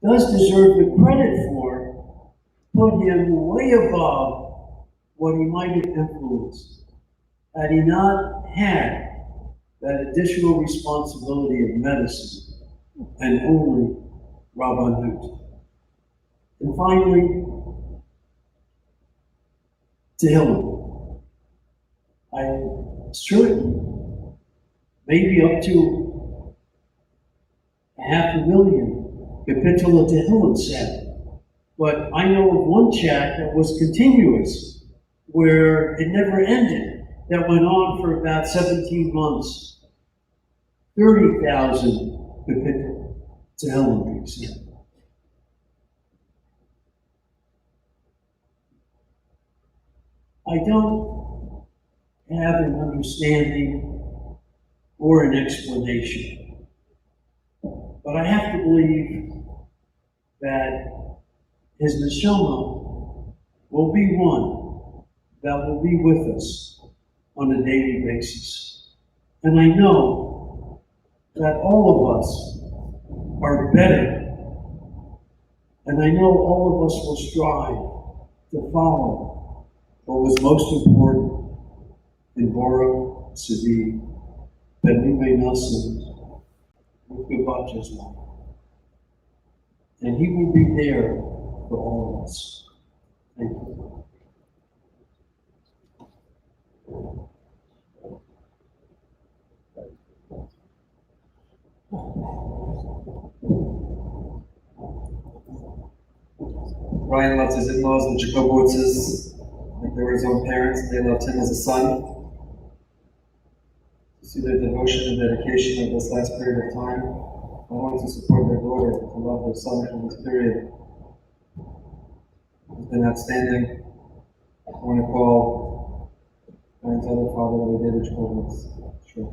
does deserve the credit for, put him way above what he might have influenced had he not had that additional responsibility of medicine and only Rabbanut. And finally, Tehillim. I'm certain, maybe up to 500,000 Kapitula Tehillim said, but I know of one chat that was continuous, where it never ended, that went on for about 17 months. 30,000 Kapitula Tehillim being said. I don't have an understanding or an explanation, but I have to believe that his neshama will be one that will be with us on a daily basis. And I know that all of us are better, and I know all of us will strive to follow what was most important in Bora, Sadi, Benube Nelson, with Galbut as well. And he will be there for all of us. Thank you. Ryan loves his in-laws, the Galbuts, like they were his own parents. They loved him as a son. To see their devotion and dedication of this last period of time, not only to support their daughter, but to love their son from this period, has been outstanding. I want to call Ryan's other father, Rabbi David Galbut. Sure.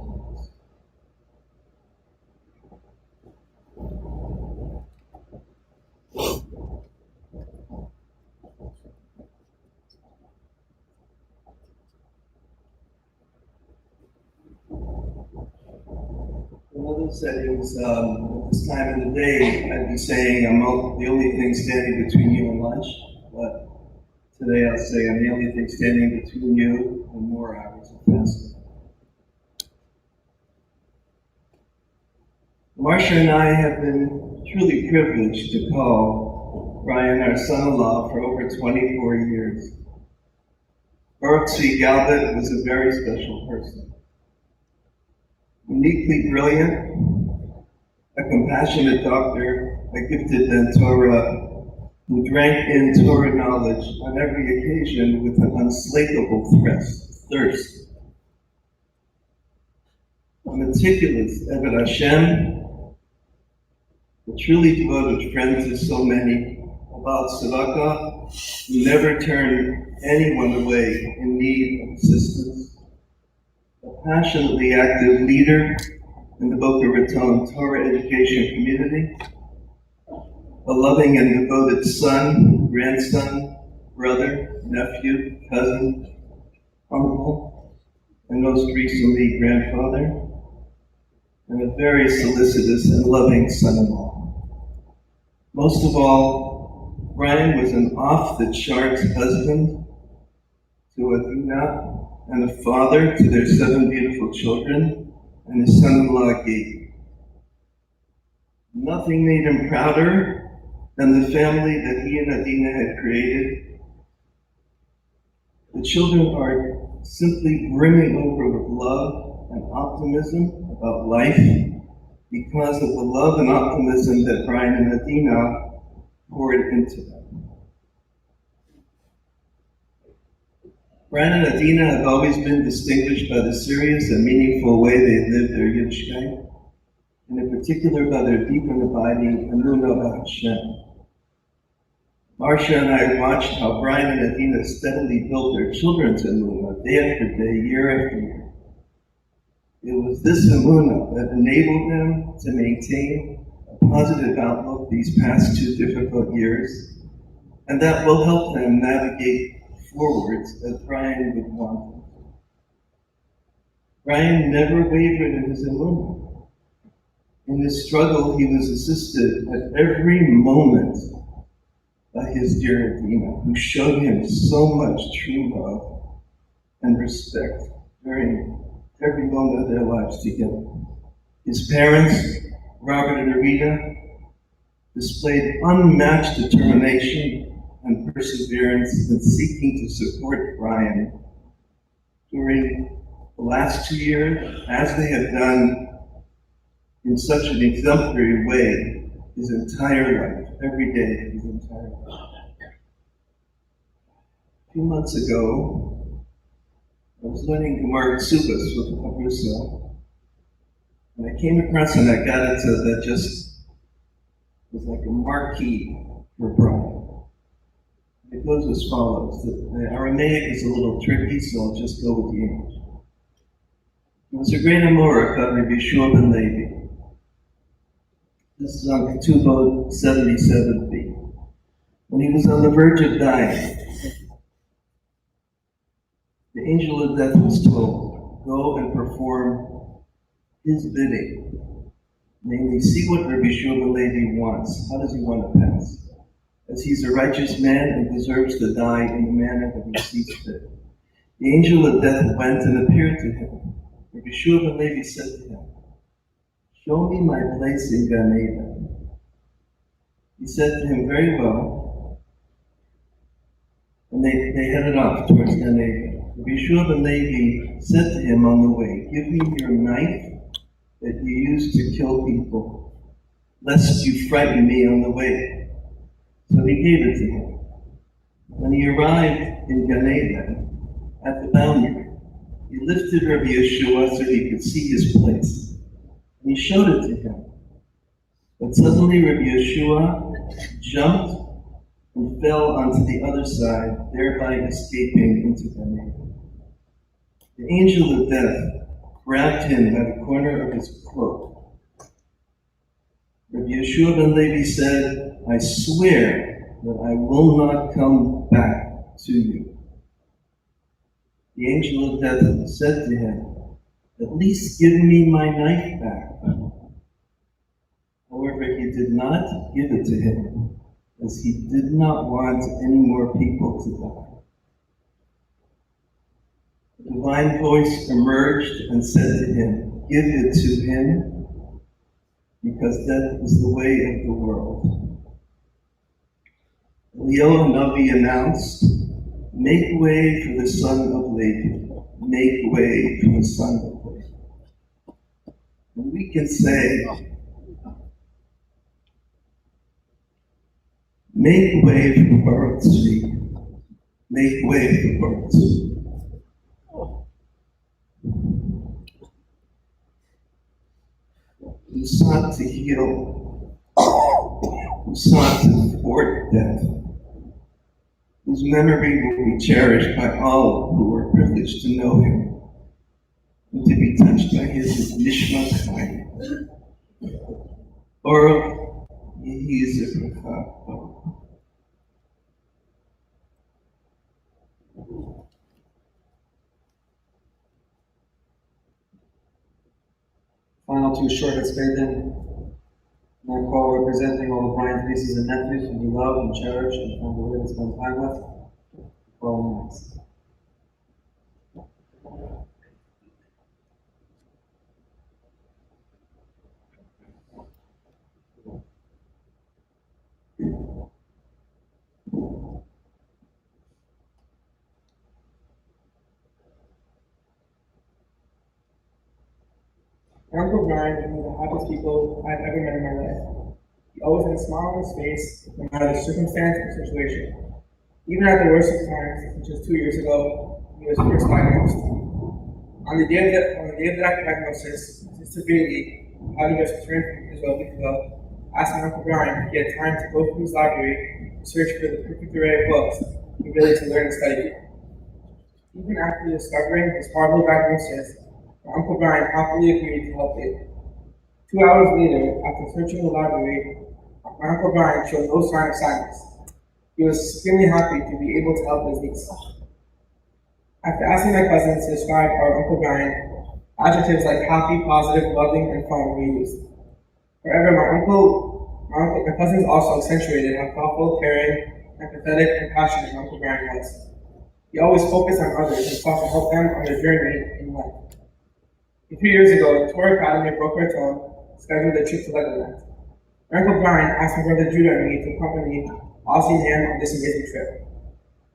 Mother said it was at this time of the day, I'd be saying I'm the only thing standing between you and lunch, but today I'll say I'm the only thing standing between you and more hours of fasting. Marcia and I have been truly privileged to call Brian our son-in-law for over 24 years. Baruch Tzvi Galbut was a very special person. Uniquely brilliant, a compassionate doctor, a gifted mentor who drank in Torah knowledge on every occasion with an unslakable thirst. a meticulous Eved Hashem, a truly devoted friend to so many, about tzedakah, who never turned anyone away in need of assistance, a passionately active leader in the Boca Raton Torah education community, a loving and devoted son, grandson, brother, nephew, cousin, uncle, and most recently grandfather, and a very solicitous and loving son-in-law. Most of all, Brian was an off-the-charts husband to Adina and a father to their 7 beautiful children and his son-in-law Gabe. Nothing made him prouder than the family that he and Adina had created. The children are simply brimming over with love and optimism about life because of the love and optimism that Brian and Adina poured into them. Brian and Adina have always been distinguished by the serious and meaningful way they lived their Yiddishkeit, and in particular by their deep and abiding emunah Hashem. Marcia and I watched how Brian and Adina steadily built their children's emunah day after day, year after year. It was this emunah that enabled them to maintain a positive outlook these past 2 difficult years, and that will help them navigate forwards as Brian would want them. Brian never wavered in his emunah. In his struggle, he was assisted at every moment by his dear Adina, who showed him so much true love and respect during every moment of their lives together. His parents, Robert and Rita, displayed unmatched determination and perseverance in seeking to support Brian during the last 2 years, as they have done in such an exemplary way his entire life, every day of his entire life. A few months ago, I was learning Gemara Ksubas with Arusa, and I came across an Agadata that just was like a marquee for Brian. It goes as follows. The Aramaic is a little tricky, so I'll just go with the English. It was a great Amora called Rabbi Shua ben Levi. This is on Ketubot 77b. When he was on the verge of dying, the angel of death was told, go and perform his bidding. Namely, see what Rabbi Shua ben Levi wants. How does he want to pass? As he's a righteous man and deserves to die in the manner that he sees fit. The angel of death went and appeared to him. Rabbi Shua ben Levi said to him, show me my place in Gan Eden. He said to him, very well. And they headed off towards Gan Eden. Rabbi Shua ben Levi said to him on the way, give me your knife that you used to kill people, lest you frighten me on the way. So he gave it to him. When he arrived in Gan Eden, at the boundary, he lifted Rabbi Yeshua so he could see his place. And he showed it to him. But suddenly Rabbi Yeshua jumped and fell onto the other side, thereby escaping into Gan Eden. The angel of death grabbed him by the corner of his cloak. Rabbi Yeshua ben Levi said, I swear that I will not come back to you. The angel of death said to him, at least give me my knife back. However, he did not give it to him, as he did not want any more people to die. A divine voice emerged and said to him, give it to him, because death is the way of the world. Eliyahu Navi announced, make way for the son of Levi. Make way for the son of Levi. And we can say, make way for Baruch Tzvi. Make way for Baruch Tzvi. who sought to heal, who sought to thwart death, whose memory will be cherished by all who were privileged to know him and to be touched by his Nishmat Chaim. Or he is a prophet. Final two short Hespeden. And I call representing all of Brian's nieces and nephews whom he loved and cherished and found a way to spend time with. Call next. Uncle Brian is one of the happiest people I've ever met in my life. He always had a smile on his face, no matter the circumstance or situation. Even at the worst of times, such as 2 years ago, when he was first diagnosed. On the day of that diagnosis, Sister Bailey, having just returned from Israel a week ago, asked my Uncle Brian if he had time to go through his library to search for the perfect array of books he really to learn and study. Even after discovering his horrible diagnosis, my Uncle Brian happily agreed to help David. 2 hours later, after searching the library, my Uncle Brian showed no sign of sadness. He was extremely happy to be able to help his niece. After asking my cousins to describe our Uncle Brian, adjectives like happy, positive, loving, and fun were used. However, my cousins also accentuated how thoughtful, caring, empathetic, and passionate my Uncle Brian was. He always focused on others and sought to help them on their journey in life. A few years ago, Tour Academy of Boca Raton scheduled a trip to Legoland. My Uncle Brian asked my brother Judah and me to accompany Ozzy and him on this amazing trip.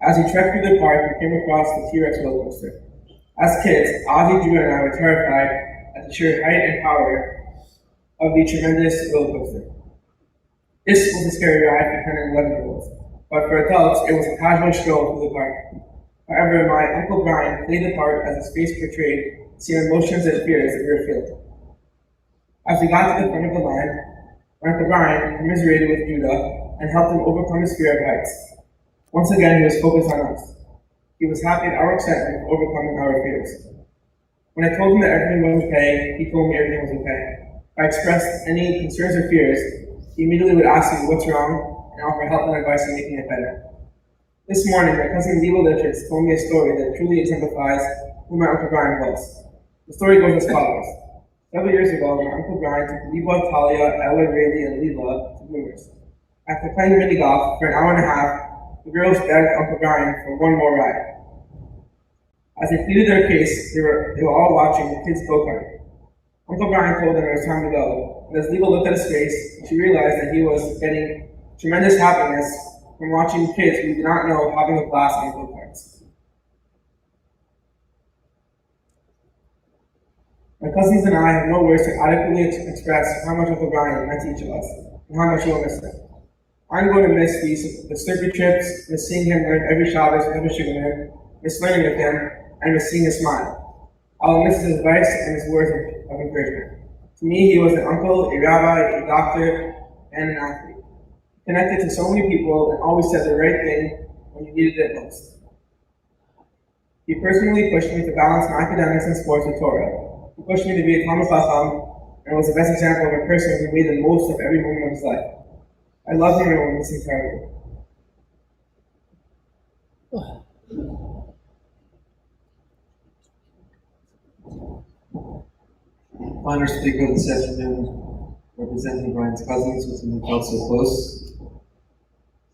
As we trekked through the park, we came across the T-Rex roller coaster. As kids, Ozzy, Judah, and I were terrified at the sheer height and power of the tremendous roller coaster. This was a scary ride for 10 and 11-year-olds, but for adults, it was a casual stroll through the park. However, my Uncle Brian played the part as his face portrayed the emotions and fears that we were feeling. As we got to the front of the line, my Uncle Brian commiserated with Judah and helped him overcome his fear of heights. Once again, he was focused on us. He was happy at our excitement of overcoming our fears. When I told him that everything was okay, he told me everything was okay. If I expressed any concerns or fears, he immediately would ask me what's wrong and offer help and advice in making it better. This morning, my cousin Lebo Littrich told me a story that truly exemplifies who my Uncle Brian was. The story goes as follows. Several years ago, my Uncle Brian took Leba, Talia, Ella, Rayleigh, and Lila to Boomers. After playing mini golf for an hour and a half, the girls begged Uncle Brian for one more ride. As they pleaded their case, they were all watching the kids go-kart. Uncle Brian told them it was time to go, and as Lila looked at his face, she realized that he was getting tremendous happiness from watching kids who did not know having a blast on go-karts. My cousins and I have no words to adequately express how much Uncle Brian meant to each of us, and how much we'll miss him. I'm going to miss the circuit trips, miss seeing him learn every Shabbos with every sugar, miss learning with him, and miss seeing his smile. I'll miss his advice and his words of encouragement. To me, he was an uncle, a rabbi, a doctor, and an athlete. Connected to so many people and always said the right thing when you needed it most. He personally pushed me to balance my academics and sports with Torah. He pushed me to be a Talmid Chacham and was the best example of a person who made the most of every moment of his life. I love him and will miss him terribly. Final speaker this afternoon, representing Brian's cousins with whom he felt so close.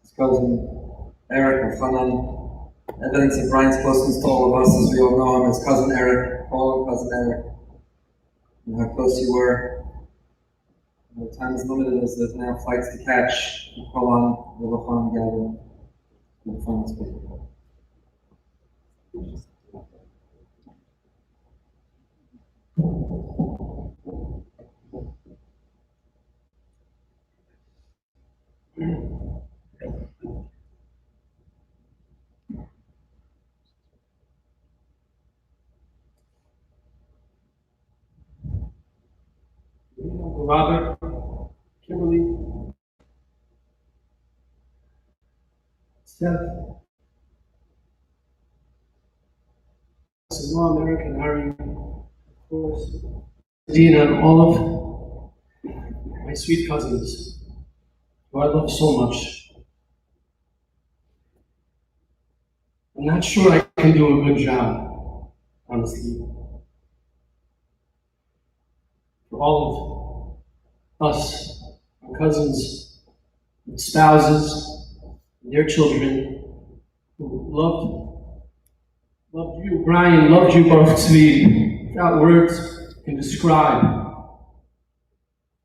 His cousin Eric and Hanan. Evidence of Brian's closeness to all of us, as we all know him as Cousin Eric, Paul and Cousin Eric, and how close you were. The time is limited as there's now flights to catch. We call on the Levaya gathering for the final speaker. Rabbi Steph, no American Harry, of course, Dina, and all of my sweet cousins, who I love so much. I'm not sure I can do a good job, honestly. For all of us, our cousins, spouses, their children, who loved you, Brian, loved you, Baruch Tzvi, without words can describe.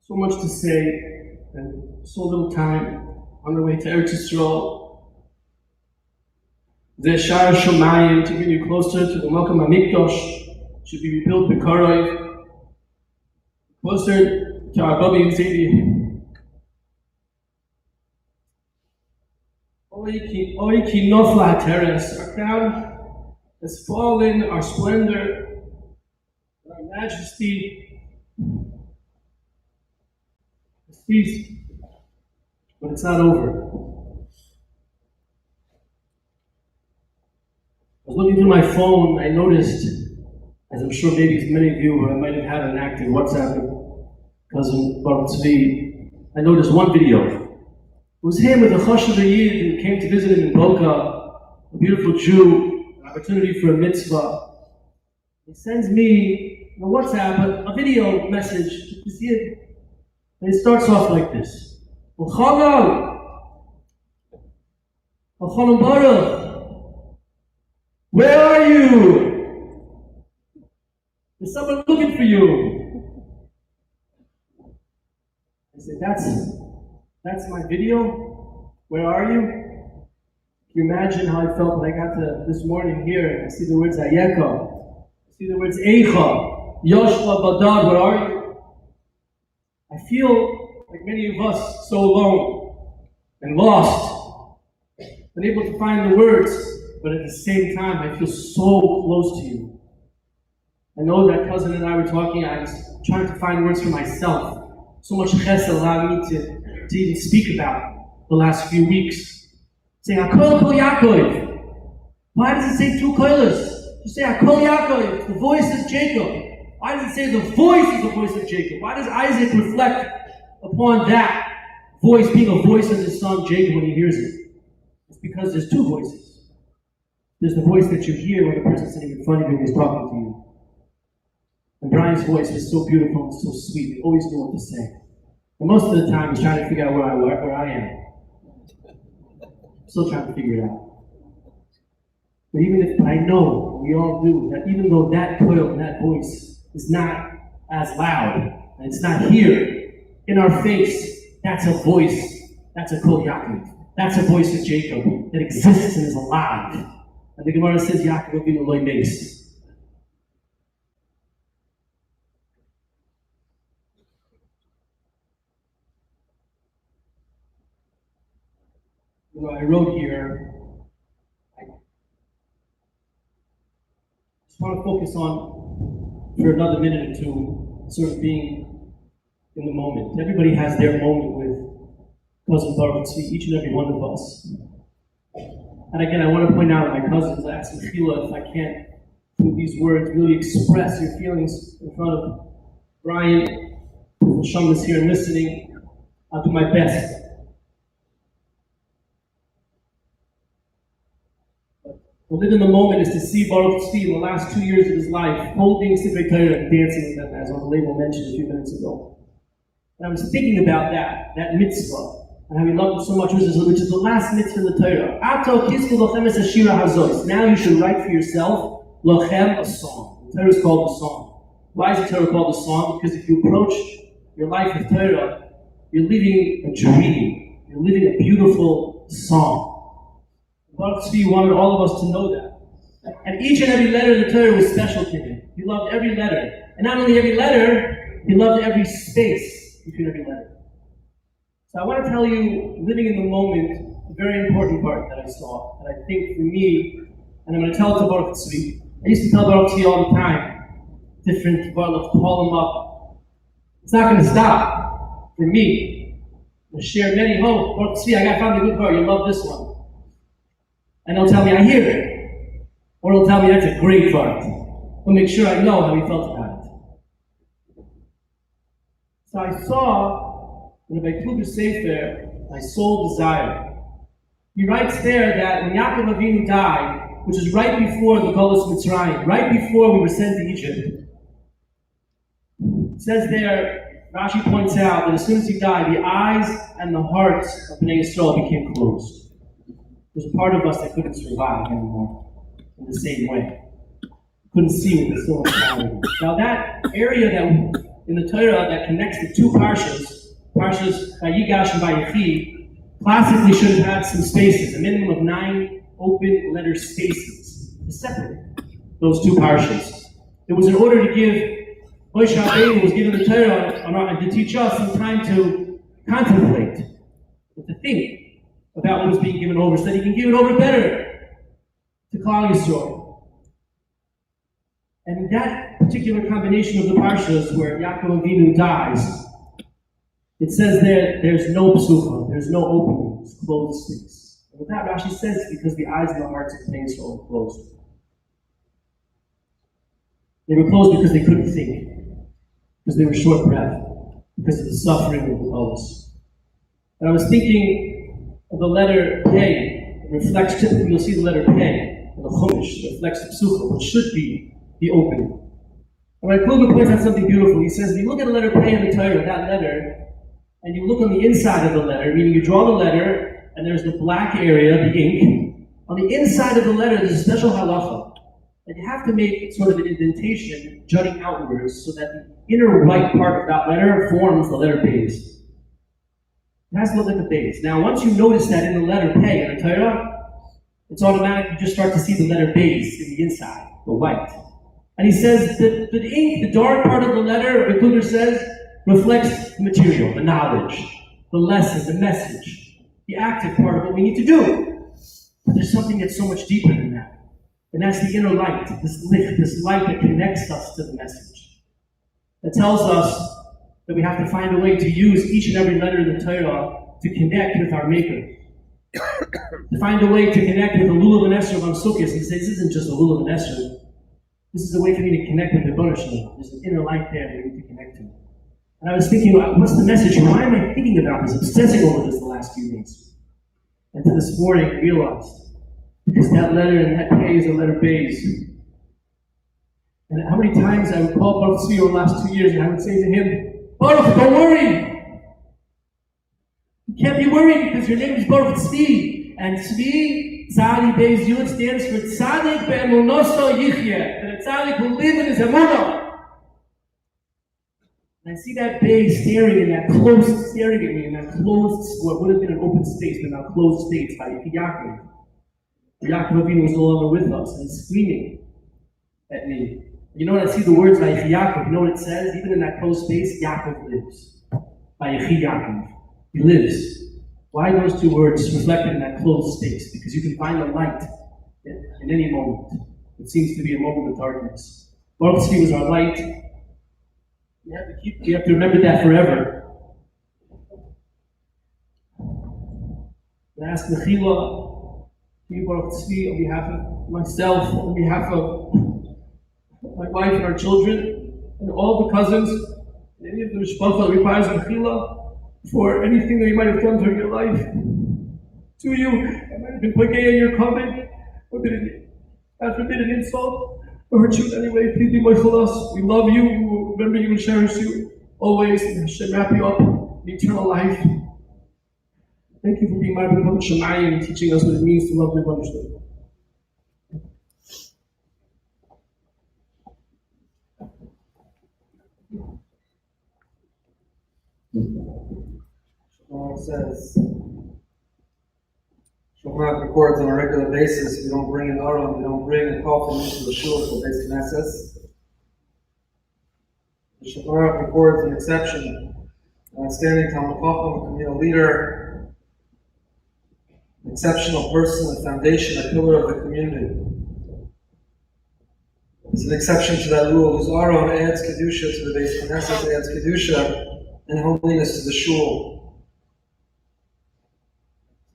So much to say, and so little time on the way to Eretz Yisrael. Zeh Shar Shomayim, to bring you closer to the Malkam HaMikdash, should be rebuilt B'Karov, closer to our Rabbi and Zedi. Oy ki nofla hateres, our crown has fallen, our splendor, our majesty has ceased, but it's not over. I was looking through my phone, I noticed, as I'm sure maybe many of you who might have had an active WhatsApp with cousin Baruch Tzvi, I noticed one video. It was him with a Choshev Yid who came to visit him in Boca, a beautiful Jew, an opportunity for a mitzvah. He sends me a WhatsApp, a video message to see it. And it starts off like this. Baruch, where are you? There's someone looking for you. I said, that's my video? Where are you? Can you imagine how I felt when I got to this morning here? I see the words Ayeka. I see the words Eicha. Yoshua Badad, where are you? I feel like many of us so alone and lost, unable to find the words. But at the same time, I feel so close to you. I know that cousin and I were talking, I was trying to find words for myself. So much chesed allowed me to even speak about the last few weeks. Saying, Akol Kol Yaakov. Why does it say two koilas? You say Akol Yaakov, the voice of Jacob. Why does it say the voice is the voice of Jacob? Why does Isaac reflect upon that voice being a voice of his son Jacob when he hears it? It's because there's two voices. There's the voice that you hear when the person sitting in front of you is talking to you. And Brian's voice was so beautiful and so sweet. He always knew what to say. And most of the time, he's trying to figure out where I am. I'm still trying to figure it out. But even if I know, we all do, that even though that coil, that voice is not as loud, and it's not here in our face, that's a voice. That's a Kol Yaakov. That's a voice of Jacob that exists and is alive. And the Gemara says, Yaakov Avinu lo meis. I wrote here, I just want to focus on, for another minute or two, sort of being in the moment. Everybody has their moment with cousin Baruch Tzvi, each and every one of us. And again, I want to point out my cousins, I asked Mechila if I can't, through these words, really express your feelings in front of Brian, the Shum is here listening. I'll do my best. To live in the moment is to see Baruch Tzvi in the last 2 years of his life, holding Sifrei Torah and dancing with them, as on the label mentioned a few minutes ago. And I was thinking about that mitzvah, and how we love it so much, which is the last mitzvah in the Torah. Ato kisku lochem es hashira hazois. Now you should write for yourself, lochem, a song. The Torah is called a song. Why is the Torah called a song? Because if you approach your life with Torah, you're living a dream. You're living a beautiful song. Baruch Tzvi wanted all of us to know that. And each and every letter in the Torah was special to him. He loved every letter. And not only every letter, he loved every space between every letter. So I want to tell you, living in the moment, a very important part that I saw, that I think for me, and I'm going to tell it to Baruch Tzvi. I used to tell Baruch Tzvi all the time, different Baruch, call him up. It's not going to stop for me. I'm going to share many, Baruch Tzvi, I found a good part, you love this one. And they'll tell me I hear it. Or they'll tell me that's a great fart. They'll make sure I know how he felt about it. So I saw, in Rabbi Kluger's Sefer, my soul desire. He writes there that when Yaakov Avinu died, which is right before the Galbut Mitzrayim, right before we were sent to Egypt, it says there, Rashi points out that as soon as he died, the eyes and the hearts of Bnei Yisrael became closed. There's a part of us that couldn't survive anymore in the same way. Couldn't see with the soul clarity. Now that area that in the Torah that connects the two parshas Vayigash and Vayechi, classically should have had some spaces, a minimum of 9 open letter spaces to separate those two parshas. It was in order to give Moshe Rabbeinu was given the Torah and to teach us some time to contemplate and to think about what was being given over, so that he can give it over better to Klal Yisrael. And that particular combination of the parshas where Yaakov Avinu dies, it says there's no psucha, there's no openings, closed space. And with that, Rashi says it's because the eyes and the hearts of Bnei Yisrael were closed. They were closed because they couldn't think, because they were short breath, because of the suffering of the Galbut. And I was thinking of the letter Pei. It reflects, typically you'll see the letter Pei in the Chumash, it reflects the psucha, which should be the opening. And Rabbi Kluger points out something beautiful. He says, if you look at the letter Pei in the Torah, that letter, and you look on the inside of the letter, meaning you draw the letter, and there's the black area, the ink. On the inside of the letter, there's a special halacha. And you have to make sort of an indentation jutting outwards so that the inner right part of that letter forms the letter Beis. It has to look like the Beis. Now, once you notice that in the letter Pei in the Torah, it's automatic, you just start to see the letter Beis in the inside, the white. And he says that the ink, the dark part of the letter, Rabbi Kluger says, reflects the material, the knowledge, the lesson, the message, the active part of what we need to do. But there's something that's so much deeper than that. And that's the inner light, this licht, this light that connects us to the message. That tells us that we have to find a way to use each and every letter in the Torah to connect with our Maker. To find a way to connect with the Lulav and Esrog on Sukkot. He says, this isn't just a Lulav and Esrog. This is a way for me to connect with the Rebbeinu Shalom. There's an inner light there that we need to connect to. And I was thinking, what's the message? Why am I thinking about this, obsessing over this the last few days? And to this morning, I realized, because that letter and that Pei is a letter Beis. And how many times I would call Baruch Tzvi over the last 2 years, and I would say to him, Baruch, don't worry. You can't be worried because your name is Baruch Tzvi. And Tzvi, Tzadi Beis Yud, stands for Tzadik Be'emunoso Yichye. That a Tzadik will live in his emunah. And I see that Beis staring at me in that closed, what would have been an open space, but now closed space by Yaakov. Yaakov Avinu was no longer with us, and he's screaming at me. You know when I see the words Vayechi Yaakov, you know what it says? Even in that closed space, Yaakov lives. Vayechi Yaakov. He lives. Why those two words reflected in that closed space? Because you can find a light in any moment. It seems to be a moment of darkness. Baruch Tzvi was our light. You have to remember that forever. I ask Mechila, Baruch Tzvi, on behalf of myself, on behalf of my wife and our children, and all the cousins, and any of the Mishpacha that requires Mechila, for anything that you might have done during your life to you. I might have been pagay in your comment, or been, God forbid, an insult, or hurt you in any way. Please be mindful of us. We love you, we will remember you and cherish you always, and Hashem wrap you up in eternal life. Thank you for being my Rebbe Shemayim and teaching us what it means to love Rebbe Shalom. Shlomo says, Shlomo records on a regular basis, we don't bring an aron, we don't bring a coffin into the shul for Beis Knesset. The Shlomo records an exception, an outstanding Talmid Chacham, a communal leader, an exceptional person, a foundation, a pillar of the community. There's an exception to that rule. His aron adds kedusha to the Beis Knesset, adds kedusha and holiness to the shul.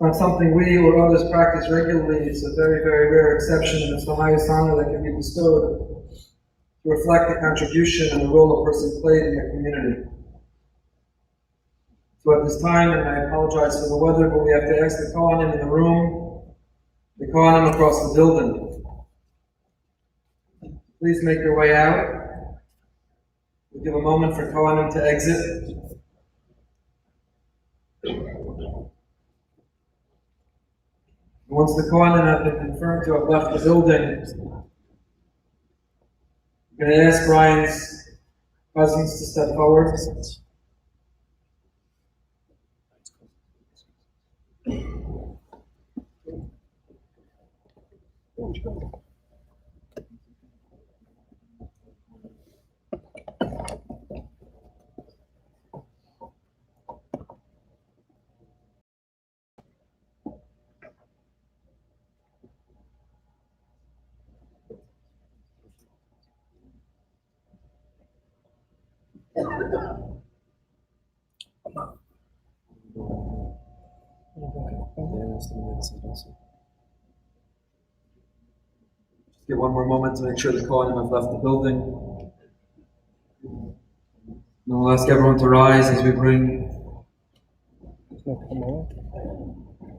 not something we or others practice regularly. It's a very, very rare exception, and it's the highest honor that can be bestowed to reflect the contribution and the role a person played in the community. So at this time, and I apologize for the weather, but we have to ask the Kohanim in the room, the Kohanim across the building, please make your way out. We'll give a moment for Kohanim to exit. Once the Kohanim have been confirmed to have left the building, I'm going to ask Brian's cousins to step forward. Just give one more moment to make sure the Kohanim have left the building. And we'll ask everyone to rise as we bring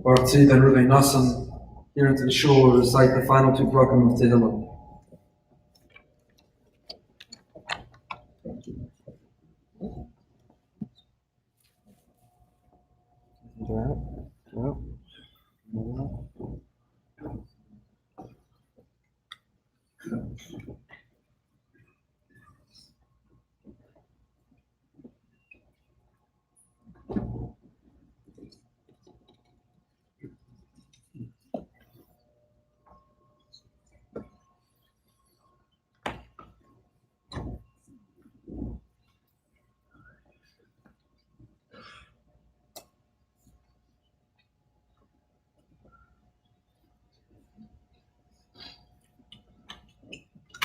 Baruch Tzvi and Rabbi Nassim here into the shul to recite the final two broken of Tehillim.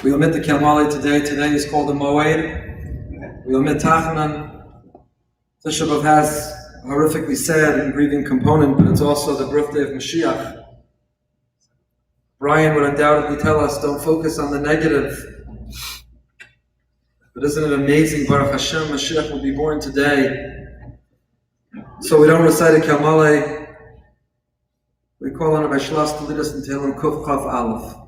We omit the Kelmali today. Today is called the Moed. We omit Tachnan. Tisha B'Av has a horrifically sad and grieving component, but it's also the birthday of Mashiach. Brian would undoubtedly tell us, don't focus on the negative. But isn't it amazing, Baruch Hashem, Mashiach will be born today. So we don't recite a Kelmali. We call on Rabbi Shlas to lead us in Tehillim Kuf Chaf Aleph.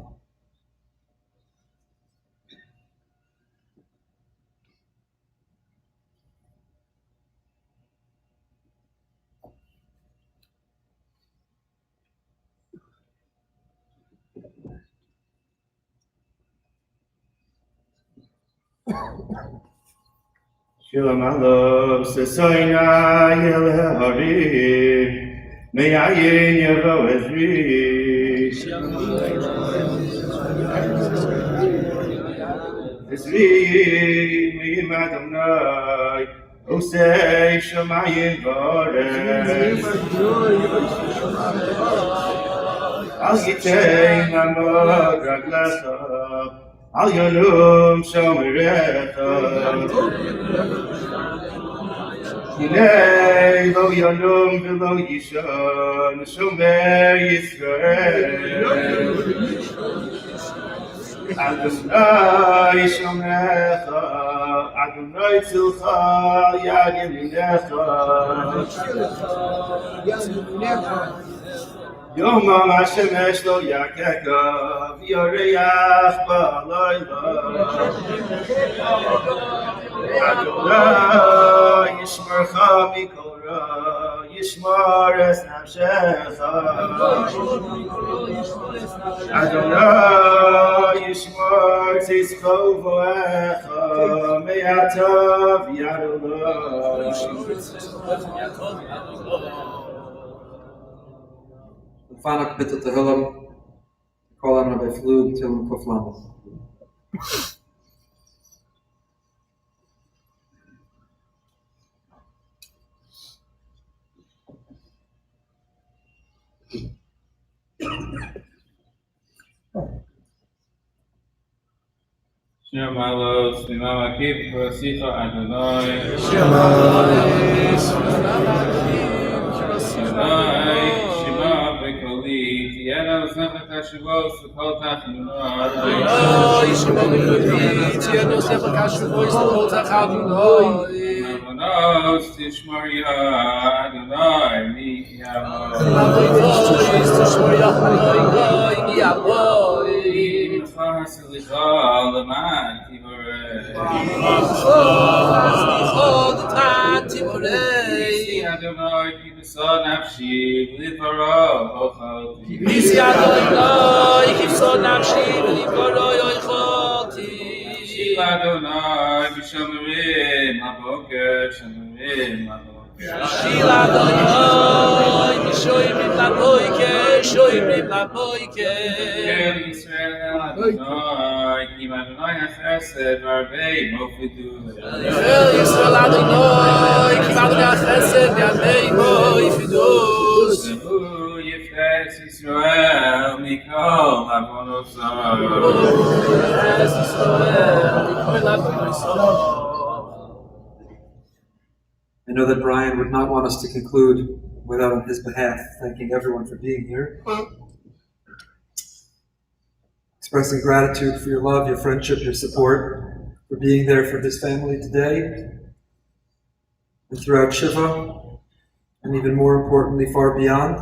Shalom Aleichem, Sesoina Yel Harim, Me'ayin Yavo Ezri. Ezri, Me'im Adonai, Osei Shamayim V'Orez. Al Yitein Amod Raglecha, Al Yonum Shomerecha. Hinei Lo Yonum V'Lo Yishon, Shomer Yisrael. Adonai Shomecha, Adonai Tzilcha, Yad Yaminecha. Yom HaShemesh Lo Yakeka, V'Yoreach Ba'alayla. Adonai Yishmarcha Mikol Ra, Yishmar Es Nafshecha. Adonai Yishmar Tzizko Vo'echa, Me'ata V'Yad Olam. The final Kapitel Tehillim, call on Rabbi Flug, Tehillim Kuf Lamed. Shema lo, Shema Makif, V'Sicha Adonai. Shema lo, Adonai. Masachet HaShavos, L'kol Tachnuno, Adonai, Shemon Yehudi, Tziyanu Sefer Kashuvois, L'kol Tachadunoi. Avonos Tishmaria, Adonai, Mi Yamo. Avonos Tishmaria, Adonai, Mi Yamo. Slicha, Leman, Tivorei. Slicha, Leman, Tivorei. Adonai, Kibsa Nafshi, V'Livaro, Ochalti. Kibsi Adonai, Kibsa Nafshi, V'Livaro, Ochalti. Shil Adonai, B'Shomerim, Aboker, Shomerim, Aboker. Shil Adonai, B'Shomerim, Aboker, Shomerim, Aboker. Kel Yisrael Adonai, Kim Adonai HaChesed, V'Arbei Mofidu. Kel Yisrael Adonai, Kim Adonai HaChesed, V'Arbei Mofidu. Zehu Yiftes Yisrael, Mikol Avonosai. Yiftes Yisrael, Mikol Avonosai. I know that Brian would not want us to conclude without, on his behalf, thanking everyone for being here. Expressing gratitude for your love, your friendship, your support, for being there for his family today and throughout Shiva, and even more importantly, far beyond.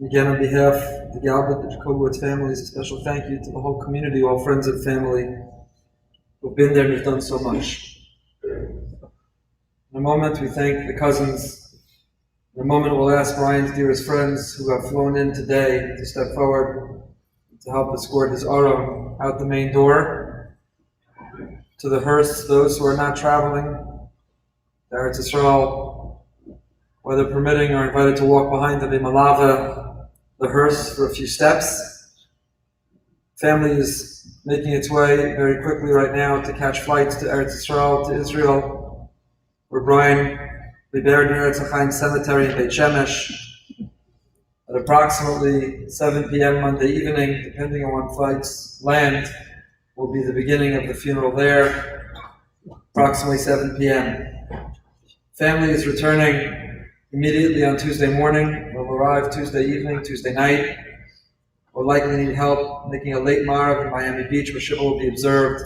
Again, on behalf of the Galbut, the Jacobowitz families, a special thank you to the whole community, all friends and family who've been there and have done so much. In a moment, we thank the cousins. In a moment, we'll ask Brian's dearest friends who have flown in today to step forward to help escort his Aram out the main door. To the hearse, those who are not traveling, to Eretz Yisrael, whether permitting, are invited to walk behind the Malava, the hearse, for a few steps. Family is making its way very quickly right now to catch flights to Eretz Yisrael, to Israel, where Brian will be buried in Eretz Chaim Cemetery in Beit Shemesh at approximately 7 p.m. Monday evening, depending on when flights land, will be the beginning of the funeral there, approximately 7 p.m. Family is returning immediately on Tuesday morning. Will arrive Tuesday evening, Tuesday night. Will likely need help making a late Marav in Miami Beach, where Shiva will be observed.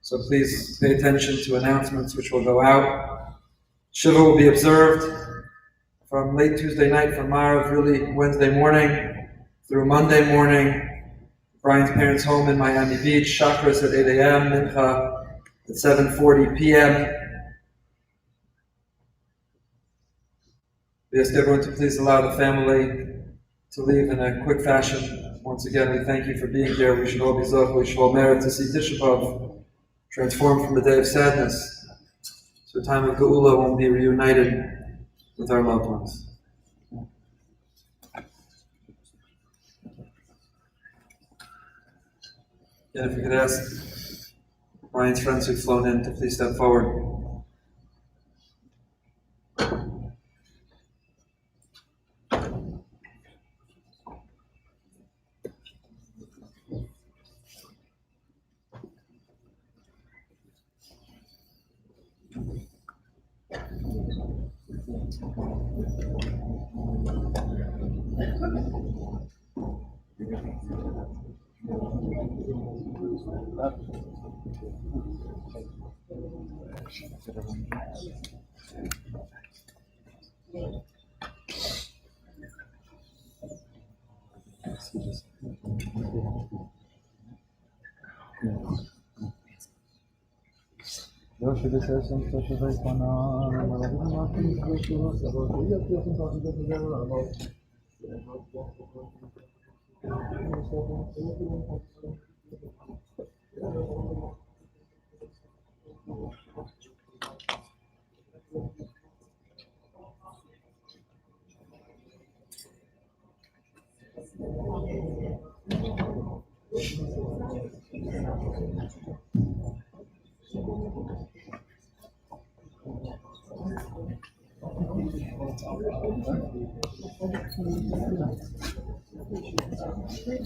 So please pay attention to announcements which will go out. Shiva will be observed from late Tuesday night from Marav, really Wednesday morning through Monday morning. Brian's parents' home in Miami Beach, Chakras at 8 a.m., Mincha at 7:40 p.m. We ask everyone to please allow the family to leave in a quick fashion. Once again, we thank you for being here. We should all be Zoch, we should all merit to see Tisha B'Av transformed from a day of sadness to a time of Geula when we'll be reunited with our loved ones. Again, if we could ask Brian's friends who've flown in to please step forward.